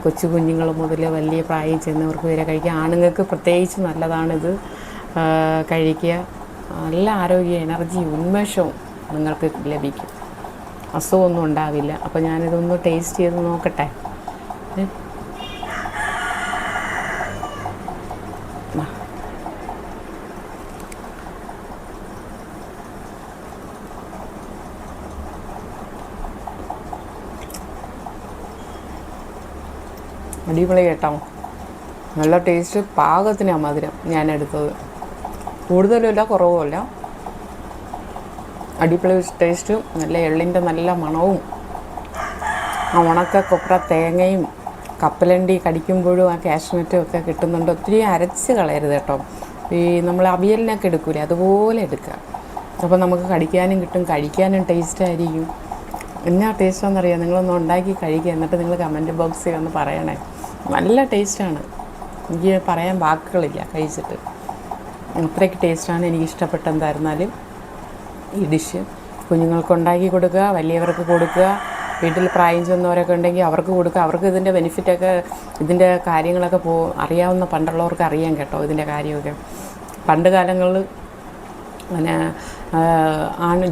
കൊച്ചു കുഞ്ഞുങ്ങൾ മുതൽ വലിയ പ്രായം ചെന്നവർക്ക് വരെ കഴിക്കുക. ആണുങ്ങൾക്ക് പ്രത്യേകിച്ച് നല്ലതാണിത് കഴിക്കുക. നല്ല ആരോഗ്യ, എനർജി, ഉന്മേഷവും നിങ്ങൾക്ക് ലഭിക്കും. അസുഖമൊന്നും ഉണ്ടാവില്ല. അപ്പോൾ ഞാനിതൊന്ന് ടേസ്റ്റ് ചെയ്ത് നോക്കട്ടെ. അടിപൊളി കേട്ടോ, നല്ല ടേസ്റ്റ്. പാകത്തിനാണ് മധുരം ഞാൻ എടുത്തത്, കൂടുതലുമില്ല കുറവുമില്ല. അടിപൊളി ടേസ്റ്റ്, നല്ല എള്ളിൻ്റെ നല്ല മണവും ആ ഉണക്ക കൊപ്ര തേങ്ങയും കപ്പലണ്ടി കടിക്കുമ്പോഴും ആ കാഷ്നറ്റും ഒക്കെ കിട്ടുന്നുണ്ട്. ഒത്തിരി അരച്ച് കളയരുത് കേട്ടോ. ഈ നമ്മൾ അവിയലിനൊക്കെ എടുക്കൂലേ, അതുപോലെ എടുക്കുക. അപ്പോൾ നമുക്ക് കടിക്കാനും കിട്ടും, കഴിക്കാനും ടേസ്റ്റായിരിക്കും. എന്നാ ടേസ്റ്റാണെന്നറിയാം. നിങ്ങളൊന്ന് ഉണ്ടാക്കി കഴിക്കുക, എന്നിട്ട് നിങ്ങൾ കമൻറ്റ് ബോക്സിൽ ഒന്ന് പറയണേ. നല്ല ടേസ്റ്റാണ്, എനിക്ക് പറയാൻ വാക്കുകളില്ല. കഴിച്ചിട്ട് അത്രയ്ക്ക് ടേസ്റ്റാണ്. എനിക്കിഷ്ടപ്പെട്ട എന്തായിരുന്നാലും ഈ ഡിഷ് കുഞ്ഞുങ്ങൾക്ക് ഉണ്ടാക്കി കൊടുക്കുക, വലിയവർക്ക് കൊടുക്കുക. വീട്ടിൽ പ്രായം ചെന്നവരൊക്കെ ഉണ്ടെങ്കിൽ അവർക്ക് കൊടുക്കുക. അവർക്ക് ഇതിൻ്റെ ബെനിഫിറ്റൊക്കെ, ഇതിൻ്റെ കാര്യങ്ങളൊക്കെ അറിയാവുന്ന പണ്ടുള്ളവർക്ക് അറിയാം കേട്ടോ ഇതിൻ്റെ കാര്യമൊക്കെ. പണ്ട് കാലങ്ങളിൽ പിന്നെ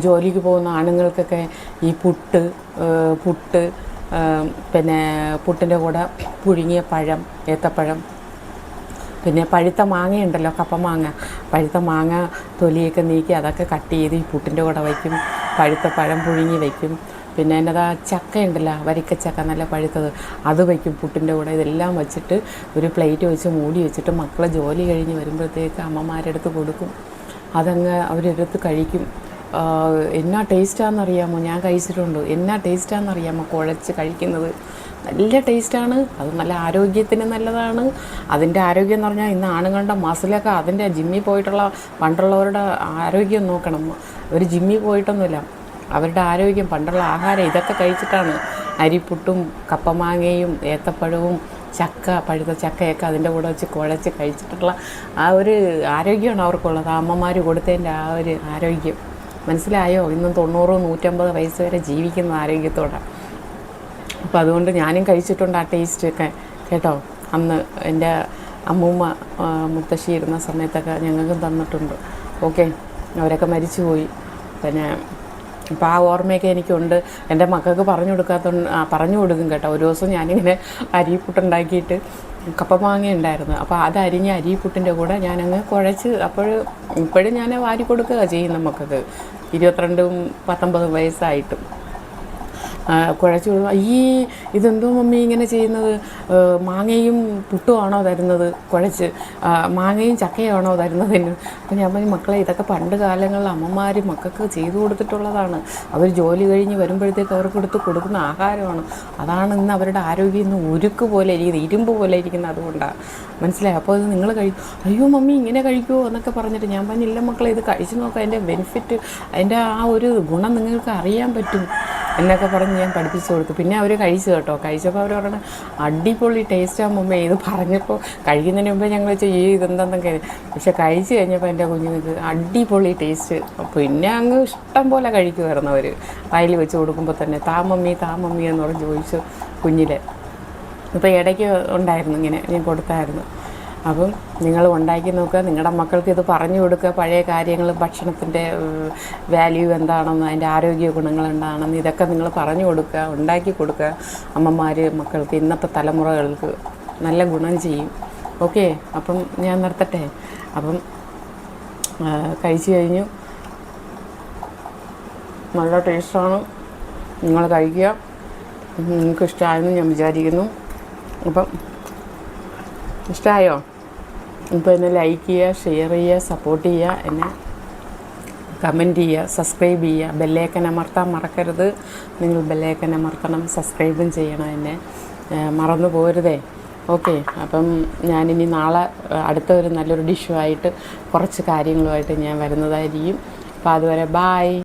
ജോലിക്ക് പോകുന്ന ആണുങ്ങൾക്കൊക്കെ ഈ പുട്ട് പിന്നെ പുട്ടിൻ്റെ കൂടെ പുഴുങ്ങിയ പഴം, ഏത്തപ്പഴം, പിന്നെ പഴുത്ത മാങ്ങയുണ്ടല്ലോ, കപ്പമാങ്ങ, പഴുത്ത മാങ്ങ തൊലിയൊക്കെ നീക്കി അതൊക്കെ കട്ട് ചെയ്ത് ഈ പുട്ടിൻ്റെ കൂടെ വയ്ക്കും. പഴുത്ത പഴം പുഴുങ്ങി വയ്ക്കും. പിന്നെ എന്നതാ ചക്കയുണ്ടല്ലോ, വരിക്കച്ചക്ക നല്ല പഴുത്തത്, അത് വയ്ക്കും പുട്ടിൻ്റെ കൂടെ. ഇതെല്ലാം വെച്ചിട്ട് ഒരു പ്ലേറ്റ് വെച്ച് മൂടി വെച്ചിട്ട് മക്കളെ ജോലി കഴിഞ്ഞ് വരുമ്പോഴത്തേക്ക് അമ്മമാരെടുത്ത് കൊടുക്കും. അതങ്ങ് അവരെടുത്ത് കഴിക്കും. എന്നാ ടേസ്റ്റാണെന്നറിയാമോ? ഞാൻ കഴിച്ചിട്ടുണ്ട്. എന്നാ ടേസ്റ്റാണെന്നറിയാമോ കുഴച്ച് കഴിക്കുന്നത്? നല്ല ടേസ്റ്റാണ്. അത് നല്ല ആരോഗ്യത്തിന് നല്ലതാണ്. അതിൻ്റെ ആരോഗ്യം എന്ന് പറഞ്ഞാൽ ഇന്ന് ആണുങ്ങളുടെ മസിലൊക്കെ അതിൻ്റെ ജിമ്മിൽ പോയിട്ടുള്ള പണ്ടുള്ളവരുടെ ആരോഗ്യം നോക്കണം. അവർ ജിമ്മിൽ പോയിട്ടൊന്നുമില്ല, അവരുടെ ആരോഗ്യം പണ്ടുള്ള ആഹാരം ഇതൊക്കെ കഴിച്ചിട്ടാണ്. അരിപ്പുട്ടും കപ്പമാങ്ങയും ഏത്തപ്പഴവും ചക്ക, പഴുത്ത ചക്കയൊക്കെ അതിൻ്റെ കൂടെ വെച്ച് കുഴച്ച് കഴിച്ചിട്ടുള്ള ആ ഒരു ആരോഗ്യമാണ് അവർക്കുള്ളത്. അമ്മമാർ കൊടുത്തതിൻ്റെ ആ ഒരു ആരോഗ്യം മനസ്സിലായോ? ഇന്നും 90-150 വയസ്സ് വരെ ജീവിക്കുന്ന ആരോഗ്യത്തോടെ. അപ്പോൾ അതുകൊണ്ട് ഞാനും കഴിച്ചിട്ടുണ്ട് ആ ടേസ്റ്റൊക്കെ കേട്ടോ. അന്ന് എൻ്റെ അമ്മൂമ്മ മുത്തശ്ശി ഇരുന്ന സമയത്തൊക്കെ ഞങ്ങൾക്കും തന്നിട്ടുണ്ട്. ഓക്കെ, അവരൊക്കെ മരിച്ചുപോയി. പിന്നെ അപ്പോൾ ആ ഓർമ്മയൊക്കെ എനിക്കുണ്ട്. എൻ്റെ മക്കൾക്ക് പറഞ്ഞു കൊടുക്കും കേട്ടോ. ഒരു ദിവസം ഞാനിങ്ങനെ അരിപ്പുട്ടുണ്ടാക്കിയിട്ട് കപ്പമാങ്ങ ഉണ്ടായിരുന്നു. അപ്പോൾ അത് അരിഞ്ഞ് അരിപ്പുട്ടിൻ്റെ കൂടെ ഞാനങ്ങ് കുഴച്ച് ഇപ്പോഴും ഞാൻ വാരി കൊടുക്കുക ചെയ്യും നമുക്കത് 22ഉം 19 വയസ്സായിട്ടും കുഴച്ച് കൊടുക്കും. ഇതെന്തോ മമ്മി ഇങ്ങനെ ചെയ്യുന്നത്, മാങ്ങയും പുട്ടുമാണോ തരുന്നത് കുഴച്ച്, മാങ്ങയും ചക്കയാണോ തരുന്നതിന്? അപ്പം ഞാൻ പറഞ്ഞു മക്കളെ ഇതൊക്കെ പണ്ട് കാലങ്ങളിൽ അമ്മമാർ മക്കൾക്ക് ചെയ്തു കൊടുത്തിട്ടുള്ളതാണ്. അവർ ജോലി കഴിഞ്ഞ് വരുമ്പോഴത്തേക്ക് അവർക്ക് കൊടുക്കുന്ന ആഹാരമാണ്. അതാണ് ഇന്ന് അവരുടെ ആരോഗ്യം ഇന്ന് ഉരുക്ക് പോലെ ഇരിക്കുന്നത്, ഇരുമ്പ് പോലെ ഇരിക്കുന്നത്. അതുകൊണ്ടാണ് മനസ്സിലായി. അപ്പോൾ ഇത് നിങ്ങൾ കഴിക്കും. അയ്യോ മമ്മി ഇങ്ങനെ കഴിക്കുമോ എന്നൊക്കെ പറഞ്ഞിട്ട് ഞാൻ പറഞ്ഞില്ല മക്കളെ, ഇത് കഴിച്ച് നോക്കാം, അതിൻ്റെ ബെനിഫിറ്റ്, അതിൻ്റെ ആ ഒരു ഗുണം നിങ്ങൾക്ക് അറിയാൻ പറ്റും എന്നൊക്കെ പറഞ്ഞ് ഞാൻ പഠിപ്പിച്ചു കൊടുത്തു. പിന്നെ അവർ കഴിച്ചു കേട്ടോ. കഴിച്ചപ്പോൾ അവർ പറഞ്ഞത് അടിപൊളി ടേസ്റ്റാണ് മമ്മി. ഇത് പറഞ്ഞപ്പോൾ കഴിക്കുന്നതിന് മുമ്പേ ഞങ്ങൾ വെച്ചാൽ ഇതെന്തെന്നൊക്കെ, പക്ഷെ കഴിച്ച് കഴിഞ്ഞപ്പോൾ എൻ്റെ കുഞ്ഞുങ്ങൾക്ക് അടിപൊളി ടേസ്റ്റ്. പിന്നെ അങ്ങ് ഇഷ്ടം പോലെ കഴിക്കുമായിരുന്നു അവർ. വായിൽ വെച്ച് കൊടുക്കുമ്പോൾ തന്നെ താ മമ്മി എന്ന് പറഞ്ഞ് ചോദിച്ചു കുഞ്ഞിലെ. ഇപ്പോൾ ഇടയ്ക്ക് ഉണ്ടായിരുന്നു ഇങ്ങനെ, ഞാൻ കൊടുത്തായിരുന്നു. അപ്പം നിങ്ങൾ ഉണ്ടാക്കി നോക്കുക, നിങ്ങളുടെ മക്കൾക്ക് ഇത് പറഞ്ഞു കൊടുക്കുക. പഴയ കാര്യങ്ങൾ, ഭക്ഷണത്തിൻ്റെ വാല്യൂ എന്താണെന്ന്, അതിൻ്റെ ആരോഗ്യ ഗുണങ്ങൾ എന്താണെന്ന് ഇതൊക്കെ നിങ്ങൾ പറഞ്ഞു കൊടുക്കുക, ഉണ്ടാക്കി കൊടുക്കുക. അമ്മമാർ മക്കൾക്ക്, ഇന്നത്തെ തലമുറകൾക്ക് നല്ല ഗുണം ചെയ്യും. ഓക്കെ, അപ്പം ഞാൻ നിർത്തട്ടെ. അപ്പം കഴിച്ചു കഴിഞ്ഞു. നല്ല ടേസ്റ്റാണ്, നിങ്ങൾ കഴിക്കുക. നിങ്ങൾക്ക് ഇഷ്ടമായെന്ന് ഞാൻ വിചാരിക്കുന്നു. അപ്പം ഇഷ്ടമായോ? ഇപ്പോൾ എന്നെ ലൈക്ക് ചെയ്യുക, ഷെയർ ചെയ്യുക, സപ്പോർട്ട് ചെയ്യുക, എന്നെ കമൻറ്റ് ചെയ്യുക, സബ്സ്ക്രൈബ് ചെയ്യുക, ബെല്ലൈക്കൻ അമർത്താൻ മറക്കരുത്. നിങ്ങൾ ബെല്ലൈക്കൻ അമർത്തണം, സബ്സ്ക്രൈബും ചെയ്യണം, എന്നെ മറന്നു പോരുതേ. ഓക്കെ, അപ്പം ഞാനിനി നാളെ അടുത്ത ഒരു നല്ലൊരു ഡിഷുമായിട്ട് കുറച്ച് കാര്യങ്ങളുമായിട്ട് ഞാൻ വരുന്നതായിരിക്കും. അപ്പോൾ അതുവരെ ബായ്.